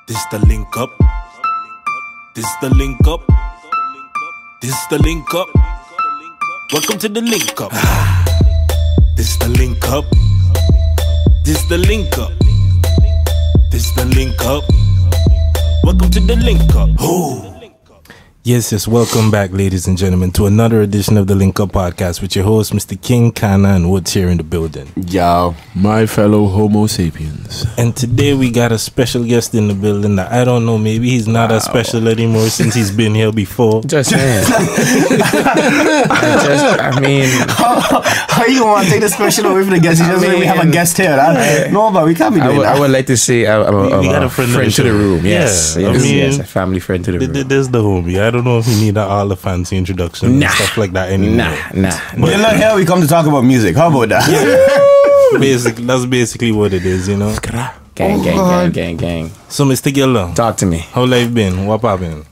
This the link up. This the link up. This the link up. Welcome to the link up. This the link up. This the link up. This the link up. Welcome to the link up. Oh. Yes, welcome back, ladies and gentlemen, to another edition of the LinkUp podcast with your host, Mr. King, Kana Woods here in the building. Yo, my fellow Homo sapiens. And today we got a special guest in the building that I don't know, maybe he's not as special anymore since he's been here before. Just saying. I mean, how you want to take the special away from the guest? You just we have a guest here. No, but we can't be doing that. I would like to say I'm got a friend to the room. Yes, yeah, yes, a family friend to the room. There's the homie. I don't know if you need all the fancy introduction and stuff like that anymore. Nah. But you know, here we come to talk about music. How about that? That's basically what it is, you know. Gang. So, Mr. Guilda, talk to me. How life been? What happened?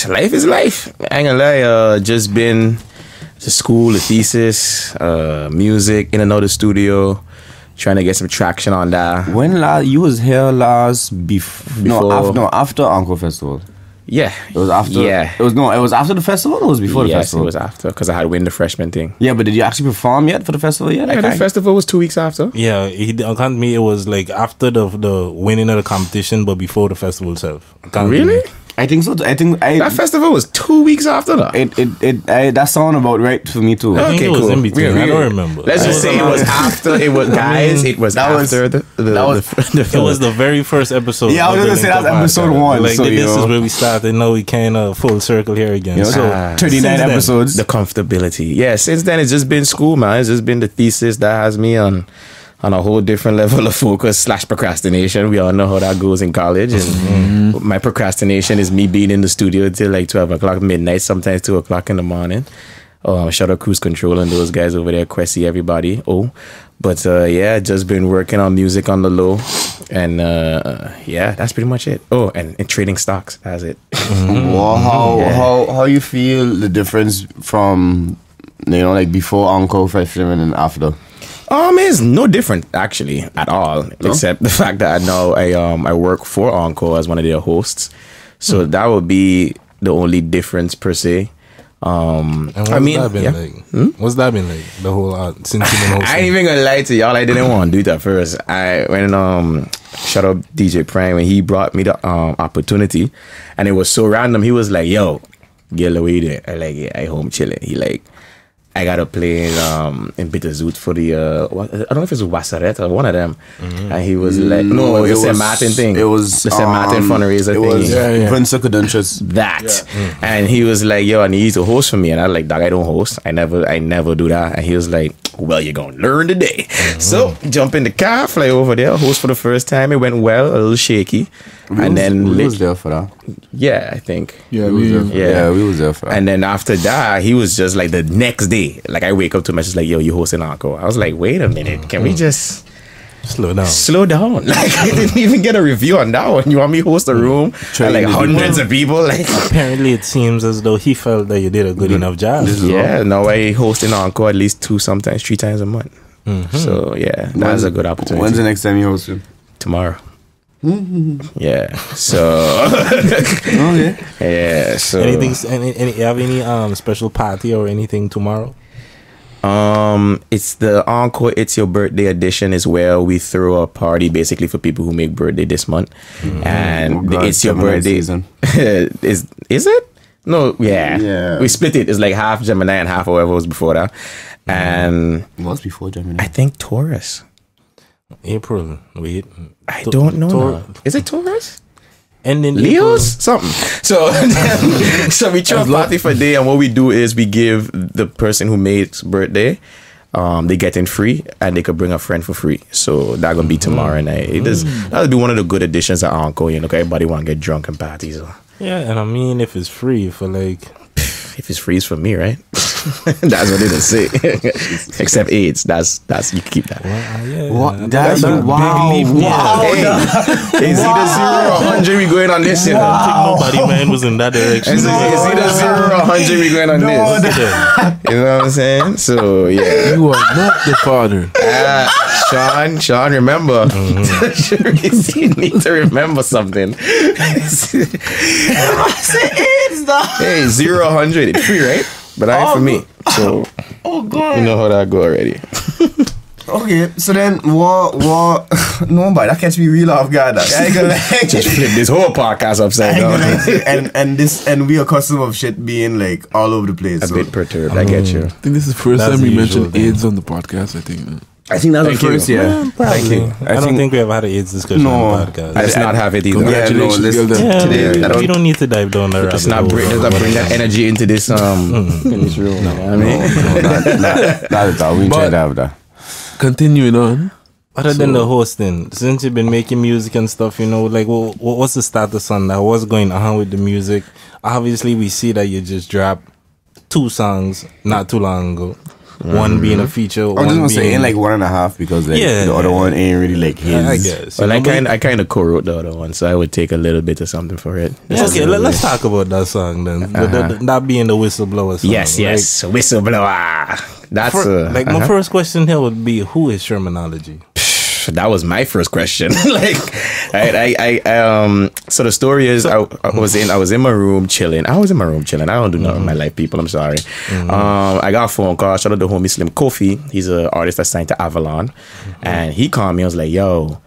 Life is life. I ain't gonna lie. Just been to school, the thesis, music, in and out of the studio, trying to get some traction on that. When you was here last after Encore Festival. Yeah, it was after. Yeah, it was after the festival. Or it was before the festival. Yes, it was after because I had to win the freshman thing. Yeah, but did you actually perform yet for the festival yet? Yeah, the festival was 2 weeks after. Yeah, according to me, it was like after the winning of the competition, but before the festival itself. Really? I think so. That festival was 2 weeks after that. That sounded about right for me too. I think it was in between. I don't remember. Let's just say it was after. It was guys. It was after the It was the very first episode. Yeah, I was gonna say that's episode 1. Like so, this is where we started. Now we kind of full circle here again. So 39 episodes. The comfortability. Yeah. Since then, it's just been school, man. It's just been the thesis that has me on a whole different level of focus / procrastination. We all know how that goes in college. And my procrastination is me being in the studio till like 12 o'clock midnight, sometimes 2 o'clock in the morning. Shout out Cruise Control and those guys over there, Quessy, everybody. But just been working on music on the low. And that's pretty much it. And trading stocks. That's it. Well, how you feel the difference from, like before Encore Festival and after? It's no different actually at all, except the fact that I work for Encore as one of their hosts, so that would be the only difference per se. And what's that been like? What's that been like the whole since you've been hosting? I ain't even gonna lie to y'all. I didn't want to do that first. I went shout out DJ Prime when he brought me the opportunity, and it was so random. He was like, "Yo, Guilda, what you doing?" I like, "Yeah, I home chilling." He like, I got to play in Bitterzoot for the, I don't know if it's Wassaret or one of them. And he was like, no, it was the St. Martin thing. It was the St. Martin fundraiser thing. It was Prince Credentials. That. Yeah. And he was like, yo, I need you to host for me. And I was like, dog, I don't host. I never do that. And he was like, well, you're going to learn today. So jump in the car, fly over there, host for the first time. It went well, a little shaky. We was there for that. Yeah, I think. Yeah, we was there for that. And then after that, he was just like the next day. Like I wake up to message like, yo, you hosting Encore. I was like, wait a minute, can we just slow down? Like I didn't even get a review on that one. You want me to host a room and like hundreds of people? Like apparently it seems as though he felt that you did a good enough job. Yeah, now I hosting Encore at least 2, sometimes 3 times a month. So yeah, that's a good opportunity. When's the next time you host him? Tomorrow. Yeah. So okay. Yeah. So you have any special party or anything tomorrow? It's the Encore It's Your Birthday edition as well. We throw a party basically for people who make birthday this month. And It's Your Birthday season. Is it? No, yeah. We split it. It's like half Gemini and half whoever was before that. And it was before Gemini. I think Taurus. April. Wait. I don't know. Is it Taurus? And then Leo's something. So we throw a party for a day, and what we do is we give the person who made birthday, they get in free, and they could bring a friend for free. So that's gonna be tomorrow night. That'll be one of the good additions at Encore. Everybody want to get drunk and parties. Yeah, and I mean, if it's free for like if it's free, it's for me, right? That's what it'll say. Except AIDS. That's you can keep that. What? That's wow. Hey, it's either 0 or 100 we going on this, you know. I don't think nobody, man, was in that direction. It's either 0 or 100 we going on this. You know what I'm saying? So, yeah. You are not the father. Sean, remember. You need to remember something. Hey, 0 or 100. It's free, right? But I ain't for me. So, God. you know how that go already. Okay, so then what no, but that catch me real off guard. I ain't gonna like, Just flip this whole podcast upside down. and we are accustomed of shit being like all over the place. A bit perturbed, I get you. I think this is the first That's time we the mentioned usual AIDS on the podcast, I think. I think that's the first, yeah. Thank you. I don't think we ever had an AIDS discussion on the podcast. Let's not have it either. Congratulations, Guilda. today, we don't need to dive down there. Let's not bring that energy into this in this room. No, I mean, not at all. We tried to have that. Continuing on. Other than the hosting, since you've been making music and stuff, you know, like what's the status on that? What's going on with the music? Obviously, we see that you just dropped 2 songs not too long ago. One being a feature. I was just gonna say, ain't like 1.5 because like the other one ain't really like his. I guess. Well, I kind of co-wrote the other one, so I would take a little bit of something for it. Okay, let's talk about that song then. That being the whistleblower song. Yes, whistleblower. That's my first question here would be, who is Shermanology? That was my first question. Like, so the story is, I was in my room chilling. I don't do nothing in my life, people. I'm sorry. I got a phone call. Shout out to homie Slim Kofi. He's an artist that's signed to Avalon, and he called me. I was like, "Yo,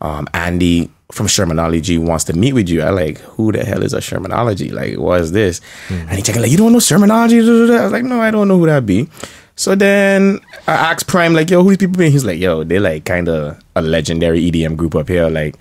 Andy from Shermanology wants to meet with you." I like, who the hell is a Shermanology? Like, what is this? And he checking like, "You don't know Shermanology?" I was like, "No, I don't know who that be." So then I asked Prime, like, "Yo, who these people be?" He's like, "Yo, they're like kind of a legendary EDM group up here. Like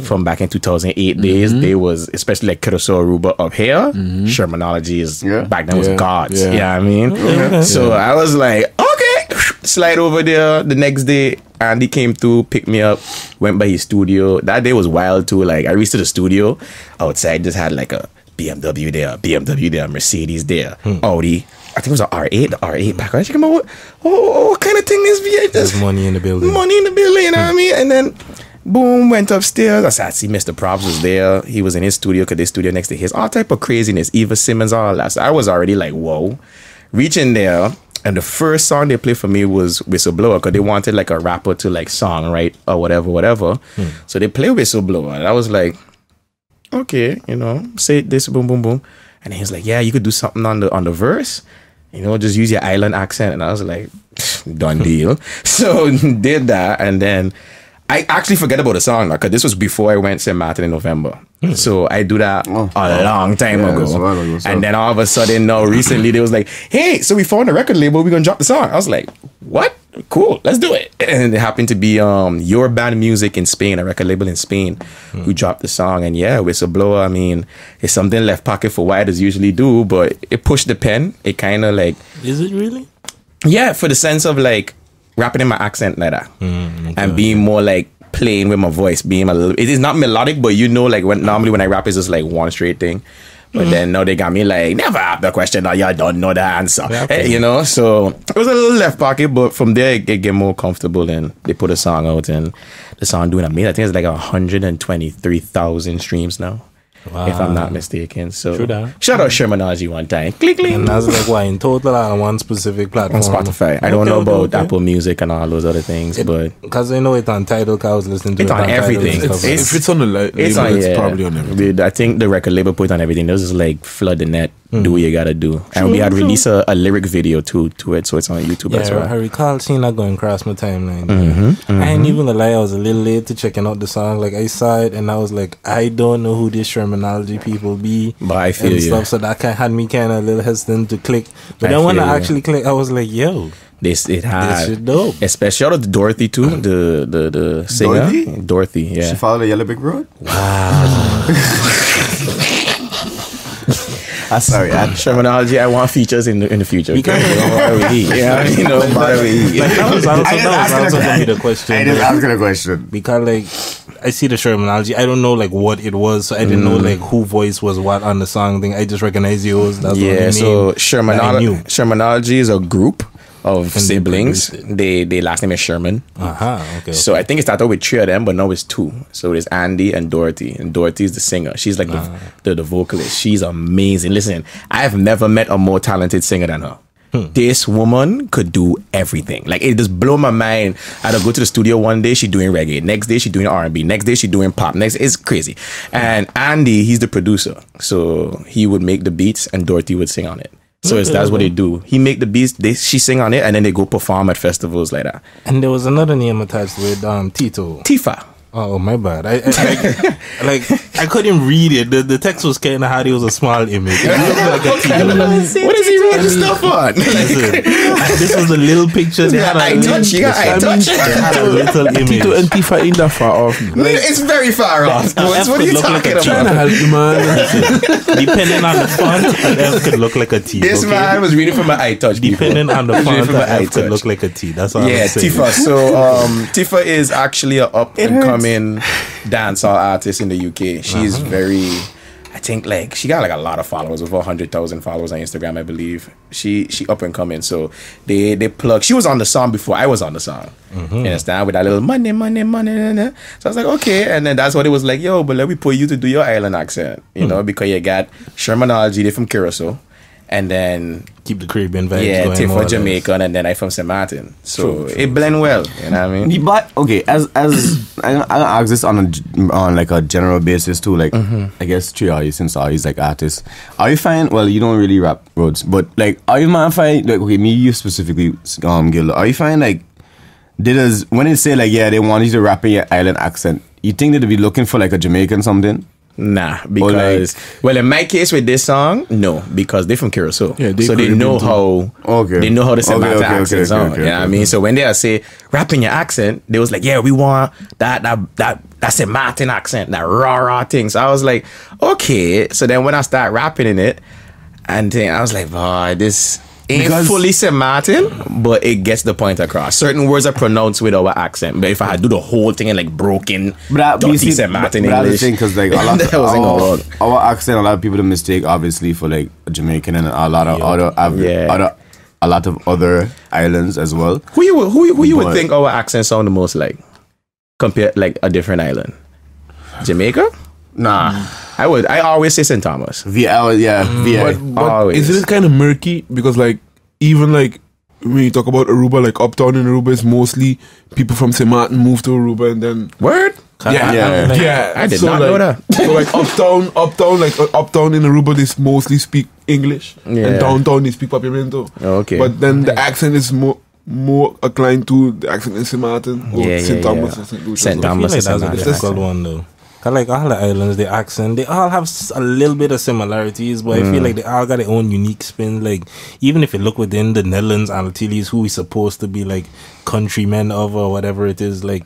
from back in 2008 days, they was, especially like Curacao Aruba up here, Shermanology is back then was gods. Yeah. You know what I mean? So I was like, okay, slide over there. The next day, Andy came through, picked me up, went by his studio. That day was wild too. Like I reached to the studio, outside just had like a BMW there, Mercedes there, Audi. I think it was an R8, the R8 back. I was thinking about what kind of thing this V8 is. There's money in the building. You know what I mean? And then, boom, went upstairs. I said, I see Mr. Props was there. He was in his studio, because his studio next to his. All type of craziness. Eva Simmons, all that. So I was already like, whoa. Reaching there, and the first song they played for me was Whistleblower, because they wanted like a rapper to like song, right? Or whatever. So they played Whistleblower. And I was like, okay, you know, say this, boom, boom, boom. And he was like, yeah, you could do something on the verse. You know, just use your island accent. And I was like, done deal. So did that. And then I actually forget about the song, because this was before I went to St. Martin in November. So I do that a long time ago. And then all of a sudden, now recently, they was like, hey, so we found a record label, we're going to drop the song. I was like, what? Cool, let's do it. And it happened to be Your Band Music in Spain, a record label in Spain, who dropped the song. And yeah, Whistleblower, I mean, it's something left pocket for writers usually do, but it pushed the pen. It kind of like... Is it really? Yeah, for the sense of like rapping in my accent like that. And being more like playing with my voice, being a little... It is not melodic, but you know, like normally when I rap, it's just like one straight thing. But then now they got me like, never ask the question, or you don't know the answer. You know, so it was a little left pocket, but from there it get more comfortable, and they put a song out, and the song doing amazing. I think it's like 123,000 streams now. Wow. If I'm not mistaken. So shout out Shermanology one time. Click. And that's like why in total on one specific platform. On Spotify. I don't know about Apple Music and all those other things, but because I know it's on Tidal, because I was listening to it on everything. If it's on the label, it's probably on everything. I think the record label put it on everything. It was just like flood the net, do what you gotta do. And we had released a lyric video to it, so it's on YouTube as well. I recall seeing that going across my timeline. I ain't even gonna lie, I was a little late to checking out the song. Like I saw it and I was like, I don't know who this Shermanology people be, but I feel and stuff. So that had me kind of a little hesitant to click. But then when I actually clicked, I was like, yo, this shit dope. Especially shout out to Dorothy too, the singer. Dorothy, yeah. She followed the Yellow Brick Road. Wow. Sorry, Shermanology. I want features in the future. Because that was also gonna be the question. I just asking a question because like I see the terminology. I don't know like what it was, so I didn't know like who voice was what on the song thing. I just recognize yours. That's the only so name Shermanology is a group of siblings. They last name is Sherman. Okay. So I think it started with 3 of them, but now it's 2. So there's Andy and Dorothy, and Dorothy is the singer. She's like the vocalist. She's amazing. Listen, I have never met a more talented singer than her. This woman could do everything. Like, it just blew my mind. I'd go to the studio one day, she's doing reggae. Next day, she's doing R&B. Next day, she's doing pop. It's crazy. And Andy, he's the producer. So he would make the beats and Dorothy would sing on it. So that's what they do. He make the beats, she sing on it, and then they go perform at festivals like that. And there was another name attached with Tito. Tifa. Oh, my bad. I couldn't read it. The text was kind of hard. It was a small image. It looked like a Tito. What is he reading stuff on? Listen, this was a little picture. They had a touch. You got eye touch. They had a little image. Tito and Tifa ain't that far off. It's very far off. What are you talking about? Trying to help you, man. Depending on the font, an F could look like a T. This man was reading from my eye touch. Depending on the font, an F could look like a T. That's all I'm saying. Tifa. So Tifa is actually an up and coming dancehall artist in the UK. She's very, I think, like, she got like a lot of followers, over 100,000 followers on Instagram, I believe. She up and coming. So they plug. She was on the song before I was on the song. You understand? With that little money. So I was like, okay. And then that's what it was like, yo, but let me put you to do your island accent, you know, because you got Shermanology, they're from Curacao. And then keep the Caribbean vibes going. Tiff from Jamaica, and then I from St. Martin. So it blend well. You know what I mean? But okay, as I ask this on like a general basis too. Like I guess 3 of you since all these like artists, are you find? Well, you don't really rap Rhodes, but like are you man find like okay, me you specifically, Guilda, are you find like when they say like they want you to rap in your island accent, you think they'd be looking for like a Jamaican something? Nah, because well, in my case with this song, no, because they're from Curacao, so they know how they know how to say Martin accent song. You know what I mean? So when they say rapping your accent, they was like, yeah, we want that's a Martin accent, that raw thing. So I was like, okay. So then when I start rapping in it, and then I was like, boy, this ain't fully St. Martin, but it gets the point across. Certain words are pronounced with our accent, but if I had do the whole thing in like broken, dirty St. Martin English, because like a lot our accent, a lot of people to mistake obviously for like a Jamaican and a lot of a lot of other islands as well. Who you would think our accent sound the most like compared like a different island? Jamaica? Nah. I always say St. Thomas. VL, VA. But isn't it kind of murky? Because like even like when you talk about Aruba, like uptown in Aruba is mostly people from St. Martin move to Aruba and then word? Yeah. I did not know that. So like uptown in Aruba they mostly speak English. And downtown they speak Papiamento. Okay. But then the accent is more inclined to the accent in St. Martin or St. Thomas or St. Lucia. St. Thomas is a difficult one though. Cause like all the islands, the accent, they all have a little bit of similarities, but I feel like they all got their own unique spin. Like even if you look within the Netherlands, Antilles, who we supposed to be like countrymen of or whatever it is, like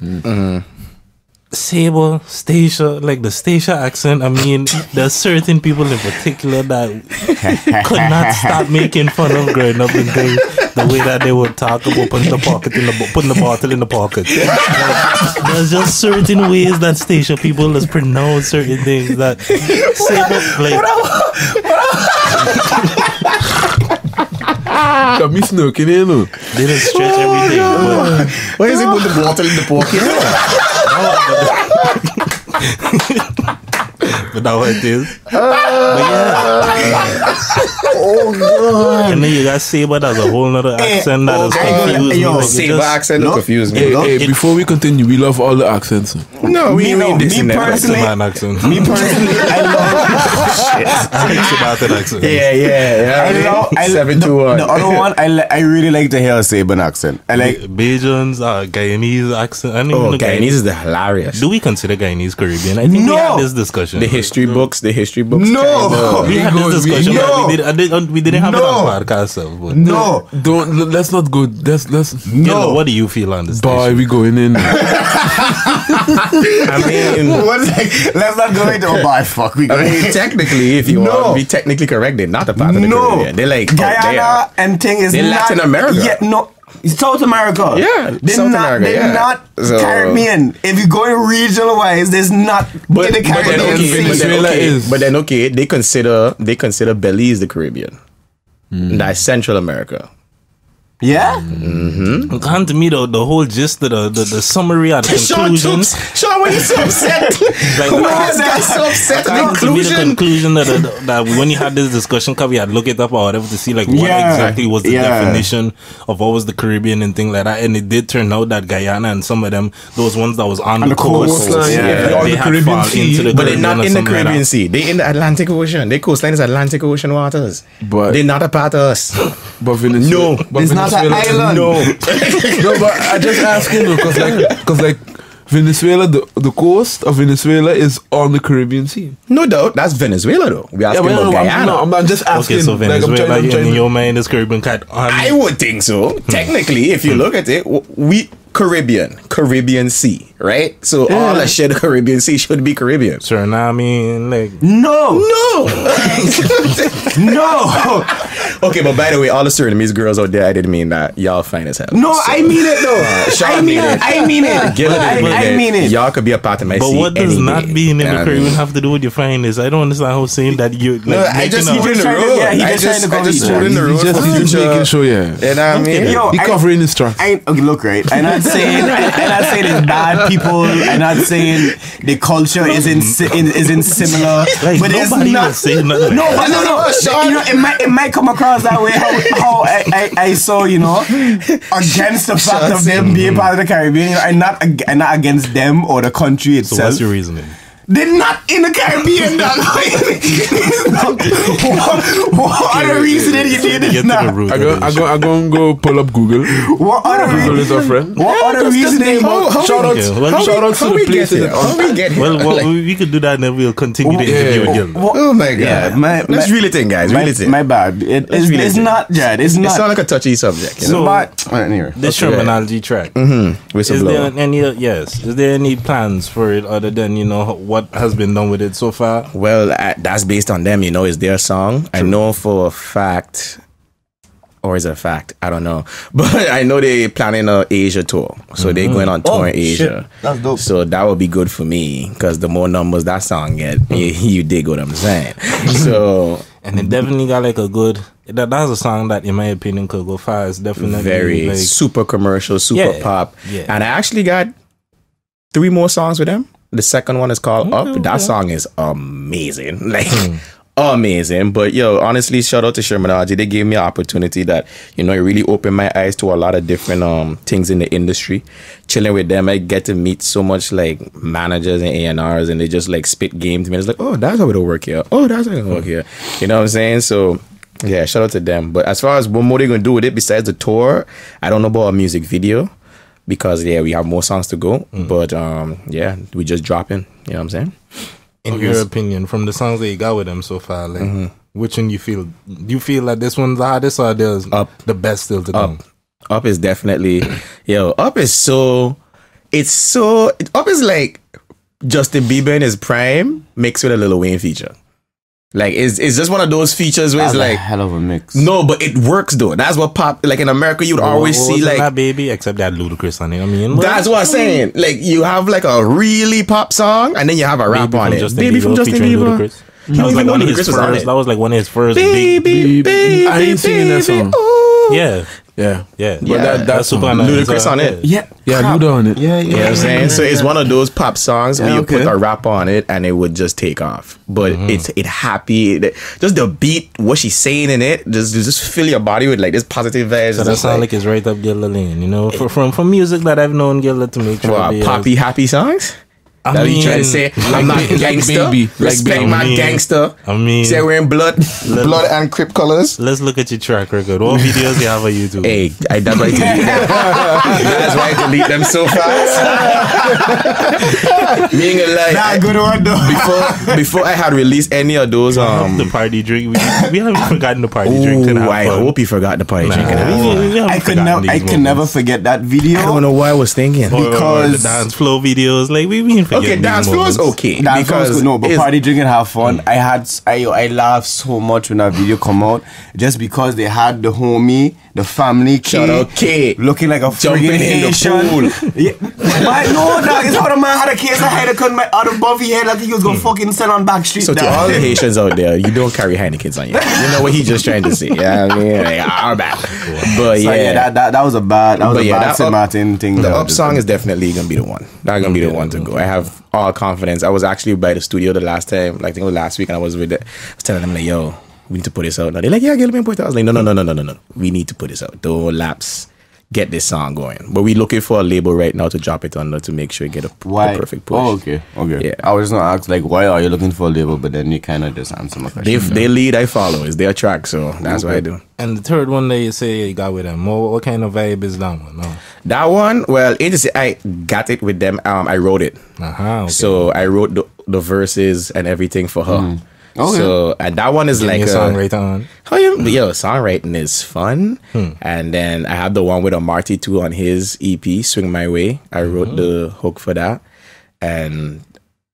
Sable, Stacia, like the Stacia accent. I mean, there's certain people in particular that could not stop making fun of growing up in things. The way that they would talk about putting the bottle in the pocket. Like, there's just certain ways that Stacia people just pronounce certain things that Sable like. Got me snoking, you know. They just stretch everything. Why is he put the bottle in the pocket? But that's what it is. But and then you got Saber, that's a whole nother accent that is confused me. Saber accent confused me. Hey, before we continue, we love all the accents. No, we mean this in me personally, I love accent. Yeah. 721. The other one, I really like to hear a Saban accent. I like Bajans, Guyanese accent. Guyanese is hilarious. Do we consider Guyanese Caribbean? I think we had this discussion. The history books. No, we had this discussion. No. We didn't have it on podcast. But no, don't. Let's not go. Let's. No. What do you feel on this? Boy, we going in. I mean, let's not go into a bar. Fuck, we. Technically, if you want to be technically correct, they're not a part of the Caribbean. They're like Guyana and thing is they're not Latin America. Yeah, no. It's South America. Yeah, they're South not, America. They're not So- Caribbean. If you go in regional wise, there's not in the Caribbean. But then okay, they consider Belize the Caribbean. That's Central America. Yeah. And to me, the whole gist of the summary of the conclusion. Sean, when you so upset, Like, why is guy so upset? I The think to me the conclusion. conclusion that when you had this discussion, because we had look it up or whatever to see like what Yeah. exactly was the Yeah. definition of what was the Caribbean and thing like that, and it did turn out that Guyana and some of them, those ones that was on the coast, coastline, yeah. On they the had Caribbean fall Sea. into the But they're Caribbean not or in the something like Caribbean that. Sea. They in the Atlantic Ocean. Their coastline is Atlantic Ocean waters. But- they're not a part of us. But Venezuela, No. but It's not an Venezuela- island. No, but I just asking because like Venezuela, the coast of Venezuela is on the Caribbean Sea. No doubt. That's Venezuela though. We asking about Guyana. I'm just asking. Okay, so Venezuela I'm trying in to- your mind is Caribbean cat. I would think so. Technically, if you look at it, we Caribbean Sea, right? So all that shit Caribbean Sea should be Caribbean. Suriname, like No. No. No. Okay, but by the way, all the Surinamese girls out there, I didn't mean that. Y'all fine as hell. No, I mean it though. Sean I mean made it. it. I mean it. Gilda didn't I mean mean it. Y'all could be a part of my but sea what does any not day. being in the You know what I Caribbean mean? have to do with your fineness? I don't understand how saying that you like No, I just making put in the trying to- road. yeah, he I just trying to go I just with put that. in the road. He's just making sure, yeah. And I mean, Yo, He covering his tracks. Okay, look, right. I'm not saying it's bad people. I'm not saying the culture isn't similar, like but it's nobody not. was saying nothing. No, but no. You know, it might come across that way. How I saw, against the fact of them being part of the Caribbean. I'm not against them or the country So itself. what's your reasoning? They're not in the Caribbean, dog. What other reason did you do Get this to the now? root. I'm going to go pull up Google. What other Google is reason? our friend. What other reason? Shout out Yeah, to the place in How we get here? Well, we could do that and then we'll continue the interview again. Oh my god! Yeah, Let's reel it in, guys. Reel it in. My bad. It's not, Jad. It's It not. sounds like a touchy subject. You know? But anyway. This terminology track. Is Whistleblower. there any plans for it other than what has been done with it so far? Well, that's based on them. It's their song. I know for a fact, or is it a fact? I don't know. But I know they planning a Asia tour, so they're going on tour in Asia. Shit. That's dope. So that would be good for me because the more numbers that song get, you dig what I'm saying. So And it definitely got like a good. That's a song that, in my opinion, could go far. It's definitely very like, super commercial, super Yeah, pop. yeah. And I actually got 3 more songs with them. The second one is called Up. Okay. That song is amazing. Like amazing. But honestly, shout out to Shermanaji. They gave me an opportunity that, it really opened my eyes to a lot of different things in the industry. Chilling with them, I get to meet so much like managers and A&Rs, and they just like spit game to me. It's like, oh, that's how it'll work here. Oh, that's how it'll work here. You know what I'm saying? So yeah, shout out to them. But as far as what more they're gonna do with it besides the tour, I don't know about a music video. Because we have more songs to go. But we just dropping. You know what I'm saying? in your opinion, from the songs that you got with them so far, like which one you feel? Do you feel like this one's the hardest or there's Up. the best still to come? Up is definitely Up is Up is like Justin Bieber in his prime mixed with a Lil Wayne feature. Like it's just one of those features where That's it's a like hell of a mix. no, but it works though. That's what pop like in America you'd always see like that baby, except that Ludacris on it. I mean, that's what I'm saying. Like you have like a really pop song and then you have a rap on it. Baby from Justin Bieber. You That don't was even like know one of Ludacris his was on first. it. That was like one of his first Baby, big. I ain't singing that song. ooh. Yeah, Yeah. yeah. But that's super nice. Ludacris on it. Yeah. Yeah, crap. Luda on it. Yeah, You know what I'm saying? So it's one of those pop songs where Yeah, you okay. put a rap on it and it would just take off. But it's happy. Just the beat, what she's saying in it, just fill your body with like this positive vibes. So that sounds like it's right up Guilda lane, from music that I've known Guilda to make sure. they poppy happy songs. I That you mean, trying to say? I'm not like gangster. Baby. Like Respect Baby. my gangster. I mean, Say wearing blood and crip colors. let's look at your track record. What videos you have on YouTube? Hey, that's why I delete them. That's why I delete them so fast. Meaning like Nah, good one though. before I had released any of those the party drink. We haven't forgotten the party drink. Ooh, I hope you forgot the party drink. I could never forget that video. I don't know what I was thinking. Or because- the dance flow videos. Like we ain't forgotten Okay, get dance floor is okay. Dance floor is because good. No, but it's- party drinking have fun. I laughed so much when that video come out just because they had the homie, the family Shout out K. looking like a Jumping friggin' in the Haitian. pool. Yeah. But no, dog, it's how the man had a case of Heineken out of above his head like he was gonna fucking sell on Backstreet. So to dog. all the Haitians out there, you don't carry Heinekens on you. You know what he's just trying to say. Yeah, I mean, like, our bad. But So, yeah, that was a bad that St. up- Martin thing. the that up just- song is definitely gonna be the one. That's gonna be the one to go. I have all confidence. I was actually by the studio the last time, like I think it was last week, and I was telling them like, yo, we need to put this out. Now they're like, yeah, get me put it out. I was like, no. We need to put this out. Don't lapse. Get this song going. But we're looking for a label right now to drop it under to make sure you get a perfect push. Oh, okay. Yeah. I was just gonna ask like, why are you looking for a label? But then you kind of just answer my question. They lead, I follow. It's their track, so that's what I do. And the third one that you say you got with them, what kind of vibe is that one? No. That one, well, I got it with them. I wrote it. Okay. So I wrote the verses and everything for her. Okay. So and that one is Give me like a songwriter on. Oh yeah, yo, songwriting is fun. And then I have the one with a Marty too on his EP, Swing My Way. I wrote the hook for that, and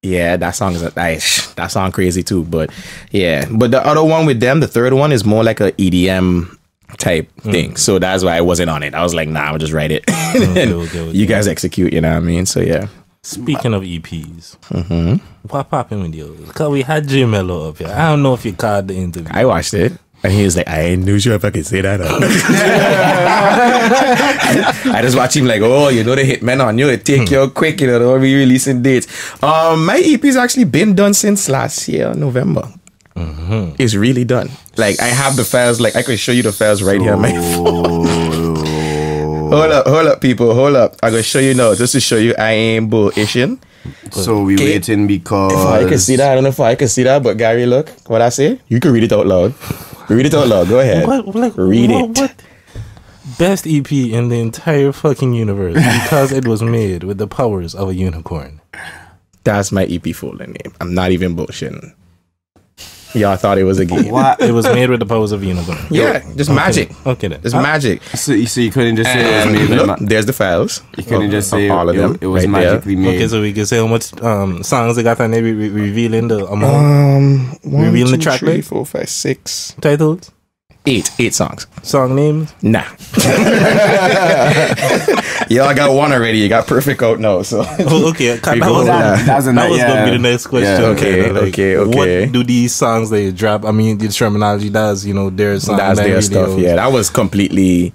yeah, that song is that song crazy too. But yeah, but the other one with them, the third one is more like a EDM type thing. So that's why I wasn't on it. I was like, nah, I'll just write it. Okay. You guys execute. You know what I mean? So yeah. Speaking of EPs, what popping with you? Because we had J Mello up here. I don't know if you caught the interview. I watched it. And he was like, I ain't sure if I can say that. I just watch him like, oh, you know the hitmen on you. It take you quick, you know, don't be releasing dates. My EP's actually been done since last year, November. It's really done. Like, I have the files, like, I can show you the files right here on my phone. Hold up, people, hold up. I'm going to show you now, just to show you I ain't bullshitting. So we Okay. waiting because If I can see that, I don't know if I can see that, but Gary, look, what I say? You can read it out loud. Read it out loud, go ahead. Read it. What? Best EP in the entire fucking universe because it was made with the powers of a unicorn. That's my EP folder name. I'm not even bullshitting. Y'all thought it was a game. what? It was made with the powers of a unicorn. Yeah, just magic. Okay then. Just magic. So you couldn't just say it was And made. look, there's the files. You couldn't just say all of them it was right there. magically made. Okay, so we can say how much songs they got and they revealing the amount, revealing the track list, 4, 5, 6, titles, 8 songs. song names. Nah. Y'all got one already. You got perfect out now. So Oh, okay, that go was, with that. That's a that was yeah. gonna be the next question. Yeah. Okay. What do these songs they drop? I mean, the terminology does, their song. that's that their really stuff. was- Yeah, that was completely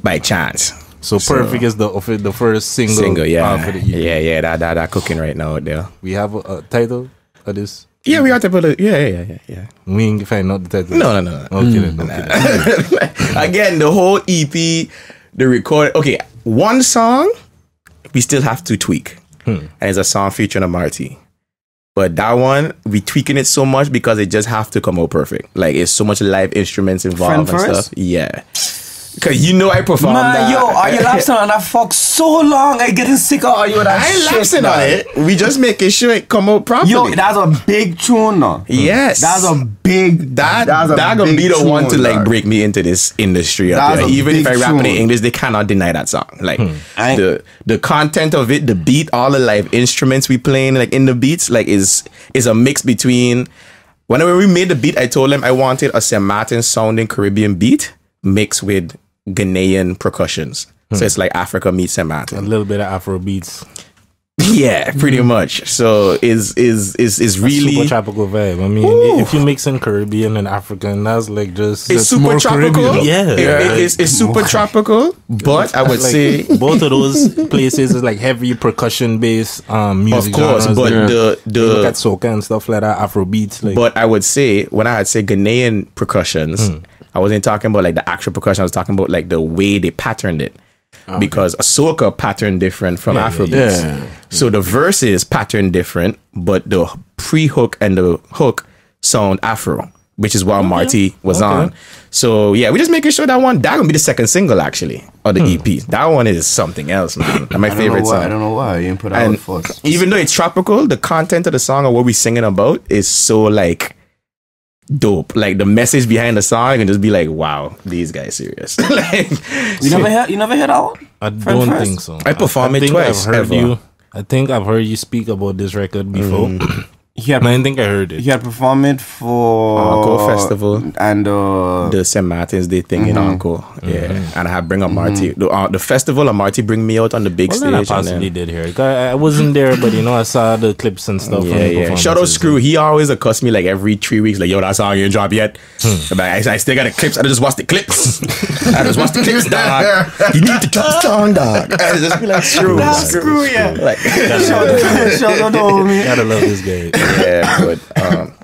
by chance. So perfect is the first single. Yeah, for the EP. yeah. That cooking right now out there. We have a title of this. Yeah, we got to put it. Yeah. We ain't find out the title. No. Okay then. Okay then. Again, the whole EP, the record. Okay, one song we still have to tweak, and it's a song featuring a Marty. But that one, we tweaking it so much because it just have to come out perfect. Like, it's so much live instruments involved Friend and first? stuff. Yeah. Cause you know I perform Man, that. yo, are you lapsing on that fuck so long? I getting sick of you with that I ain't shit, lapsing man. on it. We just making sure it come out properly. Yo, that's a big tune, no? yes. That's a big. That that's a gonna big be the one to tune, like dog. break me into this industry up That's there. a Even if big I rap in tune. English, they cannot deny that song. Like I- the content of it, the beat, all the live instruments we playing like in the beats, like is a mix between. Whenever we made the beat, I told them I wanted a St. Martin sounding Caribbean beat mixed with Ghanaian percussions. So it's like Africa meets St. A Martin. little bit of Afro beats. Yeah, pretty much. So is really Super tropical vibe. I mean, if you mix in Caribbean and African, that's like just it's super more tropical. Caribbean. Yeah. It's super tropical, but I would Like, say both of those places is like heavy percussion based music of course, genres. but Like, the you look at soca and stuff like that, Afro beats. Like, but I would say when I had say Ghanaian percussions, I wasn't talking about like the actual percussion. I was talking about like the way they patterned it. Because a soca pattern different from Afro beats. yeah. So the verses pattern different, but the pre-hook and the hook sound Afro, which is what Marty was on. So yeah, we're just making sure that gonna be the second single actually of the EP. That one is something else, man. That's my favorite song. I don't know why you didn't put that And out first. even though it's tropical, the content of the song or what we're singing about is so like dope. Like the message behind the song can just be like, wow, these guys serious. Like, You never heard that one? I don't first? think so. I perform it think twice, I've heard ever. you I think I've heard you speak about this record before. I think I heard it. He had performed it for Encore Festival and the St. Martin's Day thing in Encore. Yeah, and I had bring up Marty. The festival of Marty bring me out on the big Well, stage. then I possibly did hear it. I wasn't there, but I saw the clips and stuff. Yeah. Shout out Screw. He always accosts me like every 3 weeks, like, yo, that song you ain't drop yet. But I still got the clips. I just watch the clips. Dog. You need to drop the song, dog. I just be like, Screw, yeah. Like, shout out to homie. Gotta love this guy. yeah, but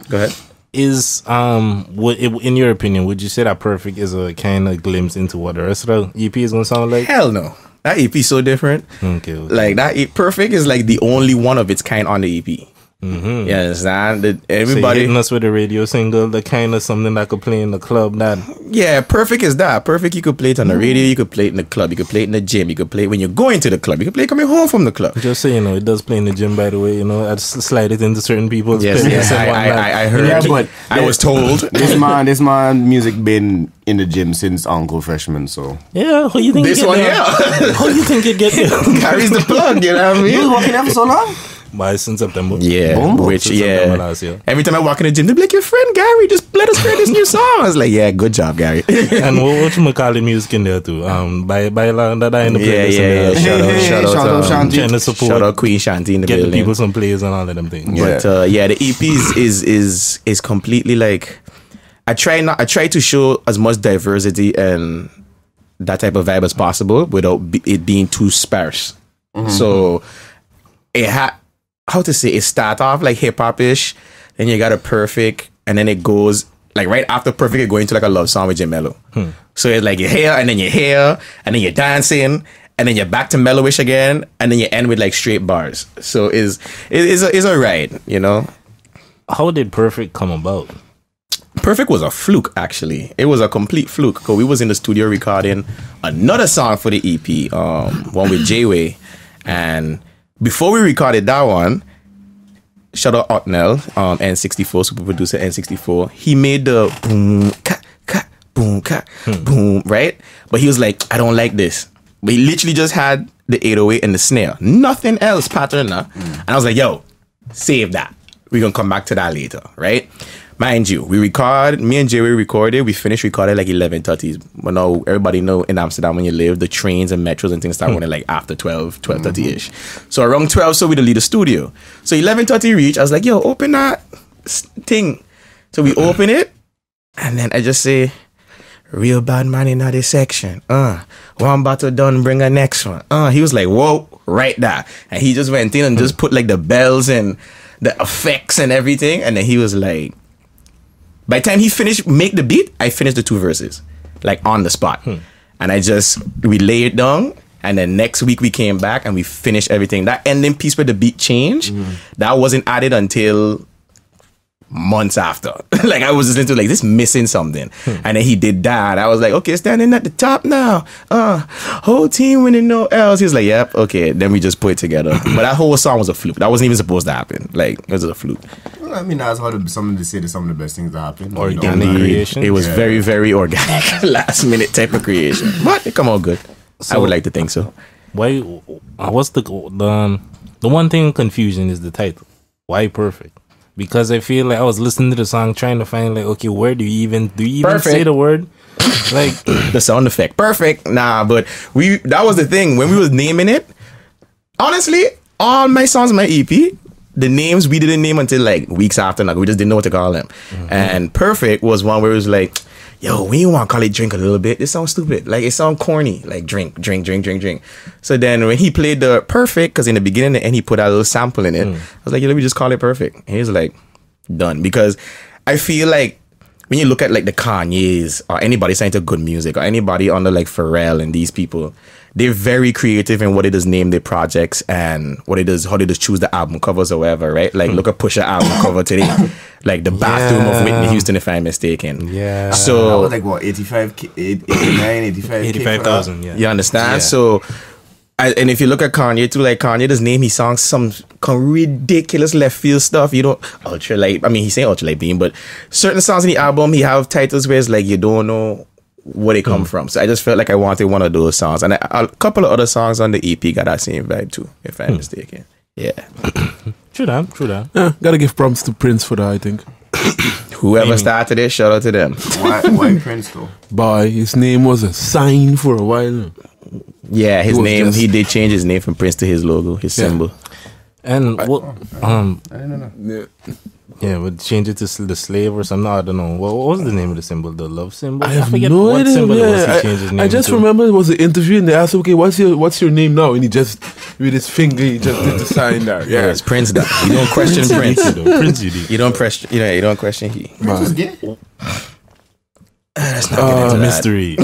go ahead. Is in your opinion, would you say that Perfect is a kind of glimpse into what the rest of the EP is gonna sound like? Hell no. That EP is so different. Okay. Like Perfect is like the only one of its kind on the EP. You understand? Everybody hitting us with a radio single, the kind of something that could play in the club. That Perfect is that. Perfect, you could play it on the radio, you could play it in the club, you could play it in the gym, you could play it when you're going to the club, you could play it coming home from the club. Just so you know, it does play in the gym, by the way. I just slide it into certain people's Yes, I heard. Yeah, but I was told this man music been in the gym since Uncle Freshman, so yeah. Who you think this one, Who you think it get there? carries the plug, you know what I mean? you was working there for so long? By since September. Yeah, September last year. Every time I walk in the gym, they're like, your friend Gary, just let us play this new song. I was like, yeah, good job, Gary. And what you call the music in there too? By that in the playlist. Shout out trying to support. Shout out Queen Shanti in the Get building. the people some plays and all of them things. But the EP is completely like, I try to show as much diversity and that type of vibe as possible without it being too sparse. So it had, how to say, it start off like hip hop ish, then you got a Perfect, and then it goes like right after Perfect, it go into like a love song with Mellow. So it's like you're here, and then you're here, and then you're dancing, and then you're back to mellowish again, and then you end with like straight bars. So it's a ride, How did Perfect come about? Perfect was a fluke, actually. It was a complete fluke, because we was in the studio recording another song for the EP, one with J-Way, and before we recorded that one, shout out Otnell, N64, super producer N64. He made the boom, ka, ka, boom, ka, boom, right? But he was like, I don't like this. But he literally just had the 808 and the snare. Nothing else pattern. And I was like, yo, save that. We're going to come back to that later, right? Mind you, me and Jay, we recorded. We finished recording like 11:30. But now everybody know in Amsterdam when you live, the trains and metros and things start running like after 12:30ish. So around 12, so we leave the studio. So 11:30 reach. I was like, yo, open that thing. So we open it, and then I just say, real bad man in this section. One battle done, bring a next one. He was like, whoa, right there. And he just went in and just put like the bells and the effects and everything. And then he was like, by the time he finished make the beat, I finished the 2 verses, like on the spot. And we lay it down, and then next week we came back and we finished everything. That ending piece where the beat changed, that wasn't added until months after. Like I was listening to like this missing something. And then he did that. I was like, okay, standing at the top now. Whole team winning no else. He was like, yep, okay. Then we just put it together. But that whole song was a fluke. That wasn't even supposed to happen. Like it was a fluke. Well, I mean, that's how some of the say that some of the best things that happen. Organic creation. It was very, very organic. Last minute type of creation. But it come out good. I would like to think so. Why? What's the one thing confusion is the title. Why Perfect? Because I feel like I was listening to the song trying to find like, okay, where do you even say the word? Like the sound effect. Perfect. Nah, but that was the thing. When we was naming it, honestly, all my songs, my EP, the names we didn't name until like weeks after. Like we just didn't know what to call them. And Perfect was one where it was like, yo, we want to call it Drink a Little Bit. This sounds stupid. Like it sounds corny. Like drink. So then when he played the Perfect, because in the beginning and he put a little sample in it, I was like, yeah, let me just call it Perfect. And he was like, done. Because I feel like when you look at like the Kanyes or anybody signed to good music or anybody under like Pharrell and these people, they're very creative in what it is name their projects and how they just choose the album covers or whatever, right? Like look at Pusha album cover today. Like the bathroom of Whitney Houston, if I'm mistaken. Yeah. So that was like what, 85,000, yeah. You understand? Yeah. So and if you look at Kanye too, like Kanye does name his songs some ridiculous left field stuff. You don't ultralight. I mean, he's saying ultralight beam, but certain songs in the album he have titles where it's like you don't know where they come from. So I just felt like I wanted one of those songs, and a couple of other songs on the EP got that same vibe too, if I'm mistaken. Yeah. True that. Yeah, gotta give prompts to Prince for that, I think. Whoever started it, shout out to them. Why Prince though? Boy, his name was a sign for a while. Yeah, his He was name, just- he did change his name from Prince to his logo, his symbol. And what? I don't know. Yeah, would change it to the slave or something. I don't know. What was the name of the symbol? The love symbol? I have forget no what idea. symbol it was Yeah, he changed his name I just to. remember it was an interview and they asked, okay, what's your name now? And he just, with his finger, he just did the sign there. Yeah, Yeah. it's Prince. That you don't question Prince. Prince you did. You don't question. You don't question he. Prince was gay. Let's not get into that. Mystery.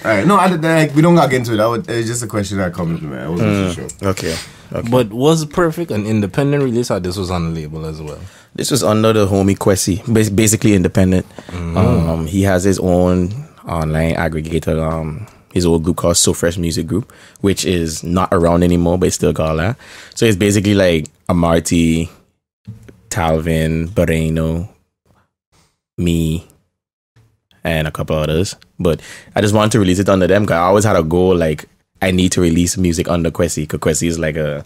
Alright, no, like, we don't got into it. It's just a question that comes to me. I wasn't too sure. Okay. But was Perfect an independent release or this was on the label as well? This was under the homie Kwesi, basically independent. He has his own online aggregator, his old group called So Fresh Music Group, which is not around anymore, but it's still called that. So it's basically like Amarty, Talvin, Barreno, me, and a couple others. But I just wanted to release it under them because I always had a goal, like, I need to release music under Kwesi, because Kwesi is like the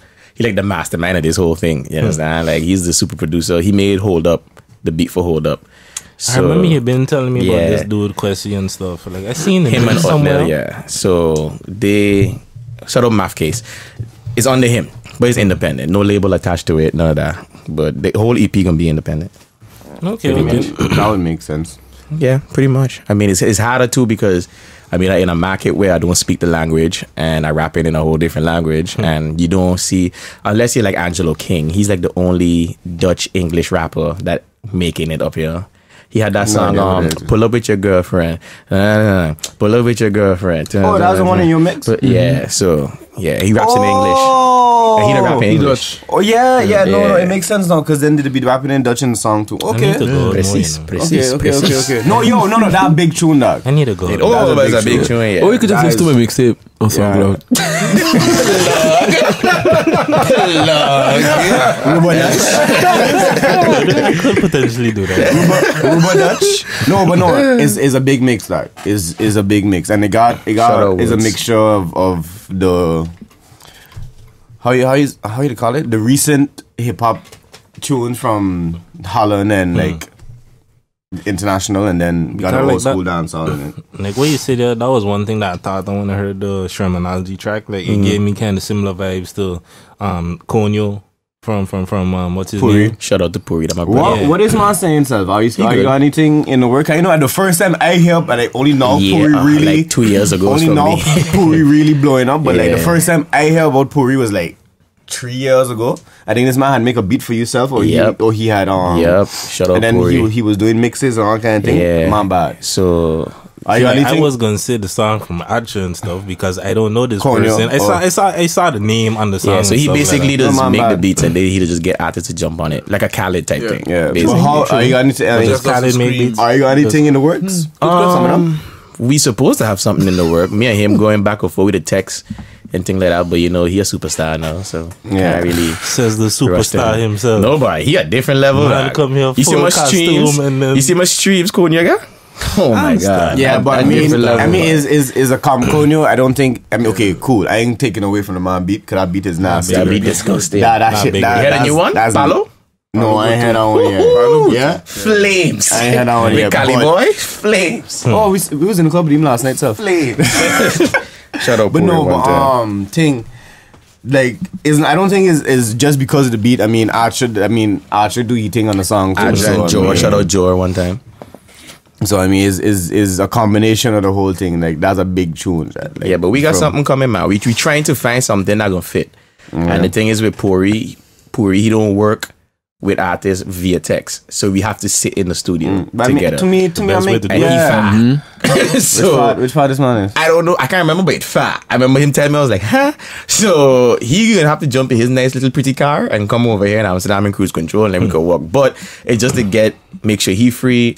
mastermind of this whole thing. You understand? Like, he's the super producer. He made Hold Up, the beat for Hold Up. So, I remember he had been telling me about this dude Kwesi and stuff. Like I seen him and somewhere. Otnell, yeah. So they sort of Math Case. It's under him, but it's independent. No label attached to it, none of that. But the whole EP gonna be independent. Okay. That would make sense. Yeah, pretty much. I mean, it's harder too because I mean, like in a market where I don't speak the language and I rap it in a whole different language, and you don't see, unless you're like Angelo King, he's like the only Dutch English rapper that making it up here. He had that song, Pull Up With Your Girlfriend. Pull Up With Your Girlfriend. Oh, that was the one in your mix? But yeah, so yeah, he raps in English. And he don't rap in English. Dutch. Oh, yeah, no, Yeah. it makes sense now, because then they'd be rapping in Dutch in the song too. I need to Okay. go Precies, more, precies, precies. Okay. No, that big tune, dog. I need to go. Oh, That's a that's a big big tune, yeah. Or you could just That listen to my mixtape on SoundCloud. I could potentially do that. Ruba Dutch? No, is a big mix, dog. Is a big mix, and it got is a Woods. mixture of the how you call it, the recent hip hop tunes from Holland and like international, and then got an Kinda old like school that. dance on it. Like what you said there, that was one thing that I thought when I heard the Shermanology track. Like it gave me kind of similar vibes to Konyo from what's his Puri. name? Shout out to Puri, that my brother. Yeah. What is man saying, self? Are you good. got anything in the work? I know at the first time I heard, but I only now Puri really like 2 years ago. only from now me. Puri really blowing up. But like the Yeah. first time I heard about Puri was like 3 years ago. I think this man had make a beat for yourself, or Yep. he had Yep, shout out and then Puri. he was doing mixes and all kind of thing. Yeah. Man, bad. So Are you Like, I anything? was gonna say the song from Acha and stuff because I don't know this Konyo. person. I saw the name on the song. yeah, so and he stuff basically like does No, man, make the bad. beats and then he'll just get artists to jump on it, like a Khaled type thing. Yeah. But basically. how are you got anything? Just Khaled make beats. Are you got anything in the works? We supposed to have something in the work. Me and him going back and forth with the text and things like that. But you know, he a superstar now, so Yeah. can't really. Says the superstar himself. Nobody. He a different level. Man, dog. come here You see full my streams? costume and then- You see my streams, Konyaga? Oh my god. Yeah, but I At mean, different level. is a Conyo. I don't think. I mean, okay, cool. I ain't taking away from the man beat, because that beat is nasty. That'd be disgusting. That Nah, shit. big. That, You had a new one? that's- Palo? No, I ain't had that one yet. Yeah. Flames. I ain't had that one With yet, Cali but- boy? Flames. Oh, we was in the club with him last night, so flames. Shut up, But Puri, no, one time. thing, like, isn't, I don't think is just because of the beat. I mean, Archer do he thing on the song too. Adja and Joe. Shout out Joe one time. So I mean, is a combination of the whole thing. Like, that's a big tune. Right? Like, Yeah, but we got from- something coming, man. We trying to find something that gonna fit. And the thing is with Puri, he don't work with artists via text. So we have to sit in the studio But I mean, together. to me, I best way make to do and yeah. he fat. So Which part this man is? I don't know. I can't remember, but it's fat. I remember him telling me, I was like, huh? So he gonna have to jump in his nice little pretty car and come over here in Amsterdam in cruise control and then we go walk. But it's just to make sure he free,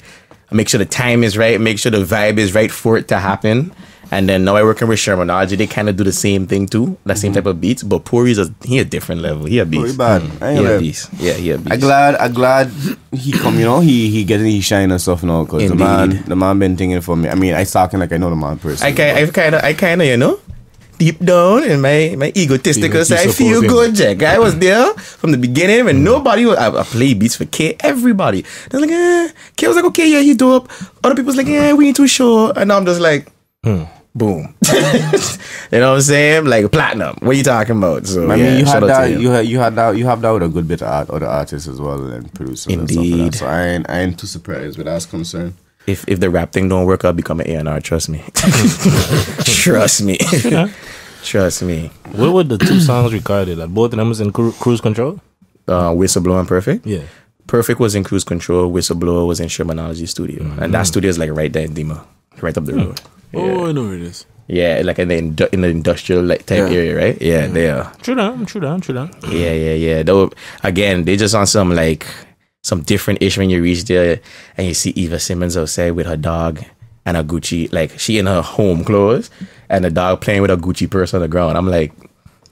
make sure the time is right, make sure the vibe is right for it to happen. And then now I working with Shermanology, they kind of do the same thing too, that same type of beats. But Puri's he a different level. He a Pretty beast. bad. I ain't He a live. beast. Yeah, he a beast. I'm glad he come. You know, he getting his shine and stuff now. Cause the Indeed. man been thinking for me. I mean, I talking like I know the man personally. I kind of, you know, deep down in my egotistical Feel like you side, feel support good, Jack. I was there from the beginning when nobody was, I play beats for K, everybody. They're like, K was like, okay, yeah, he dope. Other people's like, yeah, we ain't too sure. And I'm just like, boom. You know what I'm saying? Like platinum. What are you talking about? So I mean, you shout had out to that. him. You have that with a good bit of other artists as well and producers and stuff like Indeed. that. So I ain't too surprised where that's concerned. If the rap thing don't work, I'll become an A&R. Trust me. Trust me. Trust me. Where were the two songs recorded? At both of them was in Cruise Control? Whistleblower and Perfect. Yeah. Perfect was in Cruise Control. Whistleblower was in Shermanology Studio, and that studio is like right there in Dima, right up the road. Oh, I know where it is. Yeah, like in the industrial like type area, right? Yeah, they are. True down. Yeah. Though again, they just on some like some different ish when you reach there and you see Eva Simmons outside with her dog and a Gucci, like she in her home clothes and the dog playing with a Gucci purse on the ground. I'm like,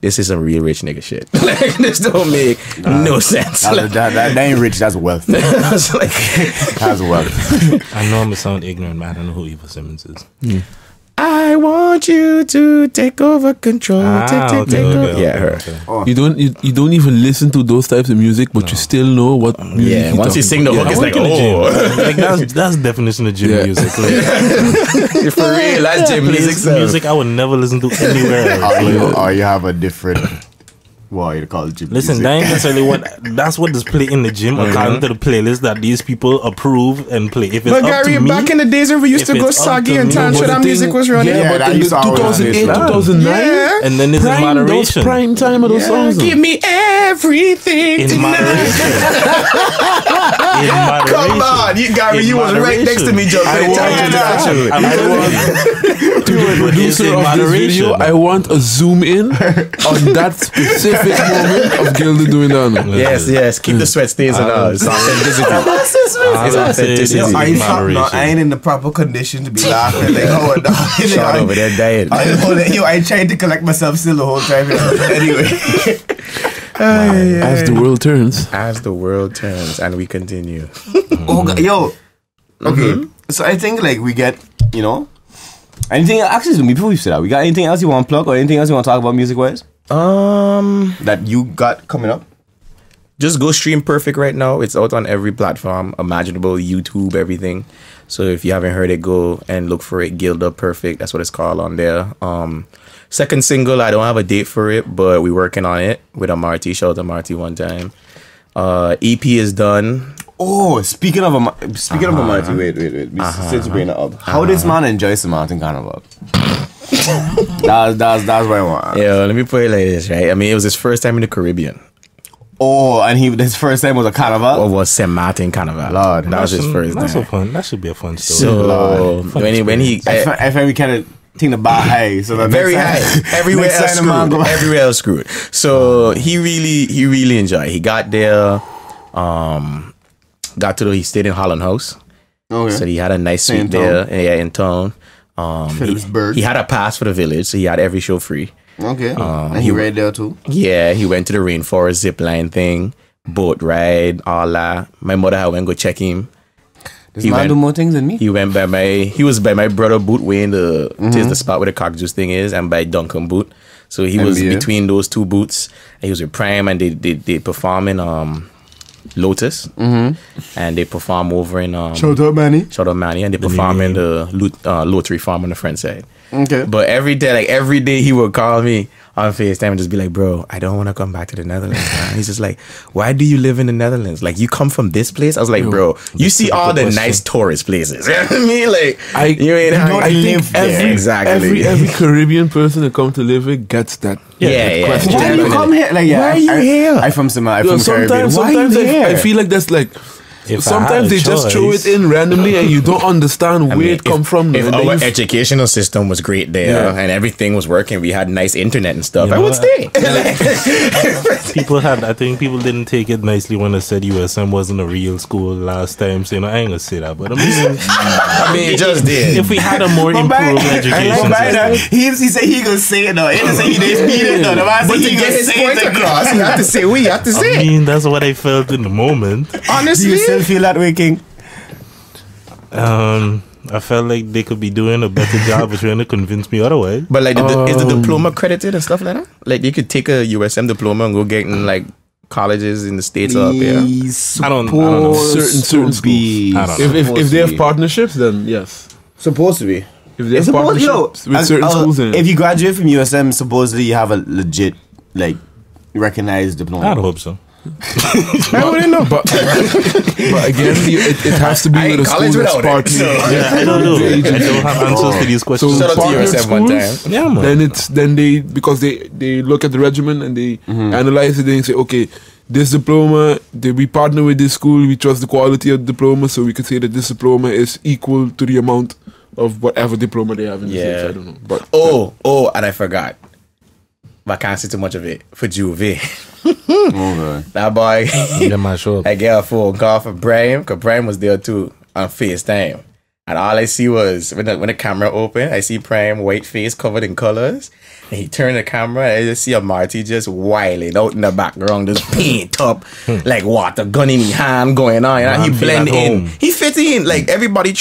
this is some real rich nigga shit. Like this don't make no sense. That ain't rich. That's wealth. I was like, That's wealth. I know I'm gonna sound ignorant, but I don't know who Eva Simmons is. I want you to take over control. Take over. Yeah, her. Oh. You don't even listen to those types of music, but you still know what music Yeah, once you sing the hook, I it's work like, in the oh. gym. Like that's definition of gym Yeah. music. Like, For real, that's gym music. This music I would never listen to anywhere else. Or you have a different. What you call it? Listen, that ain't necessarily that's what is played in the gym according to the playlist that these people approve and play. If it's But up Gary, to me, back in the days when we used if to go it's up soggy to and me- tantra, But that the music thing- was running. Yeah, but that in used the to always 2008, be that. 2009, Yeah. and then this is those moderation. prime time of those songs. Give me everything In tonight. moderation. In moderation. Come on, Gary, In you was right next to me, Joe. I To the producer of this video, I want a zoom in on that specific moment of Guilda doing that. Yes. Keep the sweat stains and all. It's authenticity. It's authenticity. Yo, I Moderation. ain't in the proper condition to be laughing. Like, oh, no. Shout over there, dying. I tried to collect myself still the whole time. Anyway. As the world turns. As the world turns and we continue. Oh, God, yo. Okay. So I think like we get, anything actually before we say that, we got anything else you want to plug or anything else you want to talk about music wise? That you got coming up? Just go stream Perfect right now. It's out on every platform imaginable, YouTube, everything. So if you haven't heard it, go and look for it. Guilda Perfect. That's what it's called on there. Second single, I don't have a date for it, but we're working on it with a Marty. Shout out to Marty one time. EP is done. Oh, speaking of a Marty, wait. Since you bring it up, how this man enjoys the mountain carnival? That's what I want. Yeah, let me put it like this, right? I mean, it was his first time in the Caribbean. Oh, and his first time was a carnival. Or was St. Martin Carnival. Lord. That was his first That's so time. fun. That should be a fun story. So when he I find we kind of think the bar high, so that very high. Everywhere next else time the man screwed. go- Everywhere else screwed. So he really enjoyed. He got there, he stayed in Holland House. Okay. So he had a nice Same suite there, in town. Phillipsburg. He had a pass for the village, so he had every show free. Okay. And he read there too. Yeah, he went to the rainforest zip line thing, boat ride, all that. My mother had went go check him. This man do more things than me. He was by my brother boot way in the spot where the cock juice thing is, and by Duncan boot. So he was NBA. between those two boots. And he was with Prime, and they perform in Lotus, and they perform over in Shout out, Manny. and they perform in the Lottery Farm on the front side. Okay. But every day he would call me on FaceTime and just be like, bro, I don't want to come back to the Netherlands, man. He's just like, why do you live in the Netherlands? Like, you come from this place? I was like, bro, you see all the nice tourist places. You know what I mean? Like, you ain't don't live there. Exactly. Every Caribbean person that come to live here gets that. Yeah. question. Why do you come here? Like, Why are you here? I'm from Caribbean. Sometimes Why you there? I feel like that's like. If I Sometimes had they a just throw choice- it in randomly and you don't understand where it come from. If And then our you- educational system was great there and everything was working, we had nice internet and stuff, You I know would what? stay. I think people didn't take it nicely when I said USM wasn't a real school last time. So, I ain't gonna say that, but I mean, it just did. if we had a more improved education system, He said he gonna say it though. He didn't say he didn't speed it though. The man But said to he get gonna his say point it across, you have to say you have to I say it. mean, that's what I felt in the moment. Do Honestly, you still feel that way, King? I felt like they could be doing a better job of trying to convince me otherwise. But like, is the diploma credited and stuff like that? Like, you could take a USM diploma and go get in like colleges in the States or up here. I don't know. Certain schools. I don't know. If they have partnerships, then yes. Supposed to be. If they have partnerships with certain schools, then if you graduate from USM, supposedly you have a legit, like, recognized diploma. I'd hope so. I wouldn't know. But again, it has to be with a school that's partnering. Yeah, I don't know. I don't have answers to these questions. Shout out to partner USM one time. schools, Yeah, man. then they because they look at the regimen and they analyze it and they say, okay, this diploma, we partner with this school, we trust the quality of the diploma, so we could say that this diploma is equal to the amount of whatever diploma they have in the States. I don't know. But And I forgot. But I can't say too much of it for Juve. Okay. That boy, Yeah, man, sure. I get a phone call from Brian, because Brian was there too on FaceTime. And all I see was, when the camera opened, I see Prime white face covered in colors. And he turned the camera, and I just see a Marty just wilding out in the background, just paint up, like water gun in his hand going on. And he Man, feel blend at in. home. He fit in. Like, everybody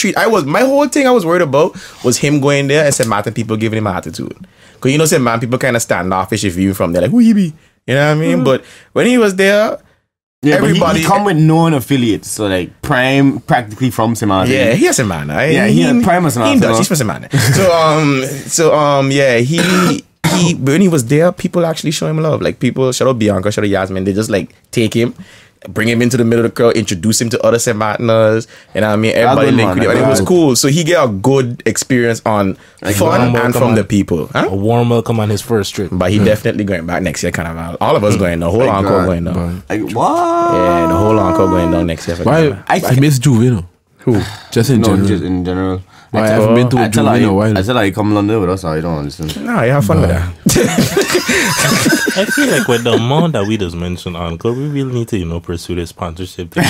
my whole thing I was worried about was him going there and St. Martin people giving him attitude. Because you know, St. Martin people kind of standoffish if you from there, like, who he be? You know what I mean? But when he was there, Yeah, everybody he come with known affiliates, so like Prime practically from Semana. yeah, he has a man. Yeah, he had Prime as an He Arsenal. Dutch. He's from Semana. Yeah, he when he was there, people actually show him love. Like, people, shout out Bianca, shout out Yasmin, they just like take him, bring him into the middle of the crowd, introduce him to other Sematiners, and I mean, everybody good, linked man. with him, and it was Good. cool. So he get a good experience on fun and from the people. A Huh? warm welcome on his first trip. But he definitely going back next year, Carnival. All of us going, the whole encore going down. Like, what? Yeah, the whole encore going down next year. For why? Carnival. I miss Juve, you know. Who? Just in No, general. just in general. I haven't been to a I tell Juve in a her, while. I tell her, you come London with us, or you don't listen. No, you have fun with that. I feel like with the amount that we just mentioned Encore, we really need to, pursue this sponsorship thing.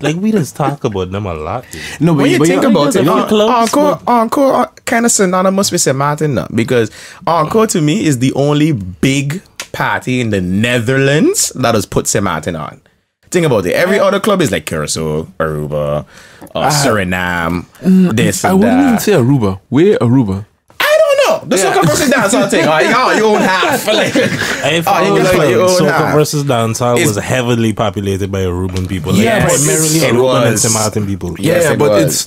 Like, we just talk about them a lot. No, When you think about it, know, clubs, Encore kind of synonymous with St. Martin now, because Encore to me is the only big party in the Netherlands that has put St. Martin on. Think about it. Every other club is like Curacao, Aruba, Suriname, this I and wouldn't even that. say Aruba. Where Aruba? I don't know. The Soca versus dancehall thing. You own half. Like, I feel you like play your own Soca half. versus dancehall It's- was heavily populated by Aruban people. Like, Yes, primarily it Aruban and was. St. Martin people. Yes, Yeah, it but was. it's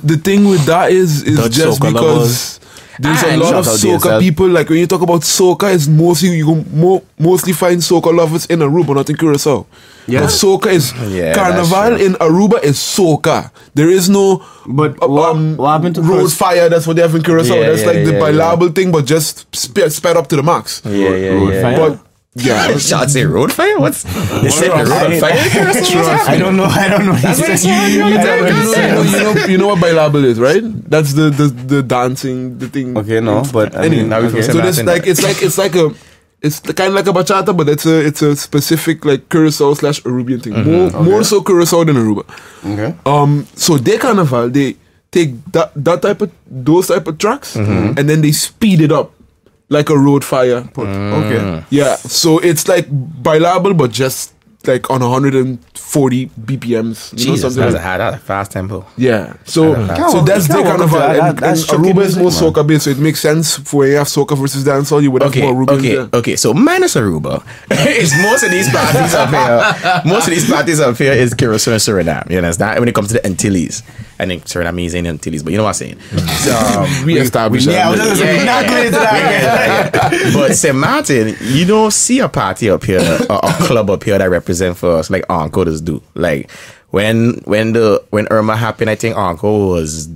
the thing with that is Dutch just soca because lovers. there's a And lot of shout out soca DSL. people. Like, when you talk about soca, it's mostly you go mostly find soca lovers in Aruba, not in Curacao. Yeah. But soca is Yeah, carnival that's true. in Aruba is soca. There is no But what happened to road fire? That's what they have in Curacao. Yeah, That's yeah, like the yeah, bilateral thing, but just sped up to the max. Road fire? But yeah, Shots say road fire? What's they said the road fire? I don't know. That's what you know what bilateral is, right? That's the dancing, the thing. Okay, no, but I Anyway, mean, now we okay. from so this Martin, it's kind of like a bachata, but it's a specific like Curacao / Arubian thing. More so Curacao than Aruba. Okay. So they carnival, they take those type of tracks and then they speed it up like a road fire. Okay. Yeah, so it's like bilateral, but just like on 140 BPMs. You know, Jesus, something that's like a fast tempo. yeah, so that's the carnival. And Aruba is more soca based, so it makes sense for when you have soca versus dancehall. You would have more Aruba. Okay. So minus Aruba, it's most of these parties up here. Most of these parties up here is Curacao and Suriname. You understand? When it comes to the Antilles, I think Suriname is in the Antilles, but you know what I'm saying. So We established Yeah, that. we're not going into that again. But St. Martin, you don't see a party up here, a club up here that represent for us like Encoders do. Like when Irma happened, I think Encore was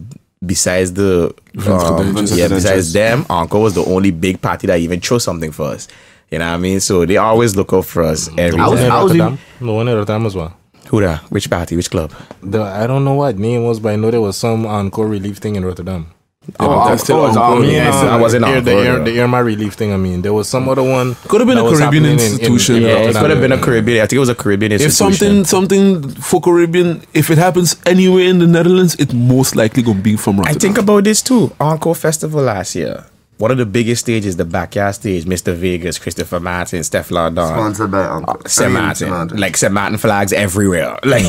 besides besides them, Encore was the only big party that even chose something for us. You know what I mean? So they always look out for us every The one in time. Rotterdam. The one in Rotterdam as well. Who that? Which party? Which club? I don't know what name was, but I know there was some Encore relief thing in Rotterdam. That's still Encore. I wasn't on the Irma relief thing. I mean, there was some other one. Could have been that a was Caribbean happening institution. in Yeah, it Rotterdam. could have been a Caribbean. I think it was a Caribbean If institution. something for Caribbean, if it happens anywhere in the Netherlands, it most likely gonna be from I Rotterdam. think about this too. Encore Festival last year. One of the biggest stages, the backyard stage, Mr. Vegas, Christopher Martin, Steph Lardon. Sponsored by Uncle. St. Martin. Like St. Martin flags everywhere. Like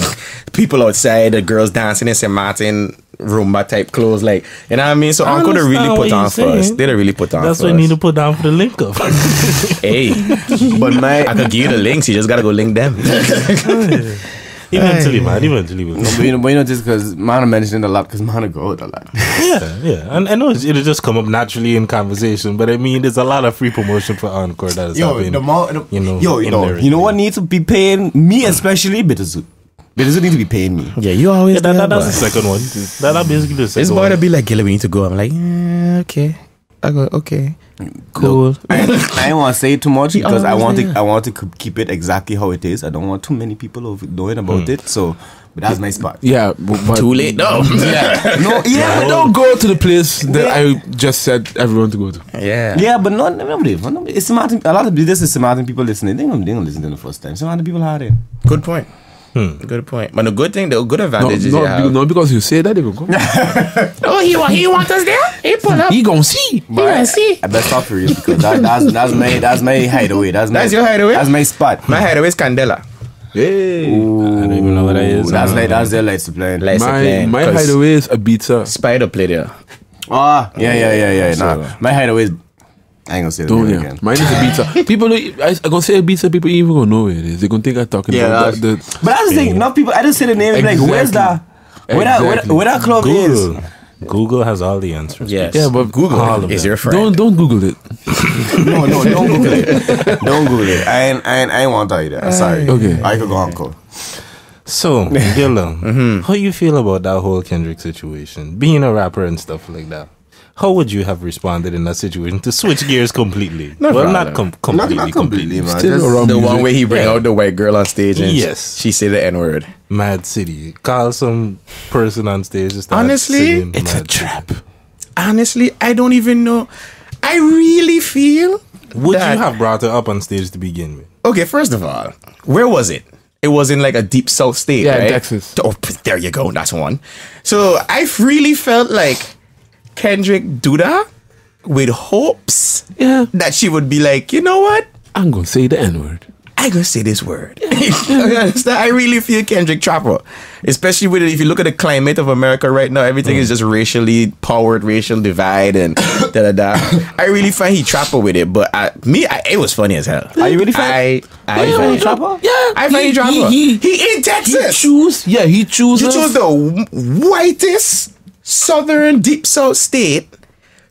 people outside, the girls dancing in St. Martin Rumba type clothes, like, you know what I mean? So Uncle to really put on for us. They really put on That's for what us. you need to put down for the link up. Hey, But I could give you the links. You just gotta go link them. Eventually, man. Eventually, we'll but you know, just because man mentioned it a lot, because man go out a lot. yeah. And I know it'll just come up naturally in conversation, but I mean, there's a lot of free promotion for Encore that is happening. You know what needs to be paying me, especially Bitterzoot. Bitterzoot need to be paying me. Yeah, you always that's the second one. That basically the second It's one. about to be like, Gilda, we need to go. I'm like, okay. I go, okay. Cool. I don't want to say too much because I always want to keep it exactly how it is. I don't want too many people knowing about it. So, but that's my spot. Yeah, but Too late. No. but don't go to the place that I just said everyone to go to. Yeah. Yeah, but nobody. It's smart. A lot of this is smart people listening. They don't listen to the first time. Smart people are there. Good point. Good point. But the good advantage is Not because you say that, they will go. oh, he want us there? He pull up. He gonna see. I best stop for you because that's my hideaway. That's your hideaway? That's my spot. My hideaway is Candela. Hey. I don't even know what that is. That's their lights to play. My hideaway is Ibiza. Spider play there. Ah, yeah. Nah, my hideaway is. I ain't gonna say that again. Mine is Ibiza. People, I gonna say Ibiza. People even gonna know where it is. They gonna think I'm talking about that. But that's the thing. Enough people. I just say the name. Exactly. Like, where's that? Where that club is? Google has all the answers. Yes. Yeah, but Google is your friend. Don't Google it. No, don't Google it. Don't Google it. I ain't want to tell you that. Sorry. Okay. I could go on call. So, Gilda, how you feel about that whole Kendrick situation? Being a rapper and stuff like that. How would you have responded in that situation to switch gears completely? Not completely, man. Still the one where he bring out the white girl on stage and she say the N-word. Mad City. Call some person on stage. Honestly, it's a trap. Honestly, I don't even know. I really feel. Would you have brought her up on stage to begin with? Okay, first of all, where was it? It was in like a deep south state, right? Texas. Oh, there you go. That's one. So I really felt like Kendrick do that with hopes that she would be like, you know what? I'm gonna say the N-word. I gonna say this word. I really feel Kendrick trapper, especially with it. If you look at the climate of America right now, everything is just racially powered, racial divide, and da. I really find he trapper with it, but it was funny as hell. Are you really find? I find he trapper. Yeah, I find he trapper. He in Texas. He chose the whitest southern deep south state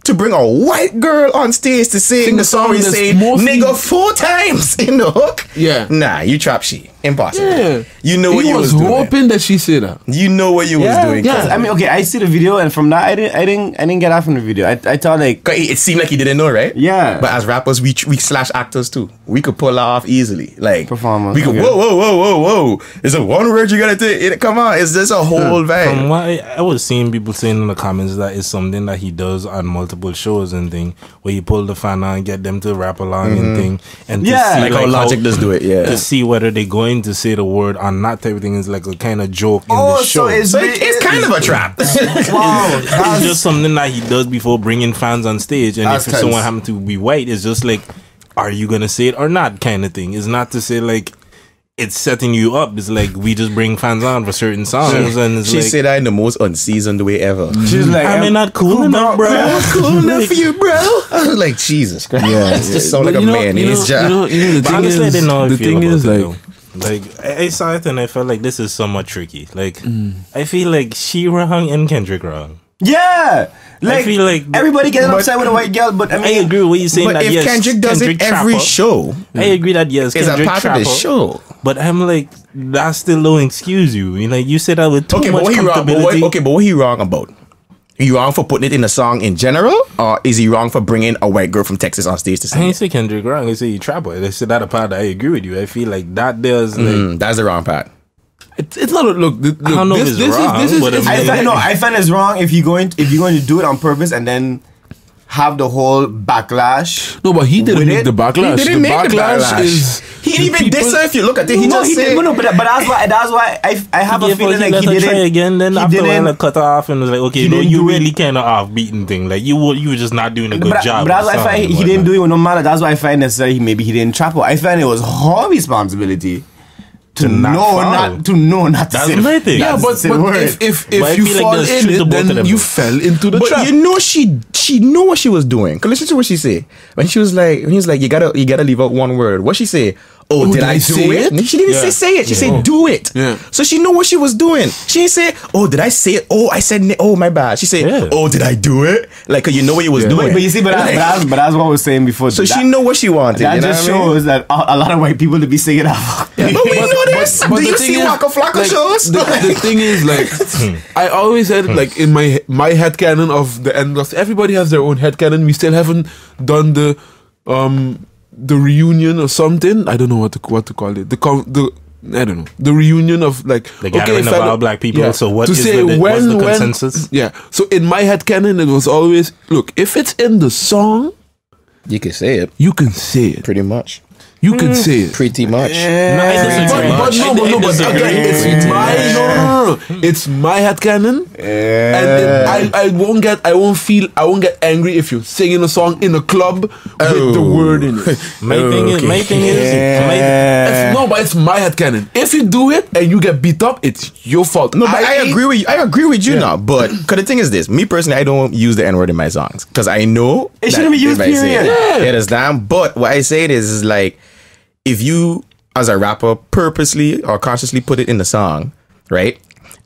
to bring a white girl on stage to sing the song we say nigga 4 times in the hook. Yeah. Nah, you trap she. Impossible. Yeah. You know what you was doing. hoping that she said that. You know what you was doing. Yeah. I mean, okay, I see the video, and from that, I didn't get out from the video. I thought like it seemed like he didn't know, right? Yeah. But as rappers, we slash actors too. We could pull that off easily. Like performers. We could whoa. It's a one word you gotta take. Come on, it's just a whole vibe. From what I was seeing people saying in the comments that it's something that he does on multiple shows and thing, where he pull the fan on and get them to rap along and thing, and to see like how Logic does do it. Yeah. To see whether they're going to say the word on that type of thing is like a kind of joke in the show. So it's kind of a trap. Wow, it's just something that he does before bringing fans on stage, and if someone happens to be white, it's just like, are you gonna say it or not, kind of thing. It's not to say like it's setting you up. It's like we just bring fans on for certain songs, and it's she like, said that in the most unseasoned way ever. She's like, I'm not cool enough, bro. Cool enough for you, bro. I was like, Jesus Christ. Yeah, it's just sound like a man. The honestly, I didn't know how the I feel thing about is it, like I saw it and I felt like this is somewhat tricky. Like I feel like she wrong and Kendrick wrong. Yeah, like I feel like everybody getting upset with a white girl, but I mean, I agree with what you're saying. But that if yes, Kendrick does it every show, I agree that yes, it's Kendrick a part of the show. But I'm like, that still don't excuse you. You know, you said that with too much comfortability. But what he wrong about? Are you wrong for putting it in a song in general, or is he wrong for bringing a white girl from Texas on stage to sing? I didn't say Kendrick wrong. I say you trapper. I said that a part that I agree with you. I feel like that does like that's the wrong part. It's not. Look, I don't know if it's wrong. I find it's wrong if you're going to do it on purpose and then have the whole backlash. No, but he didn't make the backlash. He didn't make the backlash. He didn't even diss her if you look at it. He just said... But that's why I have a feeling like he didn't... try again, then after a while, cut off and was like, okay, no, you really kind of off-beating thing. Like, you were just not doing a good job. But that's why I find he didn't do it with no matter. That's why I find necessarily maybe he didn't trap her. I find it was her responsibility to know not to That's say my thing. Yeah, but if But I you feel like fall there's in truth to it, both of then them. you fell into the But trap. you know she know what she was doing. Cause listen to what she say. When he was like, you gotta leave out one word. What she say? Oh, did I say do it? it? She didn't say it. She said do it. Yeah. So she know what she was doing. She didn't say, oh, did I say it? Oh, I said, oh, my bad. She said, oh, did I do it? Like, 'cause you know what you was doing. But you see, but that's what I was saying before. So she know what she wanted. That you know just what I mean? shows that a lot of white people to be singing that. But we know this. but Do the you thing see is, Waka Flocka like, shows? The thing is, like, I always said, like, in my headcanon of the end, everybody has their own headcanon. We still haven't done the reunion or something. I don't know what to call it. I don't know. The reunion of, like, The gathering of all black people. Yeah, So what to is say what's the consensus? Yeah. So in my headcanon, it was always, look, if it's in the song, You can say it. you can say it. Pretty much. You can say it. Pretty much. No, I disagree. But again, it's my headcanon, and then I won't get angry if you're singing a song in a club with the word in it. My thing is, No, but it's my headcanon. If you do it and you get beat up, it's your fault. No, but I agree with you. I agree with you now. But because the thing is this, me personally, I don't use the N-word in my songs because I know It shouldn't be used, if I say period. it, you understand? But what I say is like, if you as a rapper purposely or consciously put it in the song, right?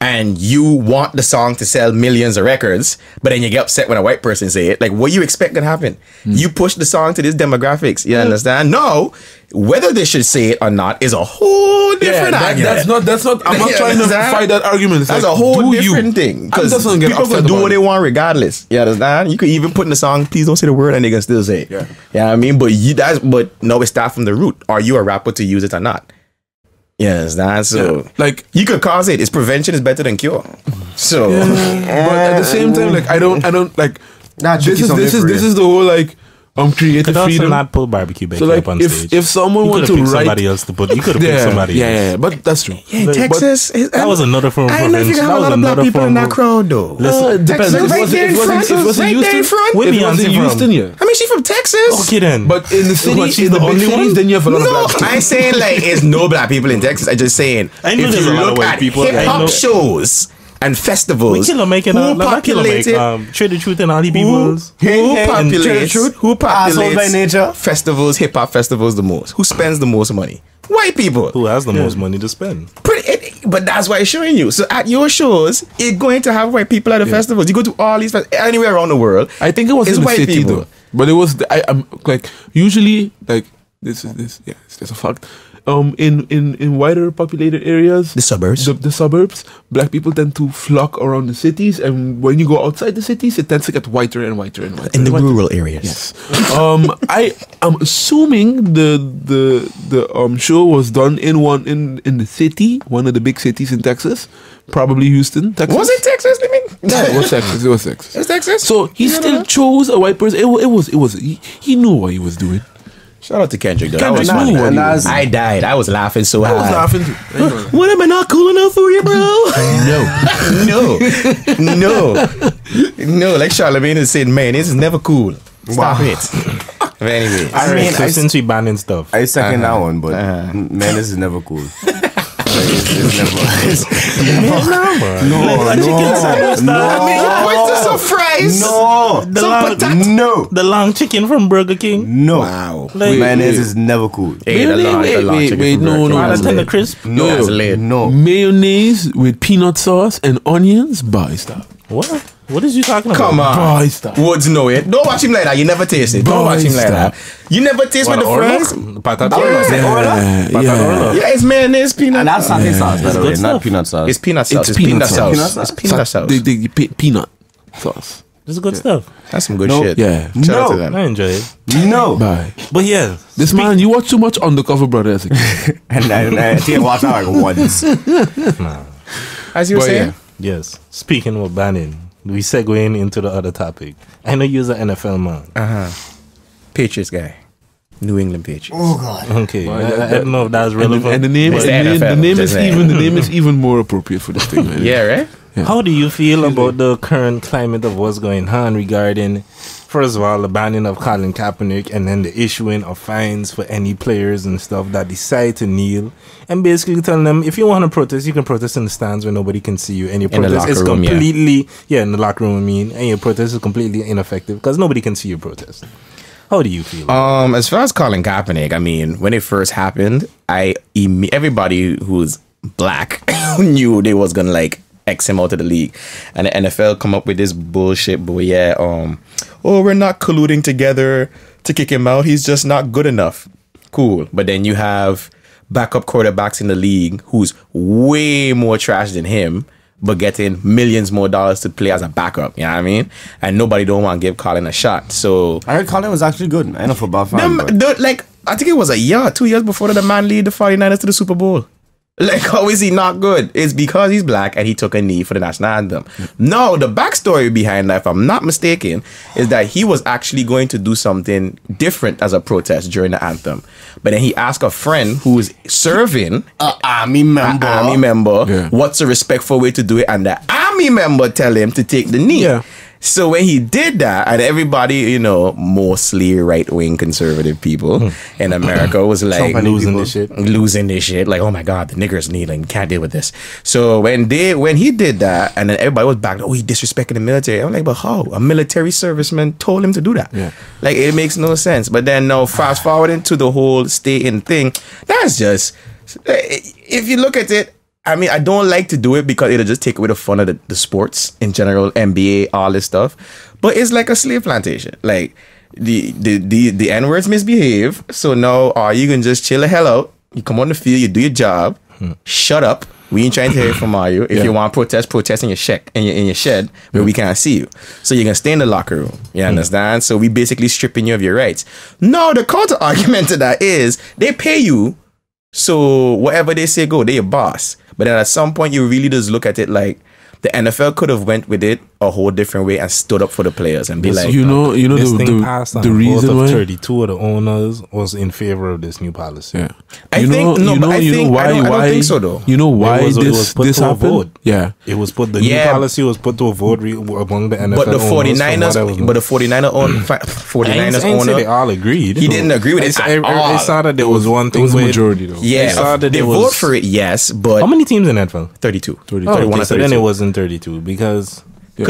And you want the song to sell millions of records, but then you get upset when a white person say it. Like, what you expect can happen? You push the song to this demographics. You understand? No, whether they should say it or not is a whole different argument. That's not. I'm not You trying to understand? fight that argument. It's That's like, a whole do different you? thing. Because I'm just gonna get people upset gonna do about what they it. want regardless. You understand? You could even put in the song, please don't say the word, and they can still say it. Yeah. You know what I mean? But no, it starts from the root. Are you a rapper to use it or not? You understand? So Like, you could cause it. It's prevention is better than cure. So but at the same time, like, I don't like. Nah, This is the whole, like, creative could also freedom. not pull barbecue back So, like, up on if stage. someone you wants could to have picked write, somebody else to put. You could have picked somebody else. yeah, but that's true. in But- Texas, That was another form of I know prevention. if you have That a was lot of black another people in form that of- crowd, though. Listen, It depends. Texas, right there in front, If it was in right there in Houston, front. Where if it was Beyonce in from? Houston, yeah. I mean, she from Texas. Okay then. But in the city, What, she's in the the big only cities, one? then you have a lot of No, black people. I ain't saying like it's no black people in Texas. I just saying I know if there's you a lot of look white at people. hip I know- hop shows and festivals, We kill making who not kill make populated Trade the Truth and all the peoples. who populates Assholes by nature. festivals, hip hop festivals the most? Who spends the most money? White people. Who has the most money to spend? But that's why it's showing you. So at your shows, you're going to have white people at the festivals. You go to all these anywhere around the world. I think it was it's in the white city people. though, but it was. I'm like usually like this. Yeah, it's a fact. In wider populated areas, The suburbs. the suburbs, black people tend to flock around the cities, and when you go outside the cities, it tends to get whiter and whiter and whiter. In the and whiter. rural areas. Yes. I am assuming the show was done in the city, one of the big cities in Texas, probably Houston, Texas. Was it Texas? I mean, Yeah, it was Texas. It was Texas. It's Texas. So he still chose a white person. He knew what he was doing. Shout out to Kendrick though. Kendrick That was knew funny. what he was I died. I was laughing so I hard. was laughing too. What, am I not cool enough for you, bro? No. Like Charlemagne has said, man, this is never cool. Stop it. But anyway, I mean, So since we banning stuff, I second that one, but man, this is never cool. It's the long chicken from Burger King. No. Wow. Like, Mayonnaise is never cool. Hey, the long chicken wait, from no, Burger King. Rather That's than the lit. crisp. No, That's lit. no. Mayonnaise with peanut sauce and onions. Bye, stop. What? What is you talking about? Come on. Bye, stop. Woods know it. Don't watch him like that. You never taste it. Don't watch him like that. You never taste with the fries. Yeah, it's mayonnaise, peanut. And that's satay sauce, by the way, good not stuff. peanut sauce. It's peanut sauce. It's peanut sauce. It's peanut sauce. Peanut sauce. This is good stuff. That's some good No. shit. Yeah. Shout out to No. them. I enjoy it. No. Bye. But yeah, This man, you watch too much Undercover Brother as a kid. And I think I watched that like once. As you were But saying. yes. Speaking of banning, we segueing into the other topic. I know you're an NFL man. Patriots guy. New England Patriots. Oh God. Okay, I don't know if that's relevant. And the name, It's the the name, NFL, the name just is saying. even the name is even more appropriate for this thing, man. Yeah, right? How do you feel about the current climate of what's going on regarding, first of all, the banning of Colin Kaepernick and then the issuing of fines for any players and stuff that decide to kneel, and basically telling them, if you want to protest, you can protest in the stands where nobody can see you, and your protest is completely, in the locker room, and your protest is completely ineffective because nobody can see your protest. How do you feel? As far as Colin Kaepernick, I mean, when it first happened, everybody who's black knew they was gonna like X him out of the league, and the NFL come up with this bullshit. But we're not colluding together to kick him out. He's just not good enough. Cool, but then you have backup quarterbacks in the league who's way more trash than him, but getting millions more dollars to play as a backup. You know what I mean? And nobody don't want to give Colin a shot. So I heard Colin was actually good. I know football fan. I think it was 2 years before the man lead the 49ers to the Super Bowl. Like, how is he not good? It's because he's black and he took a knee for the national anthem. No, the backstory behind that, if I'm not mistaken, is that he was actually going to do something different as a protest during the anthem. But then he asked a friend who's serving an army member, what's a respectful way to do it, and the army member tell him to take the knee. Yeah. So when he did that, and everybody, mostly right-wing conservative people in America was like losing this shit. Like, oh my God, the niggers kneeling, can't deal with this. So when he did that, and then everybody was back, he disrespecting the military. I'm like, but how? A military serviceman told him to do that. Yeah. Like, it makes no sense. But then now fast forwarding to the whole stay-in thing, that's just, if you look at it, I mean, I don't like to do it because it'll just take away the fun of the sports in general, NBA, all this stuff. But it's like a slave plantation. Like, the N-words misbehave. So now, you can just chill the hell out. You come on the field, you do your job. Shut up. We ain't trying to hear from you. If you want to protest in your shed where we can't see you. So you can stay in the locker room. You understand? So we basically stripping you of your rights. No, the counter argument to that is they pay you. So whatever they say go, they're your boss. But then at some point, you really just look at it like the NFL could have went with it a whole different way and stood up for the players and be like, the reason why 32 of the owners was in favor of this new policy. Yeah. I don't think so though. You know why this happened? Yeah, it was put. The new policy was put to a vote among the NFL. But the 49ers owner, they all agreed. He didn't agree with it. I saw that there was one thing. It was a majority though. Yeah, they vote for it. Yes, but how many teams in NFL? 32. 31. So then it wasn't 32 because he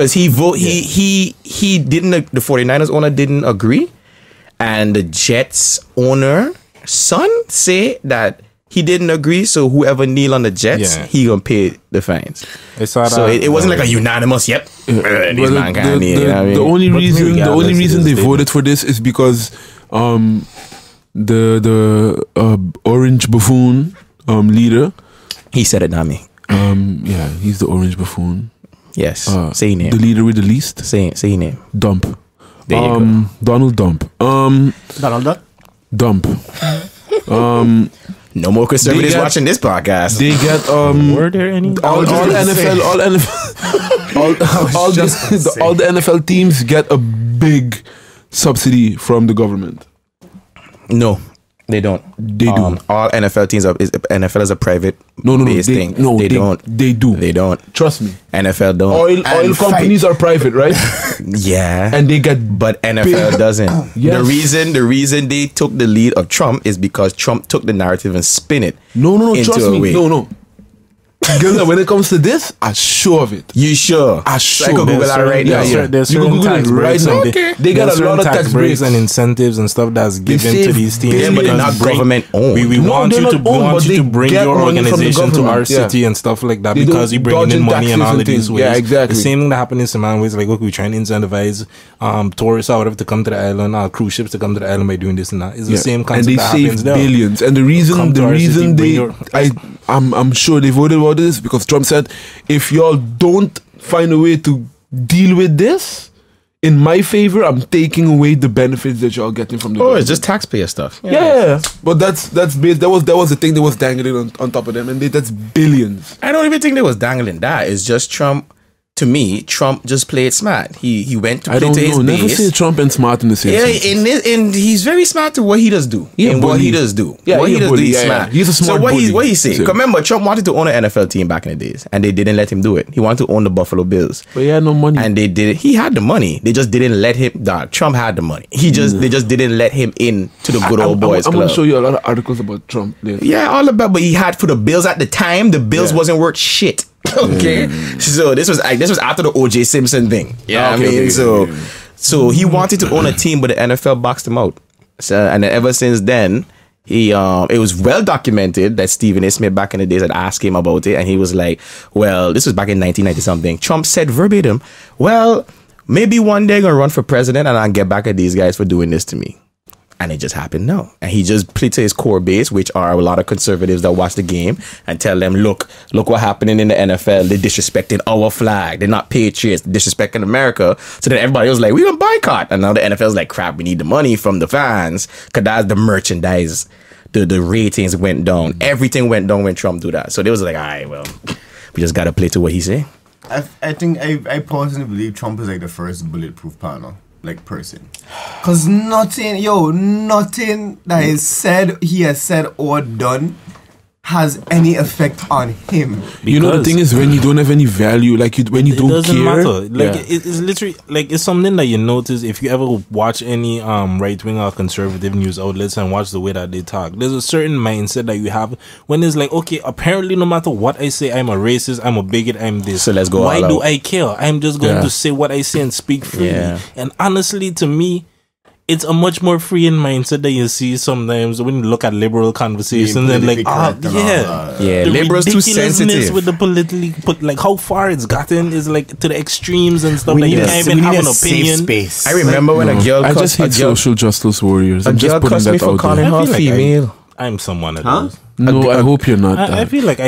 didn't. The 49ers owner didn't agree, and the Jets owner son say that he didn't agree. So whoever kneel on the Jets, he gonna pay the fines. So it wasn't like a unanimous. Yep. The only reason they voted for this is because the orange buffoon leader. He said it, not me. He's the orange buffoon. Yes. Say your name. The leader with the least. Say your name. Dump. There you go. Donald Dump. Donald Duck? Dump. No more conservatives watching this podcast. They get were there any all the NFL teams get a big subsidy from the government. No. They don't. They do. All NFL teams NFL is a private thing. No, they don't. They do. They don't. Trust me. NFL don't. Oil companies are private, right? Yeah. And they get but NFL doesn't. Yes. The reason they took the lead of Trump is because Trump took the narrative and spin it. No, trust me. No. Guilda, when it comes to this, I'm sure of it. You sure? I'm sure. I could Google that right now. There's certain tax breaks right now. They got a lot of tax breaks and incentives and stuff that's given to these teams. Yeah, but they're not government owned. We want you to bring your organization to our city and stuff like that because you bring in money and all of these ways. Yeah, exactly. The same thing that happened in some ways. Like, look, we're trying to incentivize tourists or whatever to come to the island, cruise ships to come to the island by doing this and that. It's the same concept that happens there. And they save billions. And the reason I'm sure they voted about this because Trump said, if y'all don't find a way to deal with this in my favor, I'm taking away the benefits that y'all getting from the government. It's just taxpayer stuff. Yeah. But that's based. That was the thing that was dangling on top of them, and that's billions. I don't even think they was dangling that. It's just Trump to me, Trump just played smart. He went to I play don't to his know. Never base. say Trump and smart in the same sentence. And he's very smart to what he does do. Yeah, and what he does do. Yeah, what he he does bully. do, he's Yeah, smart. yeah. He's a smart So bully. what he say? So- Remember, Trump wanted to own an NFL team back in the days, and they didn't let him do it. He wanted to own the Buffalo Bills. But he had no money. And they did it. He had the money. They just didn't let him. Dog, Trump had the money. They just didn't let him in to the good old boys I'm club. going to show you a lot of articles about Trump later. Yeah, all about. But he had for the Bills at the time. The Bills wasn't worth shit. Okay, so this was after the O.J. Simpson thing. Yeah, I mean, so he wanted to own a team, but the NFL boxed him out. So, and then ever since then, he it was well documented that Stephen A. Smith back in the days had asked him about it, and he was like, "Well, this was back in 1990 something." Trump said verbatim, "Well, maybe one day I'm gonna run for president, and I'll get back at these guys for doing this to me." And it just happened now. And he just played to his core base, which are a lot of conservatives that watch the game, and tell them, look what happening in the NFL. They're disrespecting our flag. They're not patriots. They're disrespecting America. So then everybody was like, we gonna boycott. And now the NFL's like, crap, we need the money from the fans, because that's the merchandise. The ratings went down. Everything went down when Trump do that. So they was like, all right, well, we just got to play to what he say. I think I personally believe Trump is like the first bulletproof partner, like person. Cause nothing that he has said or done has any effect on him. You know, the thing is, when you don't have any value, like when you don't doesn't care, matter. Like it's literally like it's something that you notice if you ever watch any right wing or conservative news outlets and watch the way that they talk. There's a certain mindset that you have when it's like, okay, apparently no matter what I say, I'm a racist, I'm a bigot, I'm this. So let's go. Why all do out. I care? I'm just going to say what I say and speak freely. Yeah. And honestly, to me, it's a much more freeing mindset that you see sometimes when you look at liberal conversations and like, Yeah, the liberals too ridiculousness sensitive. with the politically like how far it's gotten is like to the extremes and stuff. We Like you need can't a even have an safe opinion. space. I remember when a girl I just hate social justice warriors. I'm just putting cussed me that for out calling there. her I feel like female. I'm someone of those. No, I hope you're not. I that. feel like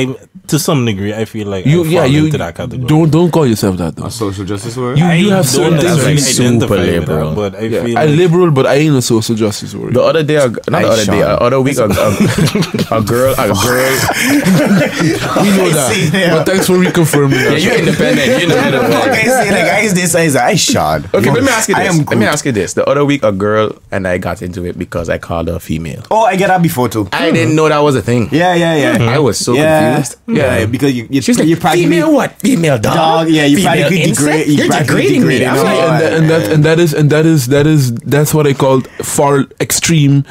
to some degree, I feel like you, I yeah, fall you into that category. don't call yourself that though. A social justice warrior. You I have don't certain things. necessarily super identify with that, liberal. but I Yeah, feel I'm like liberal, but I ain't a social justice warrior. The other day, other week, a girl. We know that. But thanks for reconfirming that. Yeah, you're independent. You know. Okay, see, like I is this, I shot. Okay, let me ask you I this. am Let me good. ask you this. The other week, a girl and I got into it because I called her a female. Oh, I get that before too. I didn't know that was a thing. Yeah. I was so Yeah, confused. yeah, because you She's like, practically female what? Female dog? dog. Yeah, you Female practically insect? degrade. You're practically degrading me. degrade, I'm you know? like, that's what I called far extreme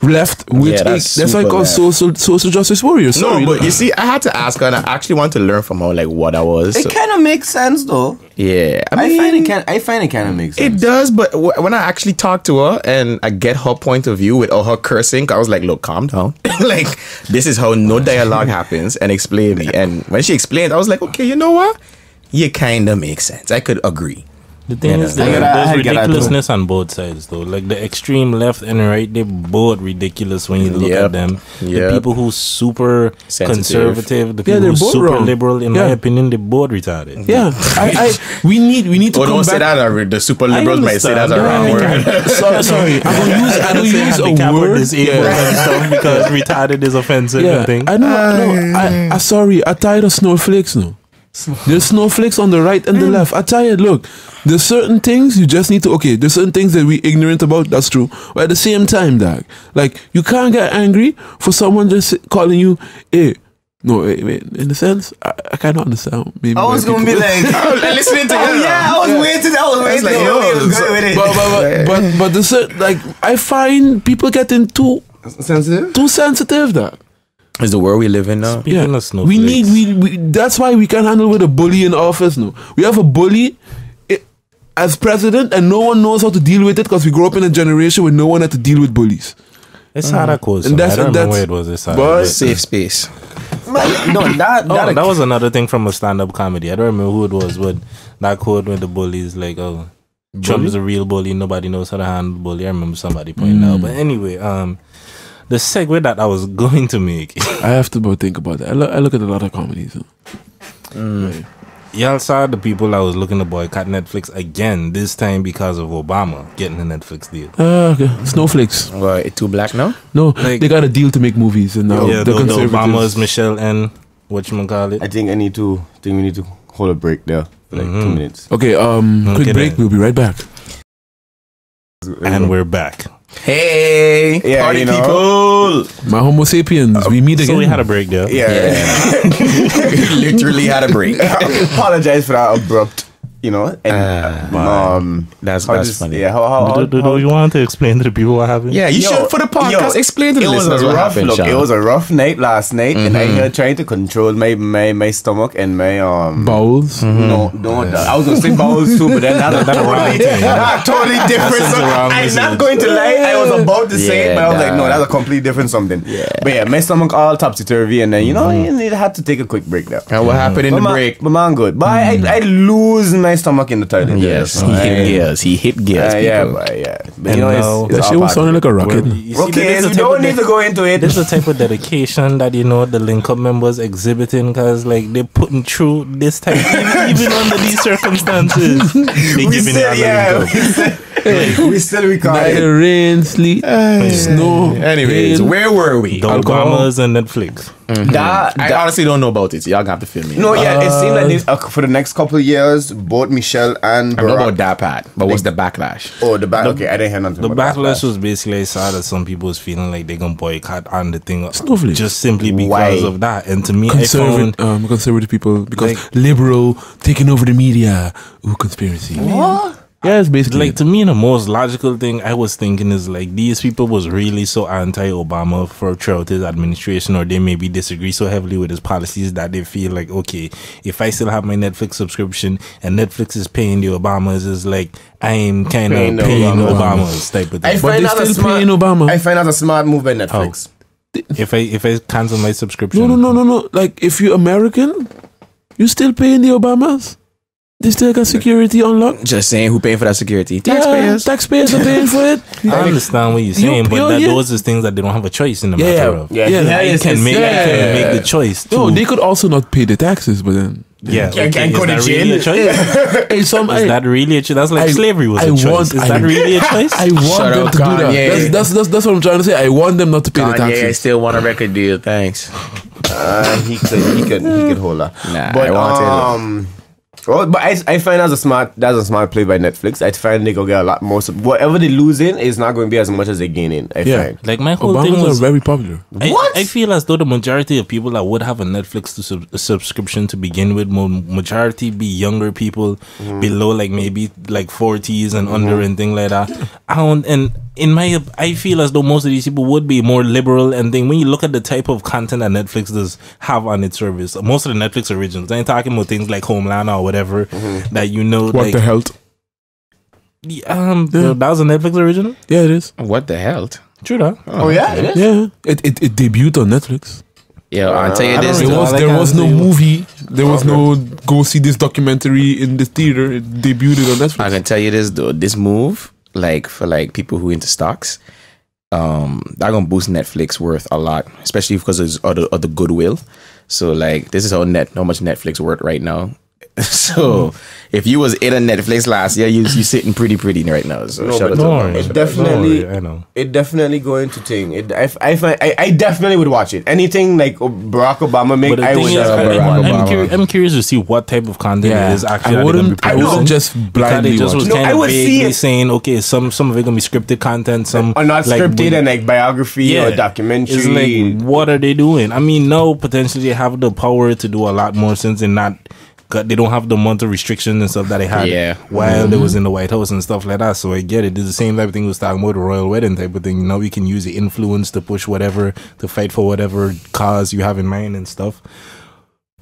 left, which Yeah, that's that's why I super call left. social justice warriors. No, Sorry, but you see, I had to ask her, and I actually want to learn from her, like what I was. It So- kind of makes sense though. yeah, I find it kind of makes sense. It does, but when I actually talk to her and I get her point of view with all her cursing, I was like, look, calm down. Like, this is how no dialogue happens, and explain me. And when she explained, I was like, okay, you know what? You kind of make sense. I could agree. the thing is, I get that there's too. ridiculousness on both sides, though. Like the extreme left and right, they're both ridiculous when you look Yep. at them. The Yep. people who super Sensitive. conservative, the Yeah, people they're who both super wrong. liberal, in my Yeah. opinion, they're both retarded. yeah, we need to Oh, come don't say back. that. The super liberals might say that's a wrong understand. word. Sorry, I'm gonna use a word. disabled and stuff because retarded is offensive. Yeah, and thing. I know. I sorry. I'm tired of snowflakes now. There's snowflakes on the right and the left. I'm tired. Look, there's certain things you just need to. Okay, there's certain things that we ignorant about. That's true. But at the same time, dog, like you can't get angry for someone just calling you, hey. No, wait. In a sense, I kind of understand. Maybe I was gonna be like, Listening to you. I was waiting. like, yo, It was good with it. but the certain, like I find people getting too sensitive. That. Is the world we live in now? Speaking of we snowflakes, need we that's why we can't handle with a bully in office now. We have a bully as president and no one knows how to deal with it because we grew up in a generation where no one had to deal with bullies. it's how that goes. And I that's- don't and remember that's- where it was. It's how but- it was. Safe space. No, That was another thing from a stand-up comedy. I don't remember who it was, but that quote with the bullies, like, oh, Trump is a real bully. Nobody knows how to handle bully. I remember somebody pointing out. But anyway, the segue that I was going to make. I have to think about that. I look at a lot of comedies. Right. Y'all saw the people that was looking to boycott Netflix again, this time because of Obama getting a Netflix deal. Okay. Snowflakes. Well, it too black now? No, Like- they got a deal to make movies, and now Yeah, the the conservatives. Obama's Michelle and whatchamacallit. I think we need to hold a break there for like 2 minutes. Okay, quick break. then. We'll be right back. And we're back. Hey, Yeah, party you know. people. My Homo sapiens, we meet again. So we had a break there. Yeah. We literally had a break. Apologize for that abrupt, you know. And, That's funny. Yeah, how Do you want to explain to the people what happened? Yeah, you Yo, should for the podcast. yo, Explain to the it was listeners a what rough happened. look. Sean. It was a rough night last night, and I here trying to control my stomach and my bowels. No, I was gonna say bowels too, but then that's totally different. So I'm not going to lie. I was about to say it, but I was like, no, that's a completely different something. Yeah. But yeah, my stomach all topsy turvy, and then you had to take a quick break there. And what happened in the break? But man, good. But I lose my stomach in the toilet. Yes, there, so he hit gears. yeah, people. but And you know, now- That it's shit all was sounding like a rocket. okay, so we don't need to go into it. This is the type of dedication that the LinkUp members exhibiting, because like they're putting through this type, even under these circumstances. They giving it LinkUp. We still recording. Neither rain, sleet, snow. Anyways, hail. where were we? The Obamas and Netflix. I honestly don't know about it. So y'all gonna have to fill me. No, yeah, it seemed like this, for the next couple of years, both Michelle and I know Barack. about that part, but what's the backlash? Oh, the back. Okay, I didn't hear nothing. The about backlash was basically I saw that some people was feeling like they're gonna boycott on the thing Snowflake. just simply because Why? of that. And to me, I Conservative, found conservative people because Like- liberal taking over the media. Ooh, conspiracy. What? Yeah, it's basically like to me the most logical thing I was thinking is like these people was really so anti-Obama for throughout his administration, or they maybe disagree so heavily with his policies that they feel like, okay, if I still have my Netflix subscription and Netflix is paying the Obamas, is like I'm kind of Paying paying the Obamas type of I thing. find they that a still smart. paying Obama. I find that a smart move by Netflix. If I cancel my subscription, No. Like if you're American, you still paying the Obamas. They still got security unlocked. Just saying, who paying for that security? Yeah, taxpayers are paying for it. I understand what you're saying, but those is things that they don't have a choice in the matter of. Yeah, You can make the choice. No, too. they could also not pay the taxes, but then Yeah, Can is go to that jail. really a choice? hey, some Is that really a choice? That's like slavery was a choice. Is that really a choice? I want Shut them up, to do Kanye. that. That's what I'm trying to say. I want them not to pay the Yeah, I taxes. still want a record deal. Thanks. He could hold that. Nah, But I want well, but I find that's a smart play by Netflix. I find they go get a lot more. Whatever they lose in is not going to be as much as they gain in. I find. Like my whole thing Obamas was are very popular. I feel as though the majority of people that would have a Netflix subscription to begin with, majority be younger people below like maybe like 40s and under and thing like that. I feel as though most of these people would be more liberal, and then when you look at the type of content that Netflix does have on its service, most of the Netflix originals, I ain't talking about things like Homeland or whatever that What like the hell? that was a Netflix original. Yeah, it is. What the hell? True that. Oh yeah, it is. Yeah, it debuted on Netflix. Yeah, I'll tell you this. There was no movie. There was no go see this documentary in the theater. It debuted on Netflix. I can tell you this though. This move, like for like people who into stocks, that gonna boost Netflix worth a lot, especially because of the goodwill. So like this is how much Netflix worth right now. So if you was in a Netflix last year, you sitting pretty right now. So No, shout out but to no them. worries. It definitely, Don't worry, I know. It definitely going to thing. I definitely would watch it. Anything like Barack Obama make, But the I thing would. is, Barack Obama. I'm curious to see what type of content Yeah. it is actually. I wouldn't just because blindly it just watch was it. No, kind I of would see vaguely it. saying, okay, some of it gonna be scripted content, some Or not like, scripted and like biography or documentary. It's like, what are they doing? I mean, no, potentially they have the power to do a lot more since they don't have the amount of restrictions and stuff that they had while they was in the White House and stuff like that. So I get it. It's the same type of thing we was talking about, the royal wedding type of thing. Now we can use the influence to push whatever, to fight for whatever cause you have in mind and stuff.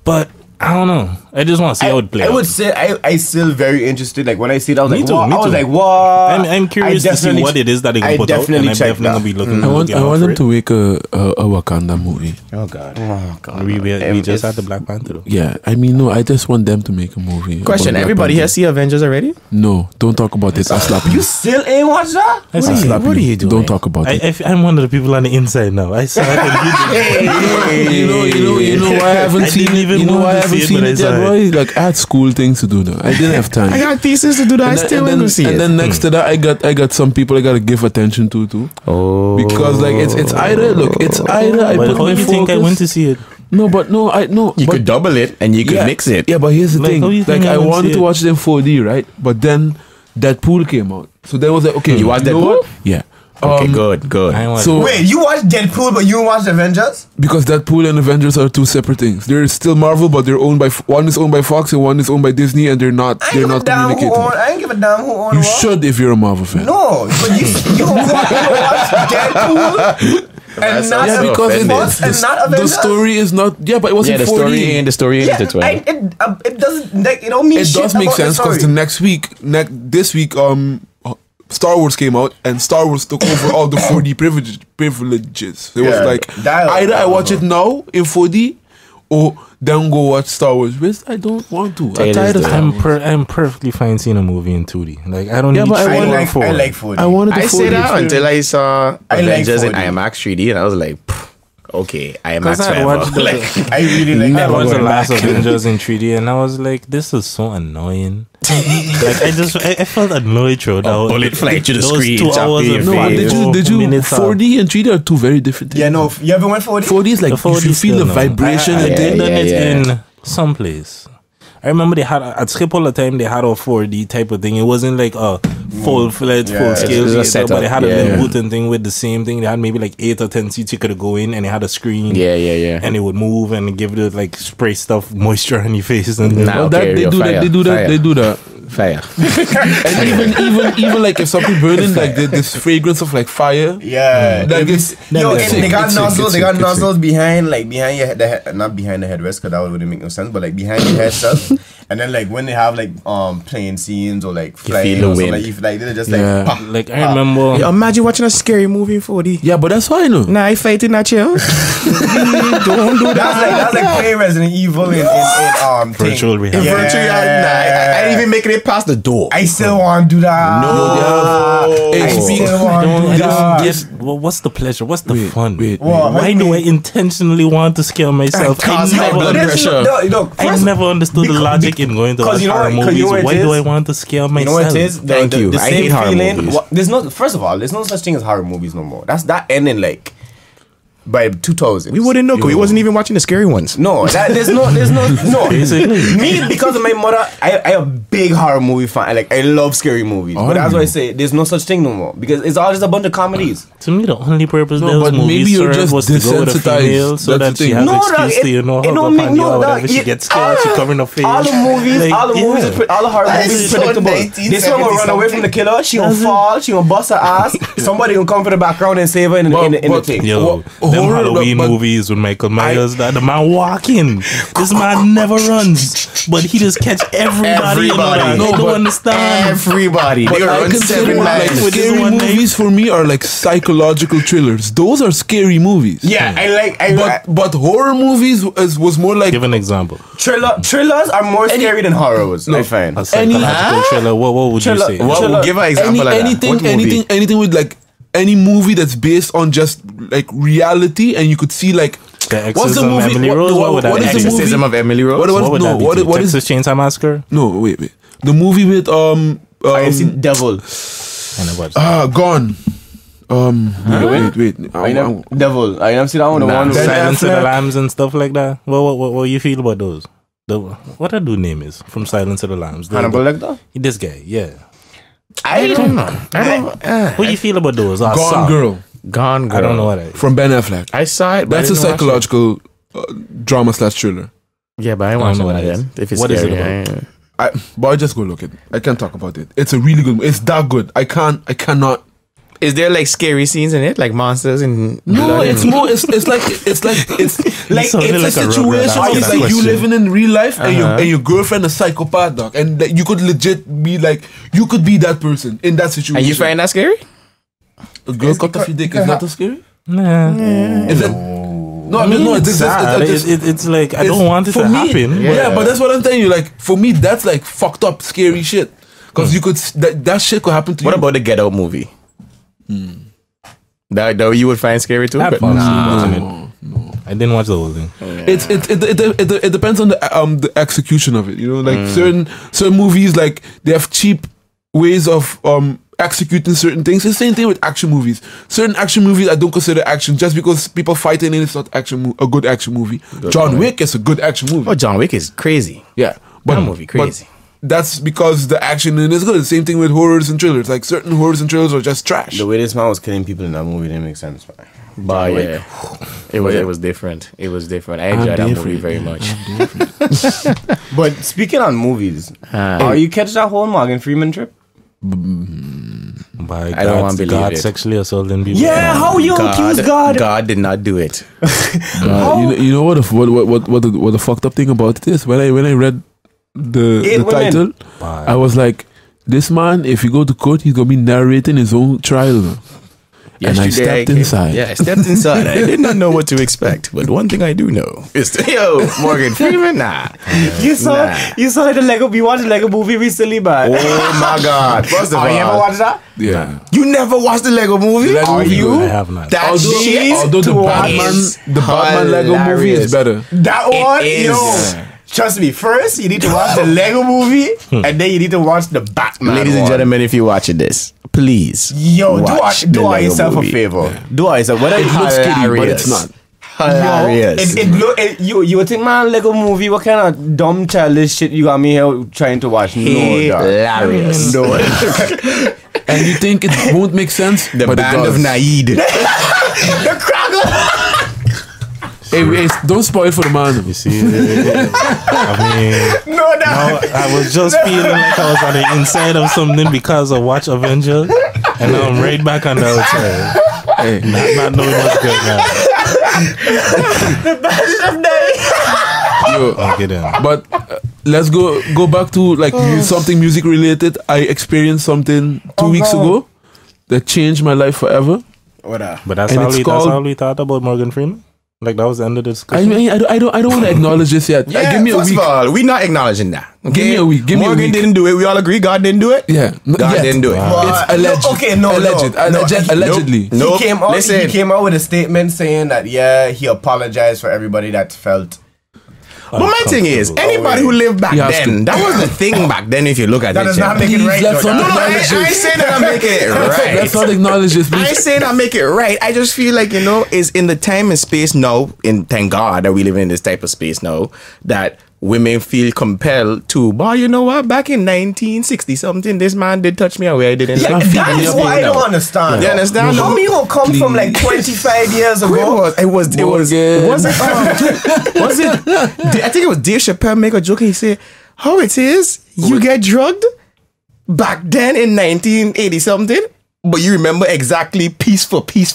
But I don't know. I just want to see how it plays. I would say I still very interested. Like when I see it, I was Me like, too, wow. me I was too. like, wow. I'm curious to see what it is that they can put out, and I'm definitely gonna be looking. I want out for them it. to make a Wakanda movie. Oh God. Oh god. We just had the Black Panther though. Yeah, I mean, no, I just want them to make a movie. Question: about Black everybody Panther. here see Avengers already? No, don't talk about it. I'll slap you. You still ain't watch that? I saw I'll it. slap what are you doing? Don't talk about it. I'm one of the people on the inside now. I saw it. You know why I haven't I seen didn't it. even You know want why I to haven't see it, seen but I it saw yet, it. boy. Like I had school things to do now. I didn't have time. I got thesis to do that. I still ain't gonna see and it. then next to that, I got some people I gotta give attention to too. Oh, Because like it's either I But put how my do you think I focus- went to see it? No, but no, I no. You but, could double it and you could mix it. Yeah, but here's the Like, how you thing. think Like, I I won't wanted see to it? watch it in 4D, right? But then Deadpool came out. So then I was like, okay, You watched know Deadpool? what? Yeah. Okay, good. I want So Wait, you watched Deadpool, but you watched Avengers? because Deadpool and Avengers are two separate things. They're still Marvel, but they're owned by one is owned by Fox and one is owned by Disney, and they're not I ain't communicating. give a damn who owned You what. should if you're a Marvel fan. No, but you watch Deadpool and not Yeah, because Fox and not the Avengers. story is not. Yeah, but it wasn't Yeah, the 4D. story ain't Yeah, intertwined. it doesn't. Like, it don't mean It shit does make about the sense because story. the next week, this week, Star Wars came out and Star Wars took over all the 4D privileges. It was Yeah, like that- either I watch it now in 4D or then go watch Star Wars. Which I don't want to. I'm It tired is of the- Star Wars. I'm perfectly fine seeing a movie in 2D. Like I don't Yeah, need but I 3D want or I 4. like 4D. I wanted the I 4D say that experience. until I saw I like Avengers in 4D. IMAX 3D, and I was like, "Pff, okay, IMAX 'Cause I forever." watched the- Like, I really like I that. watched the going last back. Avengers in 3D and I was like, this is so annoying. Like I felt annoyed throughout. A bullet fly to the those screen, 2 chop hours your of No, face. did you minutes of- 4D and 3D are two very different things. Yeah, no. You ever went 4D? 4D is like The 4D you feel the still, no. vibration I and did then done it yeah. in some place. I remember they had at Skip all the time. They had a 4D type of thing. It wasn't like a full-fledged, Yeah. full-scale It was a theater, but setup. they had a Yeah, little yeah. booth and thing with the same thing. They had maybe like 8 or 10 seats you could go in, and they had a screen. yeah. And it would move and give it like spray stuff, moisture on your face, and Nah. well, Okay, they yo, do that. fire, They do that. fire. They do that. Fire. And even like if something burning, like this fragrance of like fire. Yeah. Like it's Yo, it's and they sick, got it's sick, nozzles. it's They got sick, it's nozzles behind your head, not behind the headrest, because that wouldn't make no sense. But like behind your head stuff. And then like when they have like plane scenes or like flying feel the or something, wind. like, if, like they're just Yeah. like, pah. like I remember. Yo, imagine watching a scary movie in 4D. Yeah, but that's why I know. Nah, I fight in that chill. Don't do That's like playing Resident Evil in Virtual thing. reality. Yeah. Virtual reality. Nah, I ain't even making it past the door. I still want to do that. No. I Hey, still want to do that. Yes, well, what's the pleasure? What's the fun? What? Why do I intentionally want to scare myself? Cause my blood pressure. I never understood the logic in going to watch you know horror what- 'cause movies. you know what Why it do is? I want to scare myself? You know what it is? Thank you. The I same hate horror feeling. movies. There's no. First of all, there's no such thing as horror movies no more. That ending like by 2000. We wouldn't know 'cause we wasn't even watching the scary ones. No, there's no. Basically. Me, because of my mother, I am a big horror movie fan. Like I love scary movies, but that's why I say there's no such thing no more because it's all just a bunch of comedies. To me, the only purpose No, those but movies maybe you're served just was to go with a desensitized. female so That's that the she thing. has No, dog, excuse to, it hug don't up make on you no, or dog. whatever. She It- gets scared, she covering her face. All the movies, Like, all the movies, yeah. all the horror That movies is is so predictable. 1970 This one will run away from the killer. She gonna fall. She gonna bust her ass. Somebody gonna come from the background and save her in the But- thing. Yo, Wha- them horror, Halloween but- movies with Michael Myers, that the man walking. This man never runs, but he just catch everybody. Everybody. No, No, I don't but understand. Everybody. But They I run consider 7 like lives. with this scary one name. movies for me are like psychological thrillers. Those are scary movies. Yeah, But horror movies was more like Give an example. thrillers are more scary than horrors. I find. A psychological thriller. What would Thriller- you say? what- Well, give an example of that. anything, What movie? anything with like any movie that's based on just like reality, and you could see like The what's the Exorcism, movie? Emily Rose. What would that what be? is the movie? Exorcism of Emily Rose. What What would no, that be? what- what is- Texas Chainsaw Massacre? No, wait. The movie with I see Devil. I never watched that. Gone. Wait. Devil. I never see that one. The Nah, one with Silence of the Ben Affleck. Lambs and stuff like that. What you feel about those? What that dude name is from Silence of the Lambs? Hannibal Lecter. This guy, yeah. I don't know. What you feel about those? I Gone saw. Girl Gone Girl. I don't know what I. from Ben Affleck. I saw it. But That's I a didn't watch it. psychological drama / thriller. Yeah, but I don't watched know one what of it is. them. If it's What is scary, it about? But I just go look it. I can't talk about it. It's a really good. It's that good. I cannot. Is there like scary scenes in it, like monsters and No, blood it's and- more. It's like sounded it's like a a situation Rugrats where asking it's that like you question. living in real life and your girlfriend a psychopath, dog, and like, you could legit be like you could be that person in that situation. And you find that scary? a girl cut off your dick is that scary? Nah. Is it? No, I mean, no. It's sad. It's like I don't want it to happen. Yeah, but that's what I'm telling you. Like for me, that's like fucked up, scary shit. Because you could that shit could happen to What you. about the Get Out movie? That you would find scary too? I But fall asleep watching it. I didn't watch the whole thing. It depends on the execution of it. You know, like certain movies, like they have cheap ways of executing certain things. It's the same thing with action movies. Certain action movies I don't consider action just because people fighting in it's not a good action movie. John Wick is a good action movie. Oh, John Wick is crazy. Yeah, but That movie crazy. But that's because the action in it is good. The same thing with horrors and thrillers. Like certain horrors and thrillers are just trash. The way this man was killing people in that movie didn't make sense. Man. But yeah, it was different. It was different. I enjoyed that movie very much. But speaking on movies, are you catch that whole Morgan Freeman trip? By I don't want to believe God it. sexually assaulting people. Yeah, how you accuse God? God did not do it. You know what the fucked up thing about it is? When I read the title, I was like, this man, if you go to court, he's gonna be narrating his own trial. And I stepped inside. Yeah, I stepped inside. I did not know what to expect, but one thing I do know is Morgan Freeman. Nah, You saw the Lego. You watched the Lego movie recently, man. Oh my God! First of all, you ever watched that? Yeah. you never watched the Lego movie? Lego Are movie you? I have not. That Although shit. the Batman Lego movie is better. That one, is. yo. Trust me. First, you need to watch the Lego movie, and then you need to watch the Batman. Ladies and one. gentlemen, if you're watching this, please Yo, watch do the Lego yourself movie. a favor. Do yourself. Whether It looks kiddie, but it's not. Hilarious. You would think, man, Lego movie, what kind of dumb childish shit you got me here trying to watch? No, dog. Hilarious. No. And you think it won't make sense, The but band it of does. Naid. The cracker. Hey, don't spoil for the man. You see, I mean, No, dog. I was just feeling like I was on the inside of something because I watched Avengers, and now I'm right back on the outside. Hey, Not knowing what's going on. The band of Day. yo, Okay then. but let's go back to like something music related. I experienced something 2 weeks ago that changed my life forever. What up? But that's And all it's we called- thought about Morgan Freeman. Like that was the end of the I discussion. mean, I don't want to acknowledge this yet. Yeah, Give me a first week. of all, we're not acknowledging that. Okay? Give me a week. Give me a Morgan week. didn't do it. We all agree God didn't do it? Yeah, God yet. didn't do it. It's alleged. Allegedly. Nope. He came out with a statement saying that he apologized for everybody that felt. But my thing is, anybody who lived back He has then, that was the thing back then if you look at That it. does not Jim. make it right. let's though, not dog. No, I ain't saying that I'm making it right. Let's not acknowledge this. I ain't Please. saying I make it right. I just feel like, is in the time and space now, and thank God that we live in this type of space now, that women feel compelled to, but you know what, back in 1960 something, this man did touch me away. I didn't Yeah, like that is what I don't understand. You understand? How you gonna come from like 25 years ago? It was I think it was Dave Chappelle make a joke and he said, how it is, you get drugged back then in 1980 something, but you remember exactly piece for piece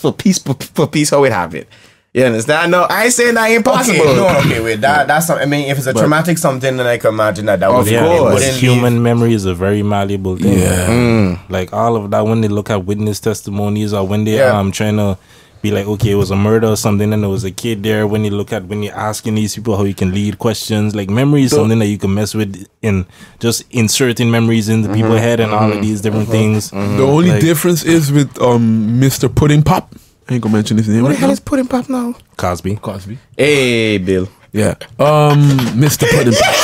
how it happened. You understand? No, I ain't saying that ain't possible. Okay, wait. That's something. I mean, if it's a traumatic something, then I can imagine that would. Of course. But human memory is a very malleable thing. Yeah. Like all of that, when they look at witness testimonies or when they Yeah. trying to be like, okay, it was a murder or something, and there was a kid there. When you're asking these people how you can lead questions, like memory is something that you can mess with in just inserting memories in the people's head and all of these different things. The only Like- difference is with Mr. Pudding Pop. I ain't gonna mention his name. What the right hell now. is Pudding Pop now? Cosby. Cosby? Hey, Bill. Yeah. Mr. Pudding Pop.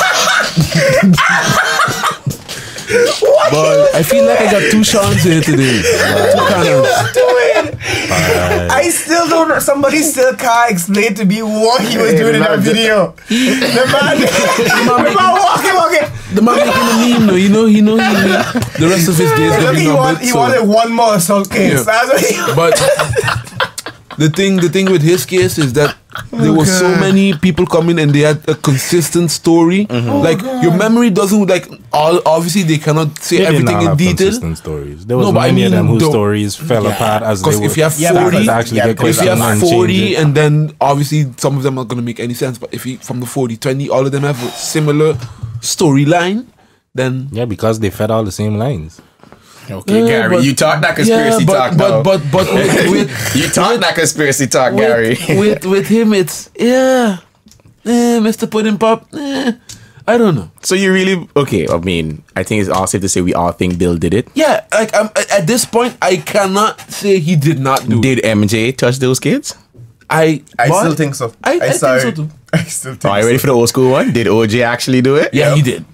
But I feel like I got two Seans here today. Two Kanas. I still don't. Somebody still can't explain to me what he was doing in that video. The man walking. The man making a meme, though. He know the rest of his days gonna be numbered. He so- wanted one more assault case. Yeah. That's what he. But the thing with his case is that there were so many people coming and they had a consistent story. Like your memory doesn't obviously they cannot say They did everything not in have detail. consistent stories. There was No, but I many of them mean, whose stories fell apart as they Because were. if you have Yeah, 40, to actually get if you questioned have and 40 change it. and then obviously some of them are gonna make any sense. But if you from the 40, 20, all of them have a similar storyline, then Yeah, because they fed all the same lines. Okay, Yeah, Gary, but- you talk that conspiracy talk now. but with You talk that conspiracy talk, Gary. with him it's Mr. Pudding Pop. I don't know. So you really okay? I mean, I think it's all safe to say we all think Bill did it. Yeah, like at this point, I cannot say he did not do it. Did MJ touch those kids? I but still think so. I think so too. I still think Are you ready for the old school one? Did OJ actually do it? Yeah, he did.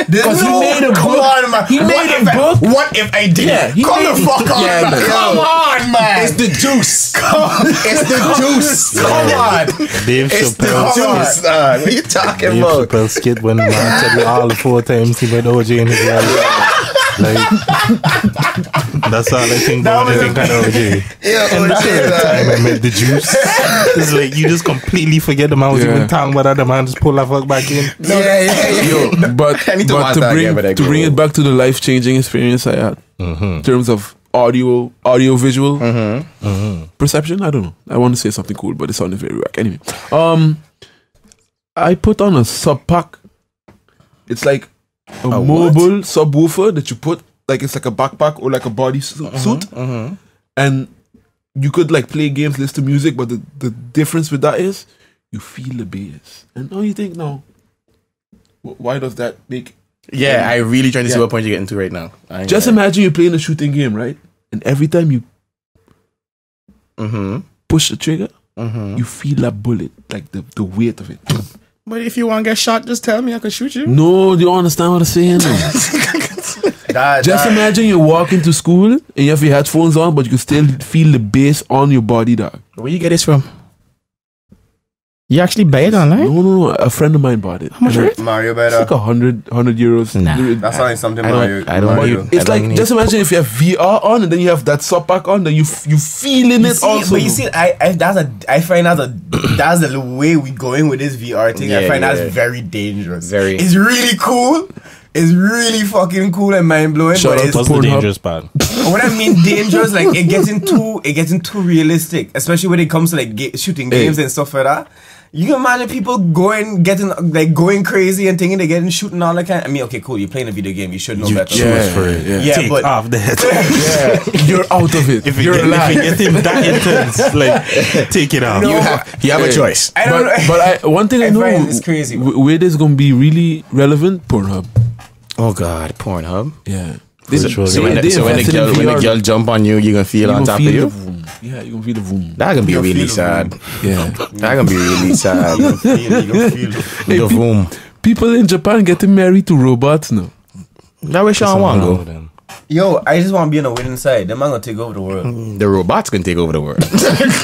Because he made a come book. on, man. He made a book. What if I did? Yeah, he come made- the fuck on, Yeah, man. man. Come on, man. It's the juice. It's the juice. Come on. Dave It's the Chappelle. juice. What are you talking Dave about? Chappelle skit when the man tell you all the 4 times he met OJ in his life. Like, that's all I think about. I think I know OJ. And the third time I met the juice. It's like you just completely forget the man was even talking about that. The man just pull that fuck back in. Yo, but I need to watch to that again, but I bring go. it back to the life changing experience I had in terms of audio visual perception. I don't know. I want to say something cool, but it sounded very whack. Anyway, I put on a sub pack. It's like a mobile subwoofer that you put, like it's like a backpack or like a body suit, and you could like play games, listen to music, but the difference with that is you feel the bass. And now you think, no, why does that make? Yeah, I really trying to see what point you're getting to right now. Just imagine you're playing a shooting game, right? And every time you push the trigger, you feel that bullet, like the weight of it. But if you want to get shot, just tell me I can shoot you. No, you don't understand what I'm saying? Just imagine you walk into school and you have your headphones on, but you can still feel the bass on your body, dog. Where you get this from? You actually buy it online? No. A friend of mine bought it. How much for it? Mario It's better. like 100 euros. Nah. That's not like something I Mario. don't Mario. need- It's I like, don't need- just imagine if you have VR on and then you have that sub pack on, then you feeling it also. But you see, I find that's the way we going with this VR thing. I Yeah, find yeah. that's very dangerous. Very. It's really cool. It's really fucking cool and mind blowing. Shout But out it's, to What's the Pornhub. dangerous part? when I mean dangerous, like it gets too realistic, especially when it comes to like shooting games and stuff like that. You can imagine people going crazy and thinking they're getting shooting all the kind. I mean, okay, cool. You're playing a video game. You should know better. For it. Yeah, Take but off that. You're out of it. If You're you alive. get him that intense, like take it off. You have a choice. I don't know. But one thing I know, find it's crazy. where this gonna be really relevant, Pornhub. Oh God, Pornhub. Yeah. So when the girl jump on you, you gonna feel on top of you. Yeah, you gonna feel the boom. That gonna be You'll really feel the sad. Yeah. That gonna be really sad. You feel. The boom. People in Japan getting married to robots now. That way Sean want go. Yo, I just want to be on the winning side. Them man gonna take over the world. The robots can take over the world.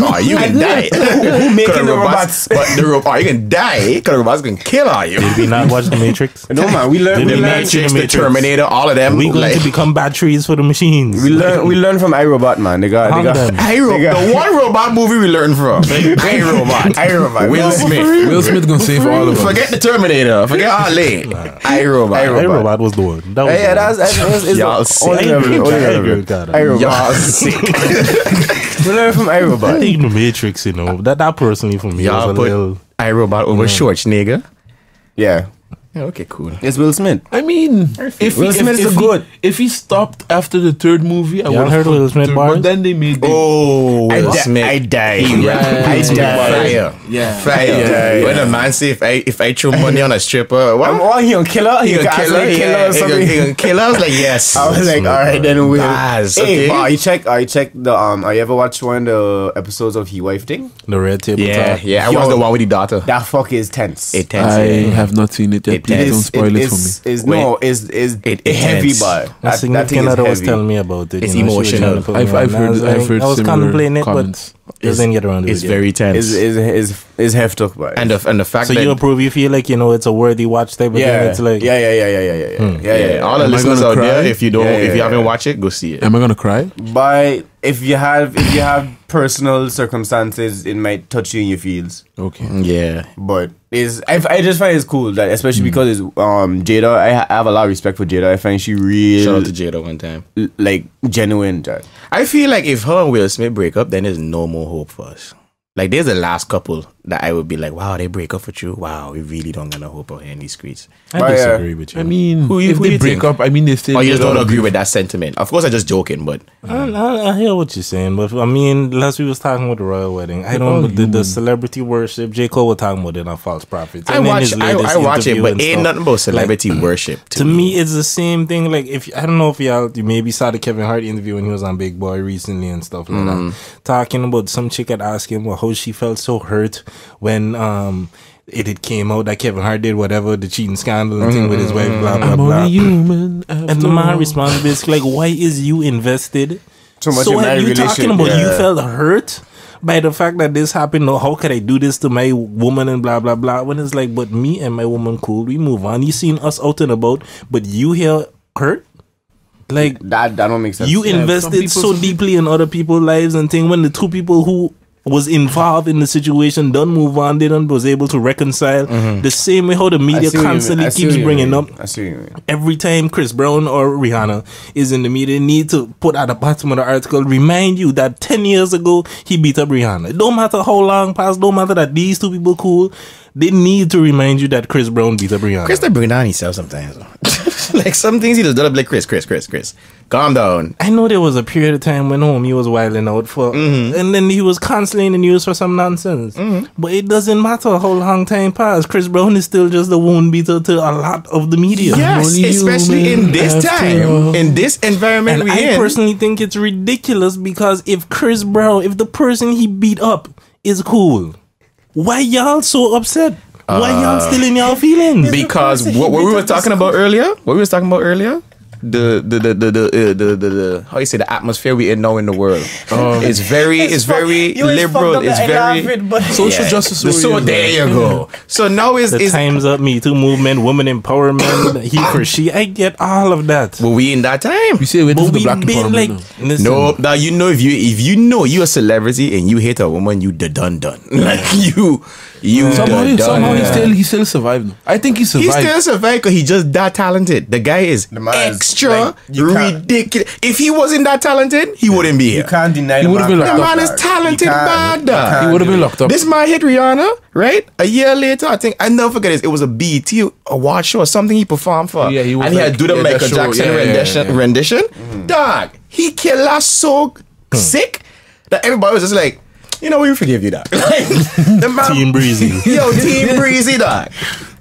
Oh, you can die. Who making the robots? But you can die because the robots can kill all you. Did we not watch The Matrix? No man, we learn. The We The learn. Matrix, the Matrix. Terminator, all of them. We going to become batteries for the machines. We learn from iRobot, man. They got. them. The one robot movie we learned from. iRobot. iRobot. Will Smith. Will Smith gonna save all of us. Forget the Terminator. Forget Ali. iRobot. iRobot was the one. That was Yeah, the one. that's Y'all it's sick. only I agree with that. I agree relevant. with that. iRobot. Y'all sick. We learn from I iRobot. think The Matrix, that personally for me Y'all was a put little. iRobot over Schwarzenegger. Yeah, Yeah, okay, cool. it's Will Smith. I mean, Will Smith is good. If he stopped after the third movie, I Y'all would heard Will Smith bars? But then they made Oh, Will I Smith. died. I died. died. Fire. When a man say if I throw money on a stripper, what? He gonna kill her. He gonna kill her. Or something. He gonna kill her. I was like, yes. I was like, all right, then we'll. Baz, Hey, okay. but I checked the Are you ever watched one of the episodes of He Wife Thing? The red table Yeah, talk. yeah. I Yo, was the one with the daughter. That fuck is tense. It I have not seen it yet. Please don't spoil it for me. Is Wait. no, is It heavy tense. bar. My significant other was telling me about it. It's she was emotional. trying to put me I've on. heard I was similar contemplating it, comments. but just didn't get around to it. It's yet. very tense. Is heft up by. And the fact So that you approve? You feel like it's a worthy watch type of yeah, thing. It's like yeah. all the Am I listeners gonna out there, cry? if you haven't watched it, go see it. Am I gonna cry? But if you have personal circumstances, it might touch you in your feels. Okay. Yeah. But I just find it's cool that especially because it's Jada. I have a lot of respect for Jada. I find she Shout out real to Jada one time. like genuine. Jack. I feel like if her and Will Smith break up, then there's no more hope for us. Like there's the last couple that I would be like, wow, they break up with you. Wow, we really don't got no hope out here in these streets. I disagree with you. I mean, Who if you they break think? up, I mean, they still. Or you just get don't on. agree with that sentiment. Of course, I'm just joking, but I hear what you're saying, but I mean, last we was talking with the royal wedding. I don't the celebrity worship. J. Cole was talking about it on False Prophets. I And in watch his latest it, interview but and ain't stuff, nothing about celebrity worship. To me, it's the same thing. Like if I don't know if you maybe saw the Kevin Hart interview when he was on Big Boy recently and stuff like that, talking about some chick had asked him how she felt so hurt when it came out that Kevin Hart did whatever, the cheating scandal and thing with his wife, blah, blah, I'm blah. only human. And the man responds basically like, why is you invested so much so in my have you relationship? talking about you felt hurt by the fact that this happened, or how could I do this to my woman and blah blah blah, when it's like, but me and my woman cool, we move on. You seen us out and about, but you here hurt? Like that don't make sense. You invested so deeply in other people's lives and thing, when the two people who was involved in the situation done move on, they done was able to reconcile. The same way how the media constantly keeps bringing up I see what you mean. every time Chris Brown or Rihanna is in the media, need to put at the bottom of the article, remind you that 10 years ago he beat up Rihanna. It don't matter how long passed, don't matter that these two people cool, they need to remind you that Chris Brown beat up Rihanna. Chris, they bring down himself sometimes. Like some things he just does like Chris. Calm down. I know there was a period of time when he was wilding out for, and then he was constantly in the news for some nonsense. But it doesn't matter how long time passed. Chris Brown is still just the wound beater to a lot of the media. Yes, especially in this time, in this environment And I personally think it's ridiculous, because if Chris Brown, if the person he beat up is cool, why y'all so upset? Why y'all still in y'all feelings? Because what we were talking about earlier, the how you say, the atmosphere we in now in the world. It's very liberal. It's very social justice. So there you go. So now is the Time's Up, Me Too movement, women empowerment, he for she. I get all of that. But we in that time. We say we're But the we black been like, empowerment. listen, No, now you know if you know you're a celebrity and you hate a woman, you done. Like you Somehow he still survived. I think he He survived. still survived because he just that talented. The guy is The man is, extra like, you can't- ridiculous. If he wasn't that talented, he wouldn't be here. You can't deny He the would've been The locked man up. is talented bad. He would have been locked up. This man hit Rihanna, right? A year later, I think, I never forget this. It was a BET award show or something he performed for. Yeah, he was and he had like- to do the yeah, that Michael show, Jackson yeah. rendition. Dog, he killed us so sick that everybody was just like, you know, we forgive you, dog. Like, the man, Team Breezy. Yo, Team Breezy, dog.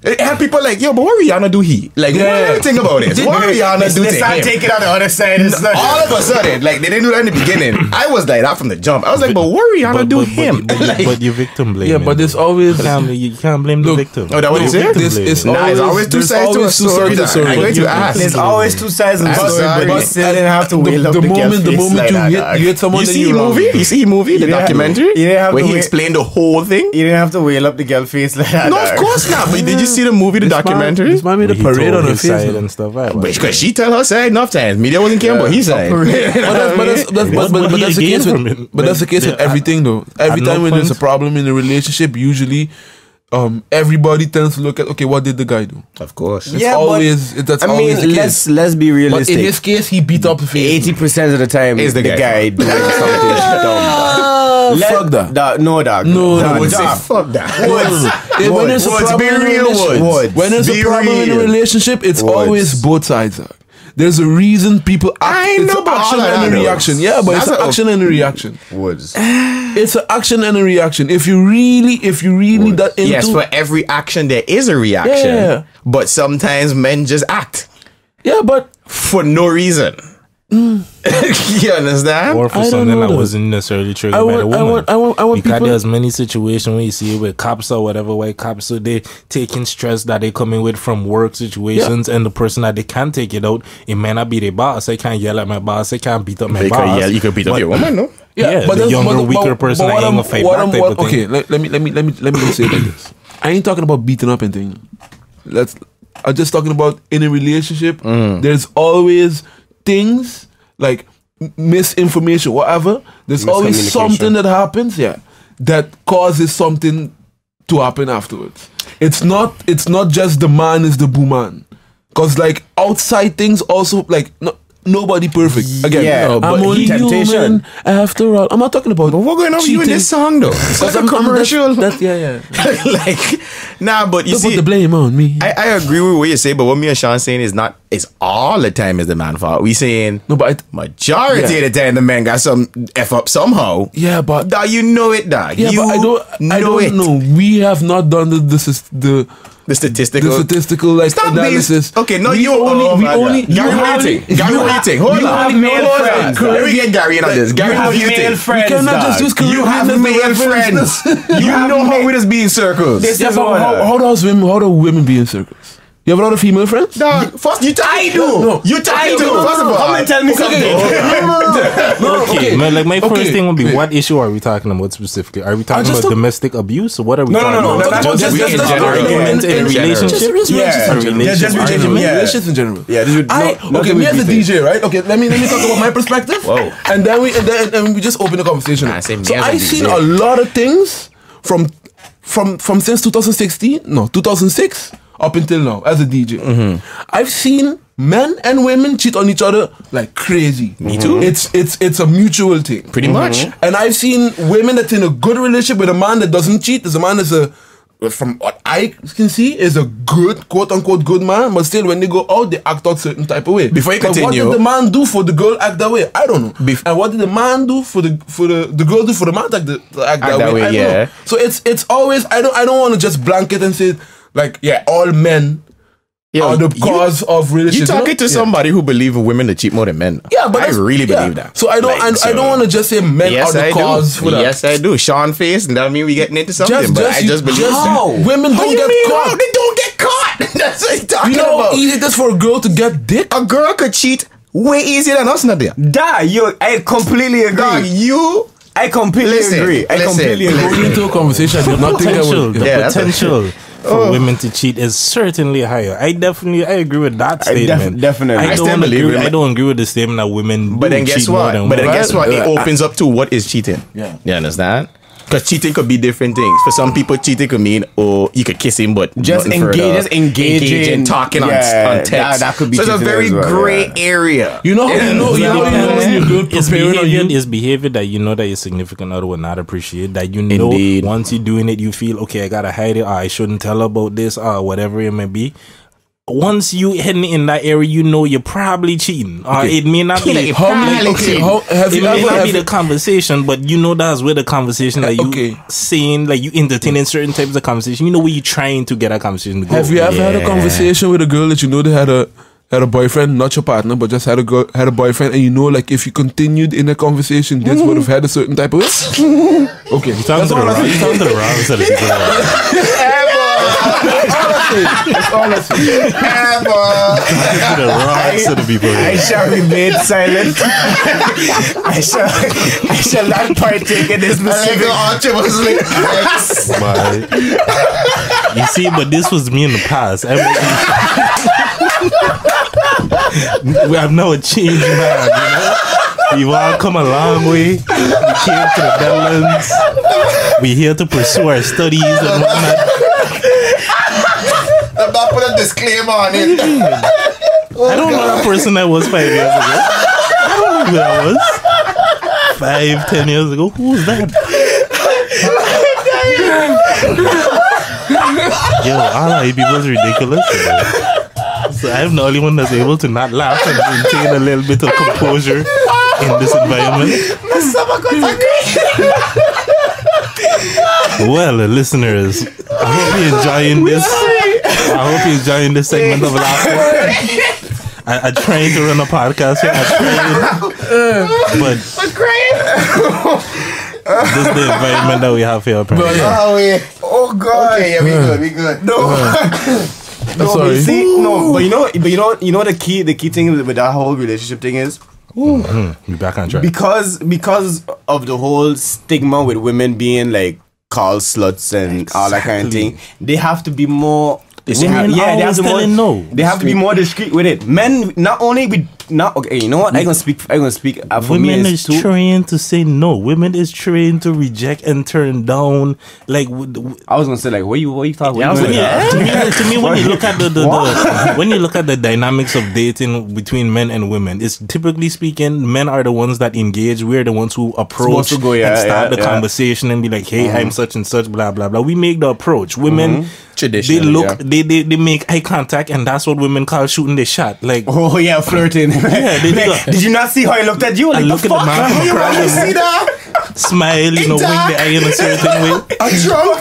It had people like, yo, but what Rihanna do he? Like, what do you think about this? What Rihanna do to him? take it on the other side. All of a sudden, like, they didn't do that in the beginning. I was like that from the jump. I was like, but what Rihanna do him? But you victim blame. Yeah, but there's always you can't blame the victim. Oh, that what you said? It's Nah, it's always two there's sides to a always two story. sides to a I'm going to ask. There's always two sides of the I'm story, sorry, but you but still didn't have to wheel up the the moment you hit someone You that see you wrong. movie? You see movie? The didn't have- documentary? you didn't have where to he wait- explained the whole thing? You didn't have to wheel up the girl face like that. No, of course not. But did you see the movie, the documentary? This man made a He parade told on her his face. side man. and stuff. Right? Because she tell her side enough times. Media wasn't caring about his side. But that's the case with that's the case with everything though. Every time when there's a problem in a relationship, usually everybody tends to look at, okay, what did the guy do? Of course. It's always that's always the case. let's be But realistic. in this case, he beat up the face. 80% of the time Is the the guy. guy doing something dumb. Fuck that. No, dog. No, Dog, no, Would say, dog. fuck that. When there's a Woods, problem be in a real, relationship, Woods. when there's Be a problem in a real. relationship, it's Woods. always both sides. Dog. There's a reason people act. I It's know an about action all of and a that, though. reaction. Yeah, but it's That's an a- action and a reaction. Woods. It's an action and a reaction. If you really that into Yes, for every action there is a reaction. Yeah. But sometimes men just act yeah, but for no reason. You understand? Or for I don't something know that though. wasn't necessarily triggered I by the woman. want Because people. there's many situations where you see it with cops or whatever, white cops, so they taking stress that they coming with from work situations, and the person that they can't take it out, it may not be their boss. I can't yell at my boss. I can't beat up my boss. You could beat up But- your woman, no? Yeah, the that's- younger, weaker person that what ain't I'm- gonna fight what back I'm- type what- of thing. Okay, let me just say it like this. I ain't talking about beating up and things. I'm just talking about in a relationship. There's always things like misinformation, whatever. There's always Miscommunication. something that happens, that causes something to happen afterwards. It's not just the man is the booman, because like outside things also like nobody perfect. Again, Yeah, I'm but only temptation. human after all. I'm not talking about. But what going on with you in cheating. this song though? It's like a commercial. Yeah. Like, nah, but you Don't put see, the blame on me. I agree with what you say, but what me and Sean saying is not, it's all the time is the man fault. We saying No, but majority Yeah. of the time the man got some F up somehow. yeah, but Dog, you know it, dog. yeah, you but I don't know. We have not done the The statistical like Stop analysis. Okay, no, we you only Gary, what do you think? Gary, what do you think? Hold on. Let me get Gary in on this. Gary, what do you think? Friends, we cannot just use You have male friends. You know how it is being circles. How do women be in circles? You have a lot of female friends? First, you talking to. No. You talking to. First of all, come and tell me something. Okay, man, like my first thing would be, what issue are we talking about specifically? Are we talking about domestic abuse, or what are we talking about? Just Arguments in a relationship? Relationships in general. Yeah. Okay, me as a DJ, right? Okay, let me talk about my perspective. Whoa. And then we just open the conversation. So I've seen a lot of things from since 2006 up until now as a DJ. I've seen men and women cheat on each other like crazy. Me too. It's a mutual thing. Pretty much. And I've seen women that's in a good relationship with a man that doesn't cheat. There's a man that's from what I can see, is a good, quote unquote, good man, but still when they go out, they act out certain type of way. Before you continue, what did the man do for the girl act that way? I don't know. And what did the man do for the girl do for the man to act that way? I don't know. So it's always, I don't want to just blanket and say like, yeah, all men are the cause of relationships. You talking to somebody who believes in women to cheat more than men? Yeah, but I really believe that. So I don't want to just say men are the cause for that. Yes, I do. Sean face, and that mean we getting into something. I just believe women don't get caught. They don't get caught. That's what you're talking about. You know how easy it is for a girl to get dick? A girl could cheat way easier than us, Nadia. I completely agree. I completely agree. Going into a conversation, I did not think I would. The potential for women to cheat is certainly higher. I agree with that statement. Definitely. I don't agree with the statement that women but then guess what? Guess what? It opens up to what is cheating. Yeah. You understand? Because cheating could be different things. For some people, cheating could mean, you could kiss him, but just engaging, talking on text. That could be. So it's a very gray area. You know when you're good preparing is behavior that you know that your significant other will not appreciate. That you know, once you're doing it, you feel okay. I gotta hide it. I shouldn't tell about this. Whatever it may be. Once you heading in that area, you know you're probably cheating. It may not be. It may not be the conversation, but you know that's where the conversation that you saying, like you entertaining certain types of conversation. You know where you trying to get a conversation to go. Have you ever had a conversation with a girl that you know they had a boyfriend, not your partner, but just had a boyfriend, and you know, like if you continued in a conversation, this would have had a certain type of way? Okay, you talking to the wrong set of people. That's all I see. I shall remain silent. I shall not partake in this mistake. You see, but this was me in the past. We have now changed, man. We've all come a long way. We came to the Netherlands. We're here to pursue our studies and whatnot. I'm not put a disclaimer on it. I don't know that person that was 5 years ago. I don't know who that was. 5-10 years ago. Who was that? Yo, all our people is ridiculous. So I'm the only one that's able to not laugh and maintain a little bit of composure in this environment. Well, listeners, I hope you're enjoying this. I hope you're enjoying this segment of laughter. I'm trying to run a podcast here. But this is the environment that we have here. Apparently. Oh God! Okay, yeah, we good. No. Sorry. But you know the key thing with that whole relationship thing is we back on track because of the whole stigma with women being like called sluts and all that kind of thing. They have to be more. They have to be more discreet with it. Men okay. You know what? I'm gonna speak. For women is trained to say no. Women is trained to reject and turn down. Like I was gonna say, like, what you talking? To me, when you look at when you look at the dynamics of dating between men and women, it's typically speaking, men are the ones that engage. We're the ones who approach and start the conversation and be like, "Hey, I'm such and such." Blah blah blah. We make the approach. Women. They look, they make eye contact, and that's what women call shooting their shot. Like, flirting. Yeah, did you not see how I looked at you? Like, I look at the man from across the room. smile, wink the eye in a certain way. A drunk.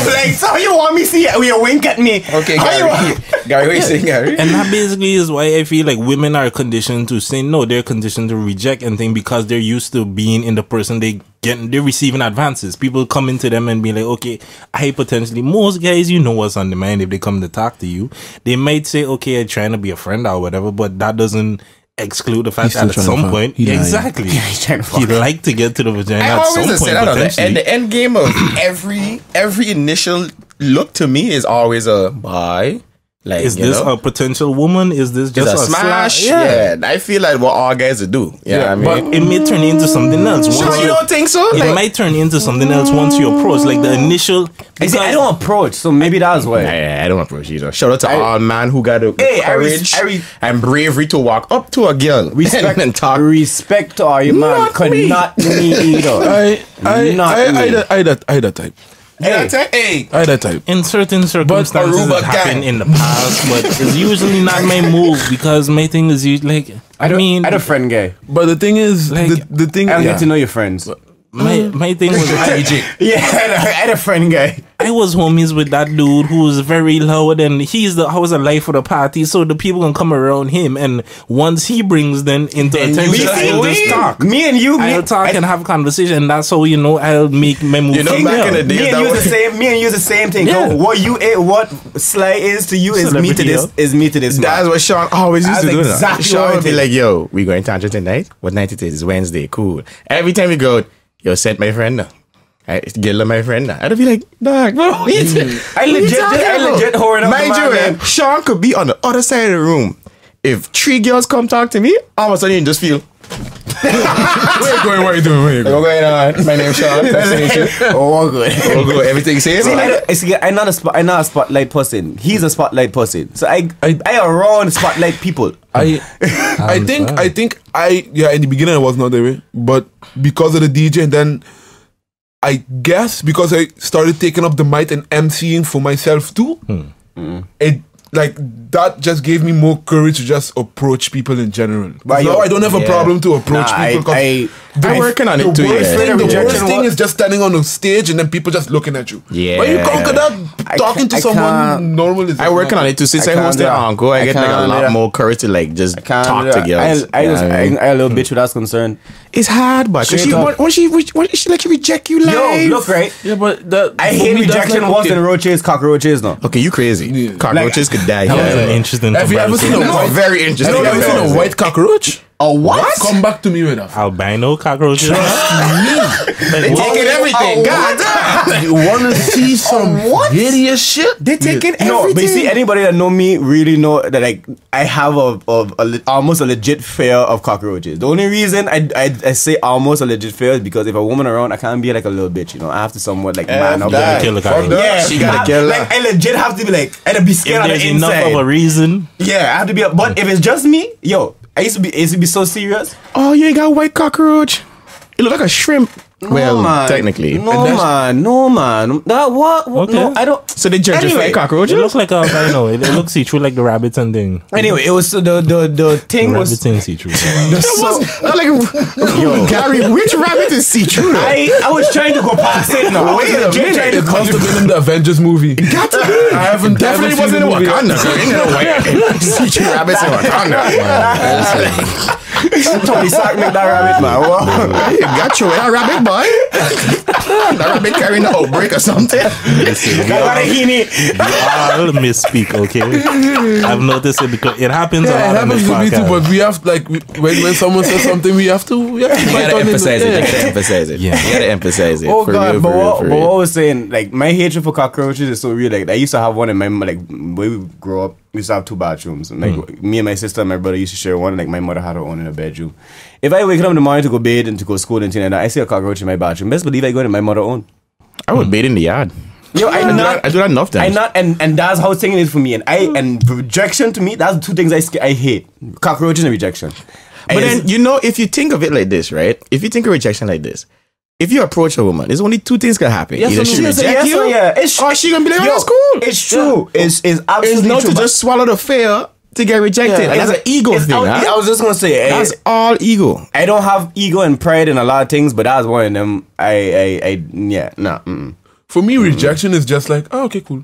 Like, so you want me to see you wink at me? Okay, Gary, what you saying, Gary? And that basically is why I feel like women are conditioned to say no. They're conditioned to reject and things because they're used to being in the person they're receiving advances. People come into them and be like, okay, most guys, what's on the mind if they come to talk to you. They might say, okay, I'm trying to be a friend or whatever, but that doesn't exclude the fact that at some point, exactly, he'd like to get to the vagina at some point. And the end game of every initial look to me is always a bye. Like, is this a potential woman? Is this just a smash? Yeah, I feel like what all guys would do. Yeah, I mean, but it may turn into something else. Sure, you don't think so? It might turn into something else once you approach, like the initial. I don't approach, so maybe that's why. I don't approach either. Shout out to all man who got the courage and bravery to walk up to a girl and talk. Respect to all you man, not me either. I that type. I that type. In certain circumstances, it happened in the past, but it's usually not my move because my thing is like. I had a friend guy, but the thing is, like, the thing. I get to know your friends. My thing was I had a friend guy. I was homies with that dude who was very loud, and I was the life of the party, so the people can come around him, and once he brings them into attention, I'll just talk. I'll talk and have a conversation, and that's how I'll make my move. Back in the days, me and you the same thing. Yeah. What Sly is to you is me to this. That's what Sean always used to do. Exactly. Sean would be like, "Yo, we going to tangent tonight? What night it is? It's Wednesday. Cool." Every time we go, "Yo, sent my friend now. Guilda, my friend now." I'd be like, "Dog, bro, I legit horrid up mind you, Sean could be on the other side of the room. If 3 girls come talk to me, all of a sudden you just feel. Where you going? What you doing? What's going on? My name's Sean. Nice to meet you. Oh, good. Oh, good. Everything safe. I'm not a spotlight person. He's a spotlight person. So I around spotlight people. I think in the beginning I was not that way, but because of the DJ, and then I guess because I started taking up the mic and emceeing for myself too, it like that just gave me more courage to just approach people in general. But now I don't have a problem to approach people. I'm working on it too. The worst thing is just standing on the stage and then people just looking at you. Yeah. But you conquer that talking to someone normal is. I'm working on it too. Since I hosted Uncle, I get like a lot more courage to like just talk to girls. I a little bitch with that concern. It's hard, but when she like reject you live. Yo, look, right? Yeah, but I hate rejection worse than roaches, cockroaches. No. Okay, you crazy. Cockroaches could die. That was an interesting. Have you ever seen very interesting? Have you ever seen a white cockroach? A what? Come back to me with that. Albino cockroaches. They taking everything. God damn. You want to see some hideous shit? They taking everything. No, but you see, anybody that know me really know that like I have almost a legit fear of cockroaches. The only reason I say almost a legit fear is because if a woman around, I can't be like a little bitch. I have to somewhat like man up there. Kill the cockroach. Yeah, she gotta kill her. Like I legit have to be like, I'd be scared on the inside. Enough of a reason. Yeah, I have to be. But if it's just me, yo. I used to be so serious. Oh, you ain't got white cockroach. It look like a shrimp. No, man. Technically. No, man. That what? Okay. No, I don't. So they gentrify cockroaches? It looks like albino. It looks see-through like the rabbits and thing. Anyway, it was the thing was rabbit thing see-through. Yo, Gary, which rabbit is see-through? I was trying to go past it. No, Wait a minute. It must have been in the Avengers movie. It got to be. I haven't Definitely wasn't in Wakanda. See-through rabbits in Wakanda. Tony Stark make that rabbit, man. You got you with that rabbit, boy. That rabbit carrying the outbreak or something. I'll misspeak, okay? I've noticed it because it happens a lot. It happens to me too, but we have like when someone says something, we have to emphasize it. You gotta emphasize it. Yeah, you gotta emphasize it. Oh God! But what I was saying, like my hatred for cockroaches is so real. Like I used to have one in my where we grew up. We used to have 2 bathrooms, and like me and my sister and my brother used to share one. And, like my mother had her own in a bedroom. If I wake up in the morning to go bathe and to go to school and things like that, I see a cockroach in my bathroom. Best believe I go in my mother's own. I would bathe in the yard. Yo, I do that enough times. And that's how thing is for me. And rejection to me, that's the 2 things I hate: cockroaches and rejection. But then if you think of it like this, right? If you think of rejection like this. If you approach a woman, there's only 2 things can happen. Yes, either she reject you, or she gonna be like, "Oh, that's cool." It's true. It's absolutely it's not true. to just swallow the fear to get rejected. Yeah, and that's an ego thing. I was just gonna say that's all ego. I don't have ego and pride in a lot of things, but that's one of them. For me, rejection is just like, oh, okay, cool.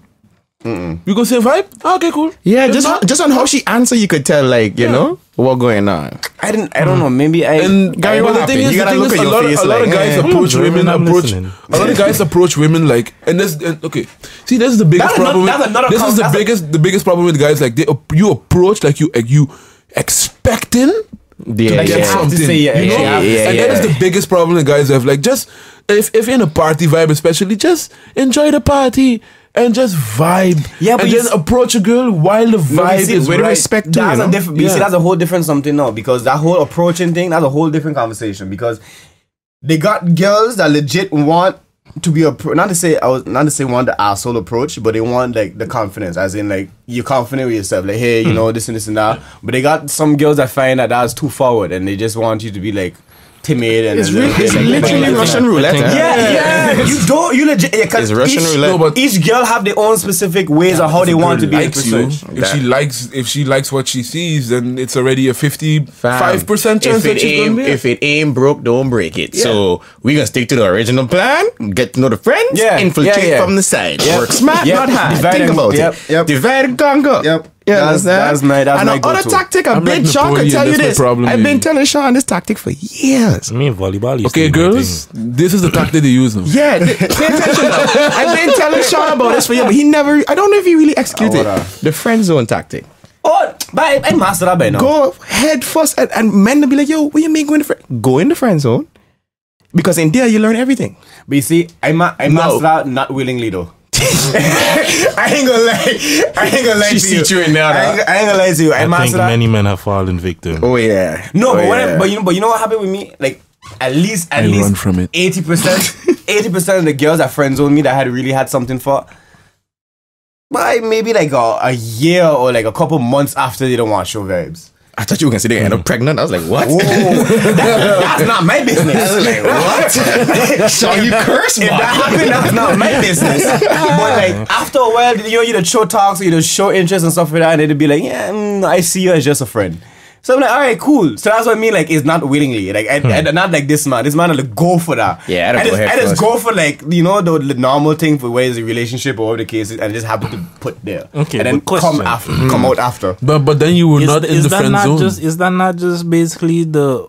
You gonna say vibe? Oh, okay, cool. Yeah, just on how she answered, you could tell, like, you know, what going on. I don't know. Maybe Gary, what happened? You gotta look at your face. A lot of guys approach women. A lot of guys approach women like, and this. Okay, see, this is the biggest problem. The biggest problem with guys, like you approach like you expecting to get something. And that is the biggest problem that guys have. Like, just if you're in a party vibe, especially, just enjoy the party. And just vibe. Yeah, but and then approach a girl while the vibe is with respect to that's a different. You see, that's a whole different something now, because that whole approaching thing, that's a whole different conversation. Because they got girls that legit want to be not to say want the asshole approach, but they want like the confidence, as in like you're confident with yourself, like hey, you know this and this and that. But they got some girls that find that that's too forward, and they just want you to be like timid and it's literally Russian roulette. You legit. It's Russian roulette. No, but each girl have their own specific ways of how they want to be. If she likes what she sees, then it's already a 55% chance that she's gonna be. If it ain't broke, don't break it. Yeah. So we gonna stick to the original plan. Get to know the friends. Infiltrate from the side. Work smart, not hard. Think about it. Divide and conquer. Yeah, that's my go-to. Other tactic. I've been Sean can tell you this. I've been telling Sean this tactic for years. I mean, volleyball. Okay, girls, this is the tactic they use now. Yeah, pay attention now. I've been telling Sean about this for years, but he never. I don't know if he really executed the friend zone tactic. Oh, but I mastered that by now. Go head first, and men will be like, "Yo, what you mean go in the friend zone?" Because in there you learn everything. But you see, I mastered that not willingly though. I ain't gonna lie she to you. You in there, I ain't gonna lie to you. I think many men have fallen victim. Oh yeah. No, but you know what happened with me? Like at least 80% of the girls that friend zoned me that had really had something for, but maybe like a year or like a couple months after they don't want to show vibes. I thought you were gonna say they end up pregnant. I was like, what? That's not my business. I was like, what? So you curse? If that happened, that's not my business. But like after a while, you show talks, or show interest and stuff like that, and it'd be like, yeah, I see you as just a friend. So I'm like, all right, cool. So that's what I mean. Like, it's not willingly. Like, I not like this man. This man will go for that. Yeah, I just go for like the normal thing for where is a relationship or whatever the case is, and just happen to put there. Okay, and then come out after. But then you were not in the friend zone. Is that not just basically the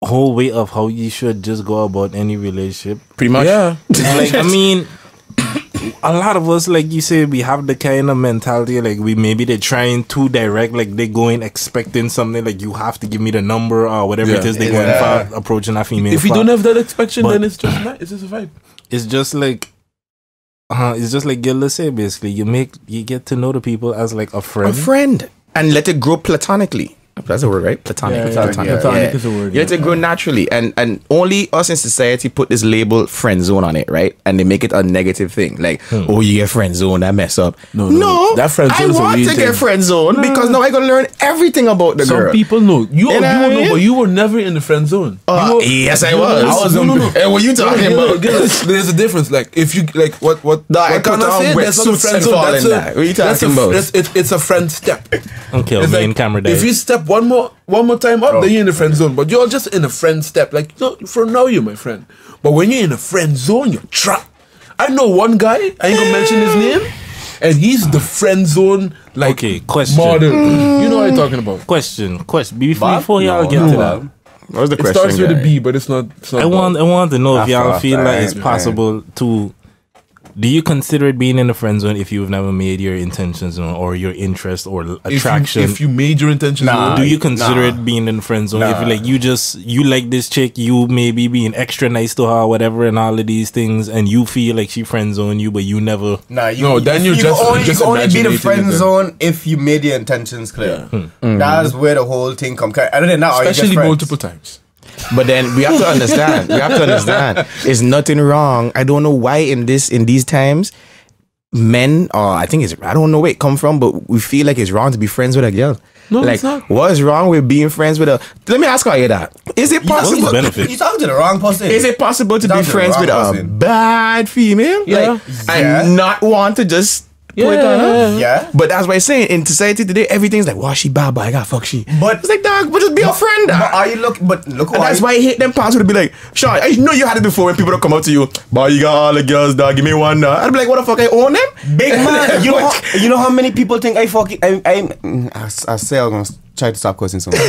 whole way of how you should just go about any relationship? Pretty much. Yeah. Like, I mean, a lot of us, like you say, we have the kind of mentality like they're trying too direct, like they going expecting something, like you have to give me the number or whatever it is they going for approaching a female. If you don't have that expectation, then it's just not. It's just a vibe. It's just like Guilda said, basically you get to know the people as like a friend, and let it grow platonically. That's a word, right? Platonic. Platonic is a word. You let it grow naturally, and only us in society put this label friend zone on it, right? And they make it a negative thing, like oh, you get friend zone, that mess up. No, that friend zone. I want to get friend zone because now I gonna learn everything about the girl. Some people know you know, but you were never in the friend zone. Yes, I was. No. Hey, what you talking about? There's a difference. Like if you like what I put on wetsuits and fall in that. What are you talking about? It's a friend step. Okay, it's main camera day. If you step one more time up, then you're in the friend zone. But you're just in a friend step. Like, for now, you're my friend. But when you're in a friend zone, you're trapped. I know one guy, I ain't gonna mention his name, and he's the friend zone, like, question. model. You know what I'm talking about. Question. Before y'all get to that. What was the question? It starts with a B, but it's not. I want to know if y'all feel like it's possible to. Do you consider it being in the friend zone if you've never made your intentions known or your interest or attraction? If you made your intentions known, do you consider it being in the friend zone? If you like this chick, you maybe being extra nice to her, or whatever, and all of these things, and you feel like she friend zone you, but you never. Then you can only be the friend zone if you made your intentions clear. Yeah. That's where the whole thing comes. Other than that, especially multiple times. But then we have to understand. There's nothing wrong. I don't know why in these times, men, I don't know where it come from, but we feel like it's wrong to be friends with a girl. No, like, it's not. What is wrong with being friends with a? Let me ask you that. Is it possible? What's the benefit? You talking to the wrong person. Is it possible to be friends with a bad female? Yeah. And not want to just Yeah. But that's why I'm saying in society today, everything's like, wow, she bad, but I got fuck she. But it's like, dog, but just be a friend. But are you look? But look, And that's why I hate them parts would be like, Sean, I know you had it before when people don't come up to you, but you got all the girls, dog, give me one now. I'd be like, what the fuck, I own them? big man. You know how many people think I fucking I say I'm gonna try to stop cursing so much.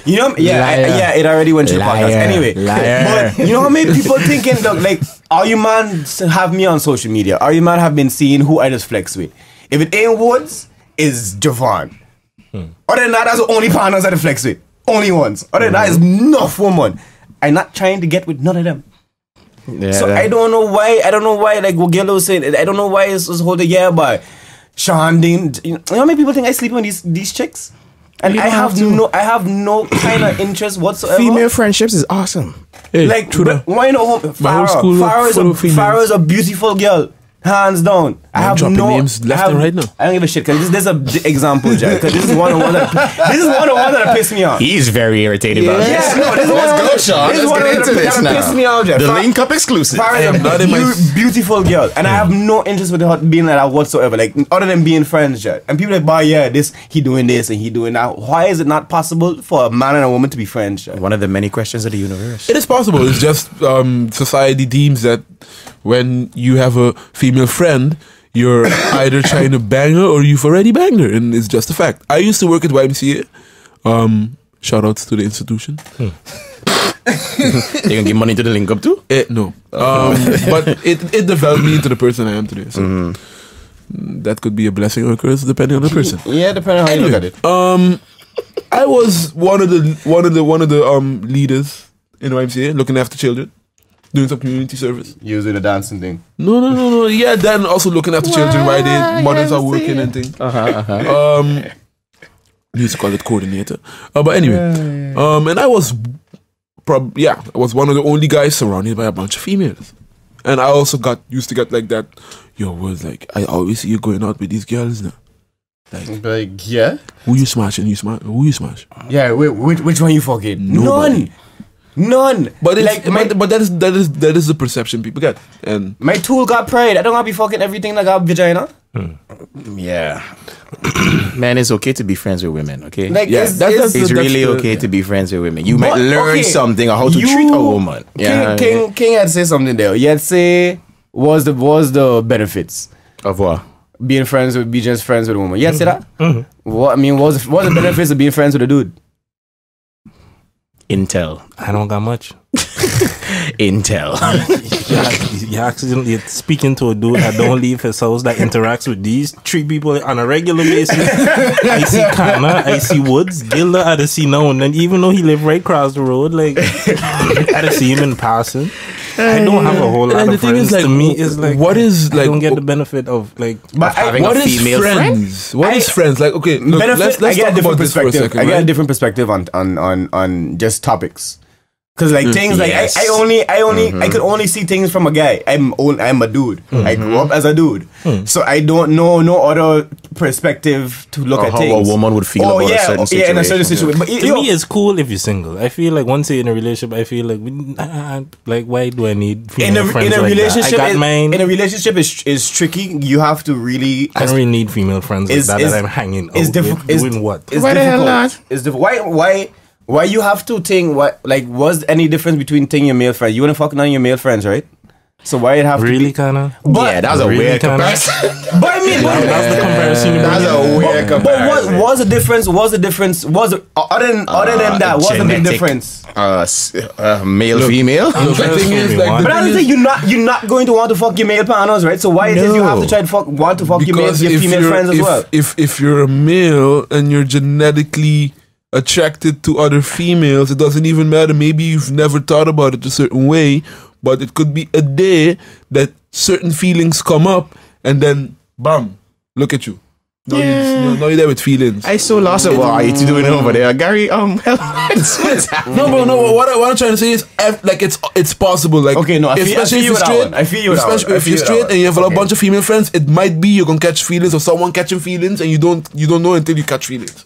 You know, it already went through the podcast. Anyway, but you know how many people thinking, dog, like, are you man have me on social media? Are you man have been seeing who I just flex with? If it ain't Woods, it's Javon. Other than that, that's the only partners I flex with. Only ones. Other than that, it's enough woman. I'm not trying to get with none of them. Yeah, so I don't know why, like what Guilda was saying, I don't know why it's holding by Sean Dean. You know how many people think I sleep on these chicks? And I have no kind of interest whatsoever. Female friendships is awesome. Hey, Like, why not? Farrah is a beautiful girl. Hands down. I have dropping no names left and right now. I don't give a shit because this is a example, Jack. Because this is one of the ones that piss me off. He's very irritated about this. Yeah, no, this is one of the Let's go, Sean. Let's get into this now. Piss me off, Jack. The LinkUp exclusive. Farrah is a beautiful girl, and I have no interest with her being like that whatsoever. Like, other than being friends, Jack. And people are like, "Bah, yeah, he doing this and he doing that." Why is it not possible for a man and a woman to be friends, Jack? One of the many questions of the universe. It is possible. It's just society deems that when you have a female friend, you're either trying to bang her or you've already banged her, and it's just a fact. I used to work at YMCA. Shout outs to the institution. You gonna give money to the LinkUp too? No. But it developed me into the person I am today. So that could be a blessing or a curse depending on the person. Yeah, depending on how you look at it. I was one of the leaders in YMCA, looking after children, doing some community service. Using the dancing thing. No. Yeah, then also looking after children while their mothers are working and things. We used to call it coordinator. But anyway, and I was I was one of the only guys surrounded by a bunch of females. And I also used to get like that, was like, I always see you going out with these girls now. Like, yeah? Who you smashing? Who you smash? Yeah, which one you fucking? Nobody. None. But it's but that is the perception people get. And my tool got pride. I don't want to be fucking everything that got vagina. Yeah. Man, it's okay to be friends with women, okay? Like, it's really okay to be friends with women. You might learn something on how to treat a woman. Yeah. King had to say something there. He had to say, what's the benefits of what? Being just friends with a woman. You had to say that? What's the benefits of being friends with a dude? Intel. I don't got much. Intel. You accidentally speaking to a dude that don't leave his house, that interacts with these three people on a regular basis. I see Kana, I see Woods, Guilda, I see now and then, even though he live right across the road, like I see him in passing. I don't have a whole lot of friends. To me, it's like, what is like? I don't get the benefit of like having a female friend. What is friends? Like, okay, look, let's talk about this for a second. I get a different perspective on just topics. Because like things like I could only see things from a guy. I'm a dude. I grew up as a dude, so I don't know no other perspective to look at how things. A woman would feel about a certain situation. Yeah, in a certain situation. But to me, it's cool if you're single. I feel like once you're in a relationship, I feel like why do I need female friends like that? I got mine. In a relationship, is tricky. You have to really. I don't really need female friends like that I'm hanging out with. Doing what? Why the hell not? Why you have to think what's any difference between thing your male friend? You wanna fuck none of your male friends, right? So why it have really to be Kana? Yeah, that's a weird comparison. But I mean, that's the comparison. That's a weird comparison. But what was the difference? Other than that? What's the big difference? Male, female. The thing is, like, but I don't think you're not going to want to fuck your male partners, right? So why is it you have to try to want to fuck your female friends as well? If you're a male and you're genetically attracted to other females, it doesn't even matter. Maybe you've never thought about it a certain way, but it could be a day that certain feelings come up and then bam, look at you. Now you're there with feelings. I so lost it. What are you doing over there, Gary? No, bro. What I'm trying to say is, like, it's possible. Like, okay, no, I feel you straight. If you're straight and you have a bunch of female friends, it might be you're gonna catch feelings or someone catching feelings, and you don't know until you catch feelings.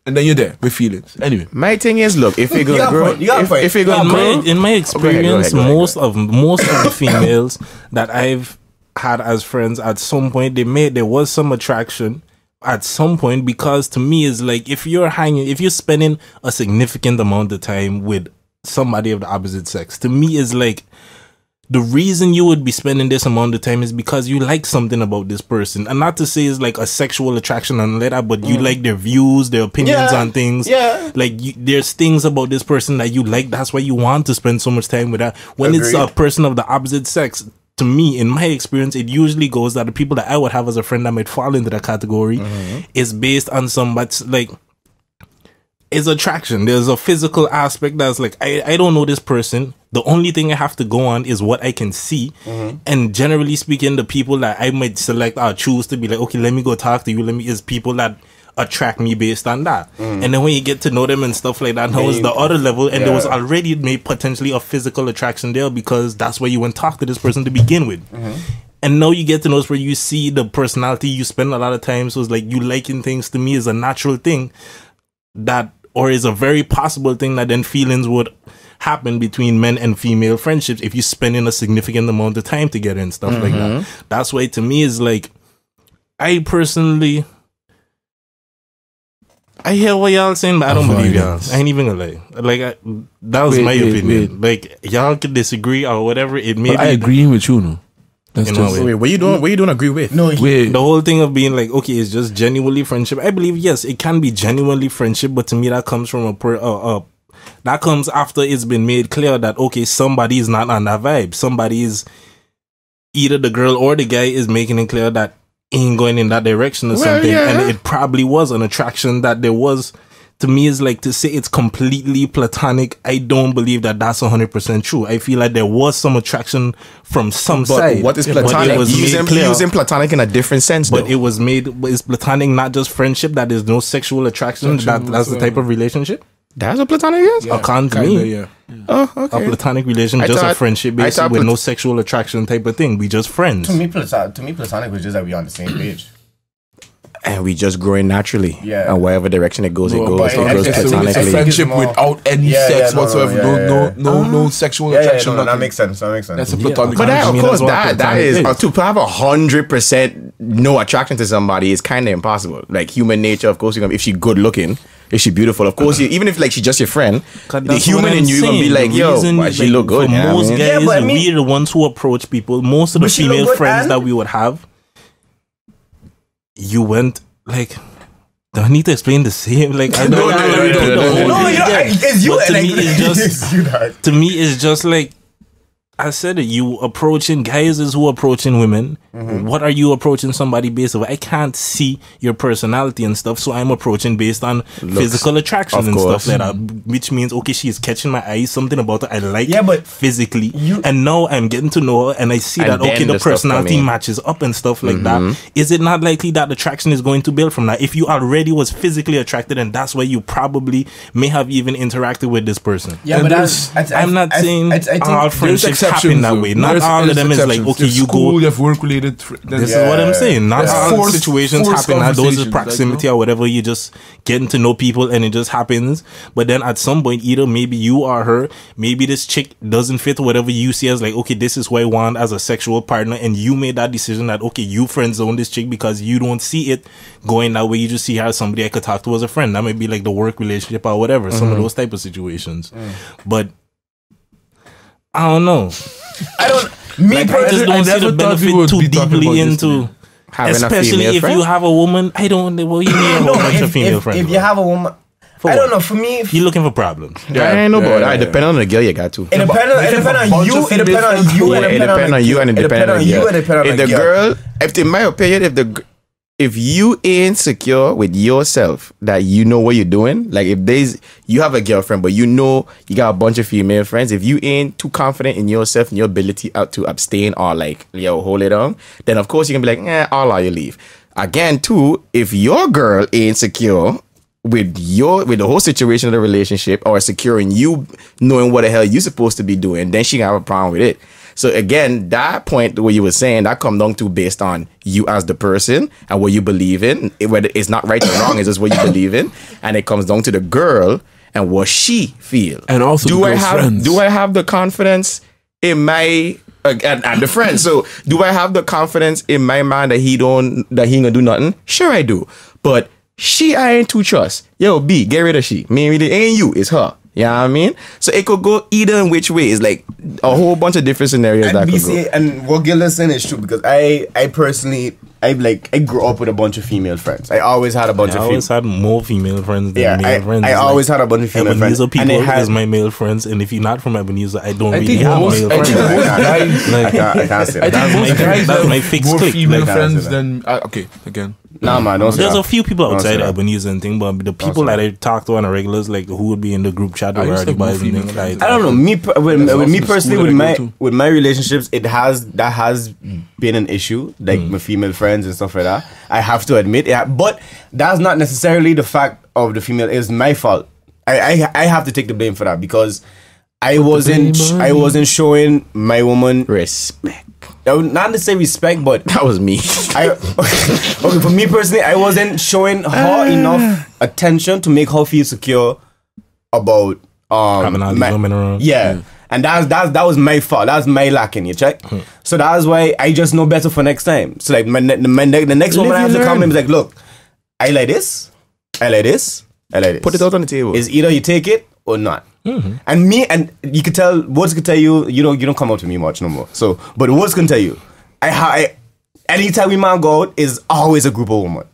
And then you're there with feelings. Anyway, my thing is, look, if you're gonna grow, if you're gonna grow, in my experience, most of the females that I've had as friends, at some point there was some attraction at some point, because to me it's like, if you're spending a significant amount of time with somebody of the opposite sex, to me is like, the reason you would be spending this amount of time is because you like something about this person. And not to say it's like a sexual attraction and that, but you like their views, their opinions on things. Yeah. Like, there's things about this person that you like. That's why you want to spend so much time with that. When it's a person of the opposite sex, to me, in my experience, it usually goes that the people that I would have as a friend that might fall into that category is based on somebody's, like, is attraction. There's a physical aspect that's like, I don't know this person. The only thing I have to go on is what I can see. And generally speaking, the people that I might select or choose to be like, okay, let me go talk to you, is people that attract me based on that. And then when you get to know them and stuff like that, now it's the other level, and there was already maybe potentially a physical attraction there, because that's where you went talk to this person to begin with. And now you get to know where you see the personality, you spend a lot of time, so it's like, you liking things, to me, is a natural thing that, or is a very possible thing that then feelings would happen between men and female friendships if you spending a significant amount of time together and stuff like that. That's why, to me, is like, I personally, I hear what y'all saying, but I don't believe y'all. I ain't even gonna lie. Like, that was my opinion. Like, y'all could disagree or whatever. It may be. I agree with you, no. That's just, wait, what you don't agree with? No, the whole thing of being like, okay, it's just genuinely friendship. I believe, yes, it can be genuinely friendship, but to me, that comes from that comes after it's been made clear that, okay, somebody is not on that vibe. Somebody is, either the girl or the guy is making it clear that ain't going in that direction or something. And it probably was an attraction that there was. To me, is like, to say it's completely platonic, I don't believe that that's 100% true. I feel like there was some attraction from some side. What is platonic? Using platonic in a different sense, but though. Is platonic not just friendship, that there's no sexual attraction, that's the type of relationship? That's what platonic is? Yeah, to me. Oh, okay. A platonic relation, just a friendship based with no sexual attraction type of thing. We just friends. To me, platonic was just that we on the same page. And we just growing naturally. Yeah. And wherever direction it goes, it goes platonically. It's a friendship without any sex whatsoever. No sexual attraction. No, that makes sense. That's a platonic. But of course, that is to have 100% no attraction to somebody is kind of impossible. Like, human nature, of course, if she's good looking, if she's beautiful, of course, even if like she's just your friend, the human in you gonna be like, yo, she look good. Most guys, we're the ones who approach people. Most of the female friends that we would have, you went like, do I need to explain the same? Like, I don't know. It's you. To me, it's just like, I said it, you approaching guys is who approaching women. What are you approaching somebody based on? I can't see your personality and stuff, so I'm approaching based on physical attraction and stuff like that. Which means, okay, she's catching my eye, something about her I like physically. And now I'm getting to know her and I see that, okay, the personality matches up and stuff like that. Is it not likely that attraction is going to build from that? If you already was physically attracted, and that's why you probably may have even interacted with this person. Yeah, but I'm not saying all friendships happen that way. Not all of them is like, okay, you go. Work-related. This is what I'm saying. Not all situations happen. Not those is proximity or whatever. You just getting to know people and it just happens. But then at some point, either maybe you or her, maybe this chick doesn't fit whatever you see as like, okay, this is what I want as a sexual partner, and you made that decision that, okay, you friend zone this chick because you don't see it going that way. You just see her as somebody I could talk to as a friend. That might be like the work relationship or whatever. Some of those type of situations. But I don't know. I just don't see the benefit too deeply into, especially if you have a woman. I don't. Well, you need a whole bunch of female friends. If you have a woman, I don't know. For me, you're looking for problems. I ain't know about that. It depends on the girl you got to. It depends on you. It depends on you. It depends on you, and it depends on you. If the girl, in my opinion, if you ain't secure with yourself, that you know what you're doing, like if you have a girlfriend, but you know you got a bunch of female friends, if you ain't too confident in yourself and your ability to abstain or like, hold it on, then of course you can be like, I'll allow you leave. Again, too, if your girl ain't secure with the whole situation of the relationship, or secure in you knowing what the hell you supposed to be doing, then she can have a problem with it. So again, that point what you were saying, that come down to based on you as the person and what you believe in. Whether it's not right or wrong, it's just what you believe in, and it comes down to the girl and what she feel. And also, do I have the confidence in my and the friend. So do I have the confidence in my man that he ain't gonna do nothing? Sure I do. But I ain't too trust. Yo, B, get rid of she. Maybe it ain't you, it's her. You know what I mean? So it could go either in which way. It's like a whole bunch of different scenarios that could go. And what Guilda's saying is true, because I personally, I grew up with a bunch of female friends. I always had a bunch of female. I always had more female friends than male friends. I always had a bunch of female friends. Ebenezer people is my male friends, and if you're not from Ebenezer, I don't really have male friends. I can't say that. That's my fixed more clique. female friends than okay, again. Nah, man, don't say There's that. a few people outside Ebenezer and thing, but the people that I talk to on a regular, like who would be in the group chat or already boys and things like. I don't know. With me personally, with my relationships, that has been an issue, like my female friends and stuff like that. I have to admit, but that's not necessarily the fact of the female. It's my fault. I have to take the blame for that, because I wasn't showing my woman respect. Not to say respect, but that was me. Okay, for me personally, I wasn't showing her enough attention to make her feel secure about having all these women around. Yeah. And that was my fault. That's my lacking, you check? So that's why I just know better for next time. So like the next woman I have to come in is like, look, I like this, I like this, I like this. Put it out on the table. It's either you take it or not. And you could tell, Woods could tell you don't come out to me much no more. So, but Woods can tell you, anytime we man go out, is always a group of women.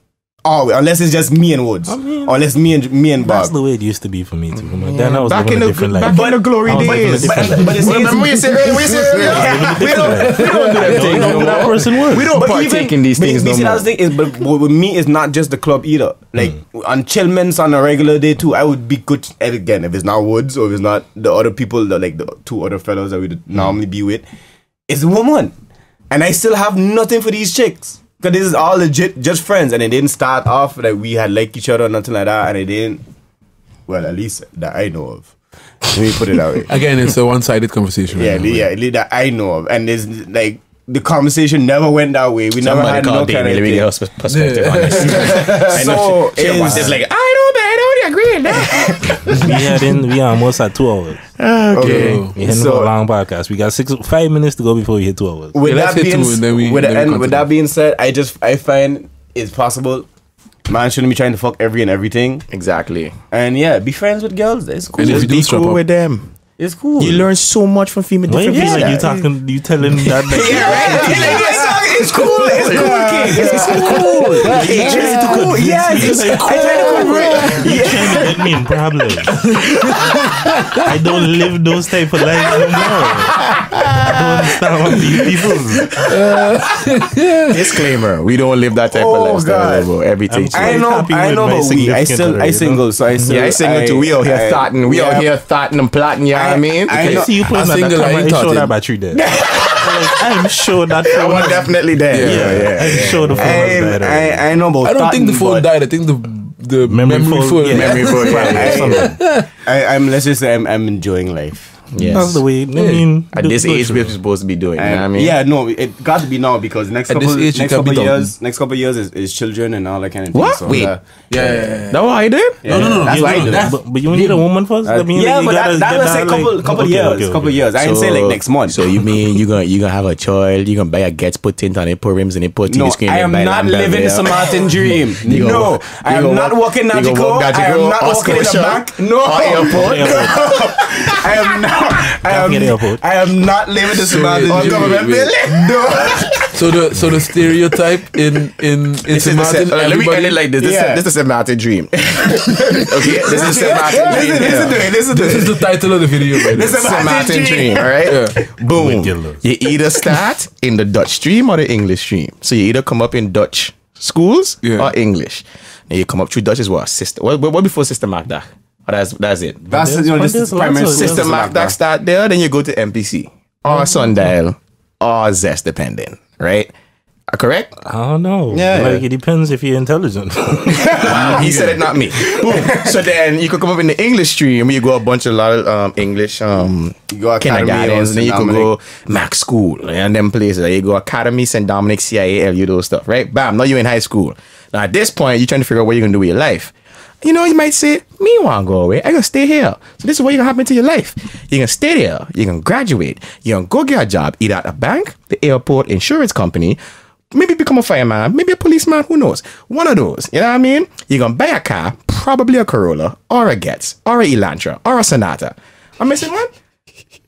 Always, unless it's just me and Woods, unless me and Bob. That's the way it used to be for me too. Then I was back living a different life. Back in the glory days. But it's remember what you said earlier? We don't do that thing no more. That person works. We don't partake in these things no more. That's the thing is, but with me, it's not just the club either. Like on chillments on a regular day too, I would be good again if it's not Woods or if it's not the other people, like the two other fellows that we normally be with. It's a woman, and I still have nothing for these chicks. Because this is all legit, just friends, and it didn't start off like we had liked each other or nothing like that, and it didn't, well, at least that I know of. Let me put it that way. Again, it's a one-sided conversation. Yeah, that I know of, and there's like the conversation never went that way. We never had no kind of thing. Perspective on this. So it's like I don't agree with that. We almost at 2 hours. Okay. We hitting a long podcast. We got 5 minutes to go before we hit 2 hours. With that being said, I find it's possible. Man shouldn't be trying to fuck every and everything. Exactly. And yeah, be friends with girls. It's cool. And if you do be cool with them. It's cool. You learn so much from female different people. Like you telling that. Yeah, right. It's cool. It's cool, kid. It's cool. It's cool. Yeah, it's cool. You're trying to get me in problems. I don't live those type of lives no more. I don't understand what these people. Disclaimer: we don't live that type of lifestyle anymore. Everything. I know, but I single, so I single too. We out here thoughting. We out here thoughting and plotting. Yeah, I mean, I see you putting that camera. I'm sure that battery dead. I'm sure that phone was definitely dead. Yeah. I'm sure the phone was dead. I know, but I don't think the phone died. I think the memory phone. Memory phone. Let's just say I'm enjoying life. Yes. That's the way. I mean, at this age, we're supposed to be doing. You know what I mean? Yeah, no, it got to be now because next couple of years is children and all that kind of thing. What? So, wait, That's what I did? No. That's what I did. But you need a woman first. I mean, yeah, but that was a couple years. Couple years. I didn't say like next month. So you mean you gonna have a child? You gonna buy a Gets put tint on it, put rims in it, put TV screen. I am not living the Samaritan dream. No, I am not walking Nautico. I am not walking in the back. No, I am not. I am not living the Samaritan dream. No. So the stereotype in Samaritan. Let me end it like this. This is a Samaritan dream. Okay, this is Samaritan dream. This is the title of the video. This is Samaritan dream. All right. Yeah. Boom. You either start in the Dutch stream or the English stream. So you either come up in Dutch schools or English. And you come up through Dutch as well. What before Sister Magda? Oh, that's it. That's this is primary Sister Magda start there. Then you go to MPC or Sundial or Zest, depending. Right? Correct? I don't know. Yeah. Like it depends if you're intelligent. Wow, he said it, not me. Boom. So then you could come up in the English stream where you go a lot of English you go kindergartens, and then you could go Mac School and them places. You go Academy, St. Dominic, CIA, LU, those stuff, right? Bam, now you're in high school. Now at this point, you're trying to figure out what you're gonna do with your life. You know, you might say, me want to go away. I gonna stay here. So this is what gonna happen to your life. You're gonna stay there. You're gonna graduate. You're gonna go get a job, either at a bank, the airport, insurance company, maybe become a fireman, maybe a policeman, who knows? One of those. You know what I mean? You're gonna buy a car, probably a Corolla, or a Getz, or a Elantra, or a Sonata. I'm missing one?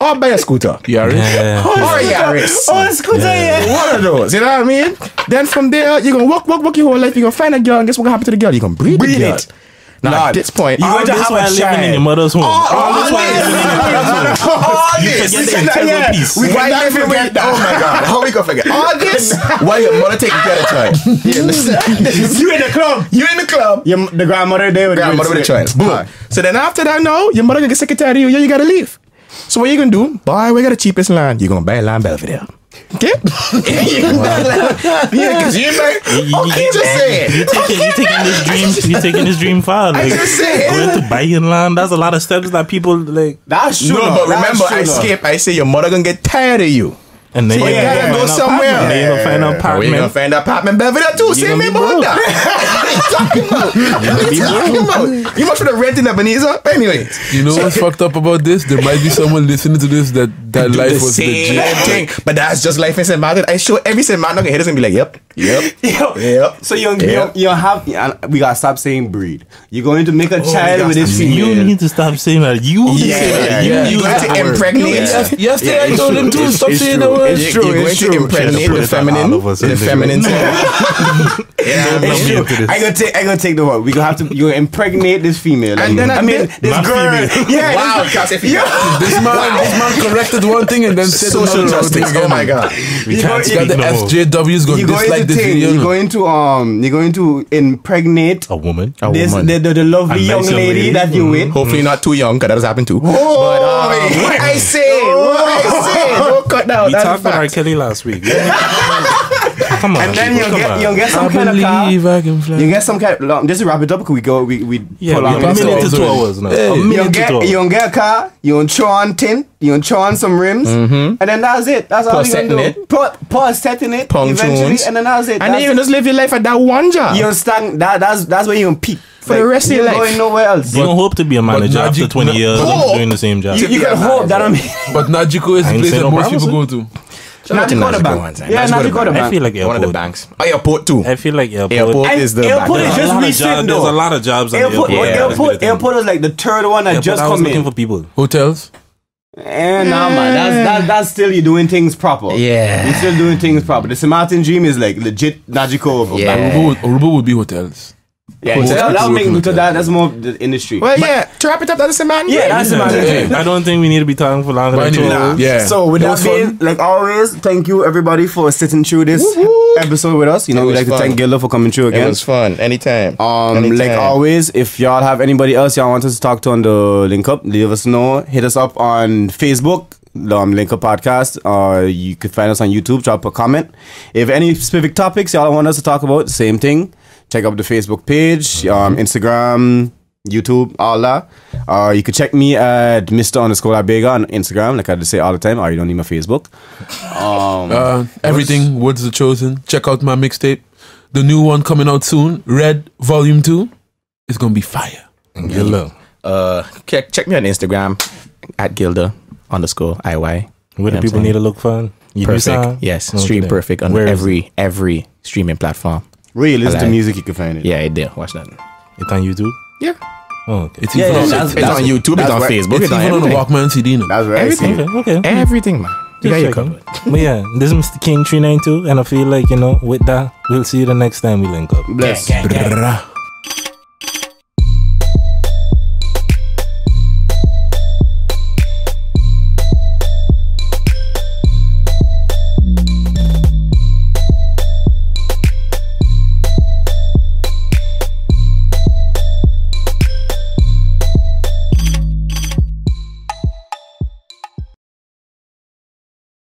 Or buy a scooter. Yaris. Yeah. Or a Yaris. Oh, a scooter, yeah. One of those, you know what I mean? Then from there, you're gonna walk your whole life. You're gonna find a girl, and guess what gonna happen to the girl? You're gonna breed the girl. it. Now, at this point, You All going to this have while a living in your child. mother's home. All this while this. living in your mother's home. All You this. forget the integral piece. We why cannot you forget that. Oh my God, how we gonna forget all this? Why your mother taking care of the child? You understand? You in the club. You in the club. The grandmother there with Grandmother with the child. Boom. Alright. So then after that, now your mother gonna get sick and tired of you. You gotta leave. So what you gonna do? Boy, we got the cheapest land. You gonna buy land Belvedere. Okay? Yeah, cause you like, okay, just say it. You taking this dream far. Like, just saying. going to buying land, that's a lot of steps that people like. That's true. No, but remember, I skip. I say your mother gonna get tired of you. And then So you gotta go somewhere. And then you gonna find an Where you gonna apartment. find an apartment Belvedere too? Say gonna me be about broke. that. What are you talking about? What are you talking about? You must for the rent in Ebenezer. Anyway, You know what's fucked up about this? There might be someone listening to this that do life the was same legit. thing. But that's just life in St. Martin. I show every St. Martin head is gonna be like, yep. So you have we gotta stop saying breed. You're going to make a we child gotta with this stop female. You need to stop saying that. You need to say that. You're You going to impregnate. Yesterday I told him to stop saying the true. word. It's true. You're going to impregnate the feminine. All of us The in feminine. It's true. I gonna take the word. We gonna have to. You gonna impregnate this female. And then I mean, this my girl. female. Yeah. Wow, because if you This man corrected one thing and then said social another justice. thing Oh my again. God. We You can't go- speak Got the no more. SJWs gonna You're going dislike to this take. video. You're going to impregnate A woman. this woman. the lovely A young nice young lady lady. that you with. Hopefully not too young, because that has happened too. Oh, What I say, don't cut down. We That's talked a about R. fact. Kelly last week. Come on. and then people, come on. you'll get some I kind of car. believe I can fly. You get some kind of, just to wrap it up, we Yeah, pull we're out a pass minute to it 2 already. hours now. Hey. A you minute to 2 hours. gonna get a car, you gonna throw on tint, you gonna throw on some rims, and then that's it. That's all Plus you gonna do. setting Plus setting it Pong eventually, tunes. and then that's it. And then That's you can it. just live your life at that one job. You understand? That's where you gonna peak For the rest of your you're life. going nowhere else. You don't hope to be a manager after Najee- 20 years Oh! doing the same job. You be can a hope that manager. But Najiko is I the ain't place say that no most people promises. go to. Shout out to Najee Najee Bank. Bank. Yeah, Najee Bank. I feel like One of the airport. banks. Oh, airport too. I feel like Airport airport. is the Airport back is end. just recent There's though. a lot of jobs on the Airport, airport. airport is like the third one that just I was come looking in. for people. Hotels. Nah, man, that's still you doing things proper. Yeah. you're still doing things proper. The Martin dream is like legit Najiko. Yeah. Aruba would be hotels. yeah. Hotels That'll make working with that's more the industry. Well, yeah. To wrap it up, that's the man. Yeah, that's the Martin dream. I don't think we need to be talking for longer But than 2 anyway, hours. yeah. So with It that was being, fun. like always, thank you everybody for sitting through this episode with us. You know, It we'd was like to fun. thank Guilda for coming through It again. was fun. Anytime. Like Anytime. always, if y'all have anybody else y'all want us to talk to on the LinkUp, leave us know. Hit us up on Facebook, the LinkUp Podcast. You could find us on YouTube. Drop a comment. If any specific topics y'all want us to talk about, same thing. Check out the Facebook page, Instagram, YouTube, all that. You could check me at Mr_Abega on Instagram, like I just say all the time. Or you don't need my Facebook. Everything Woods the Chosen. Check out my mixtape. The new one coming out soon. Red Volume 2. It's gonna be fire. Gilda. Check me on Instagram at Guilda_IY. Where do people need to look for? You do sound? Perfect. Yes. Okay. Stream perfect on Where is every streaming platform. Really, listen to Alive. music, you can find it. Yeah, it did. Watch that. It's on YouTube? Yeah. Oh, okay. It's Yeah, even yeah, on, that's- It's on YouTube. It's that's on right. Facebook. it's It's on even on the everything. Walkman CD now. That's right. Everything. Okay. Everything, man. You got your Just checking. covered. But yeah, this is Mr. King 392, and I feel like, with that, we'll see you the next time we link up. Bless. Brrrah.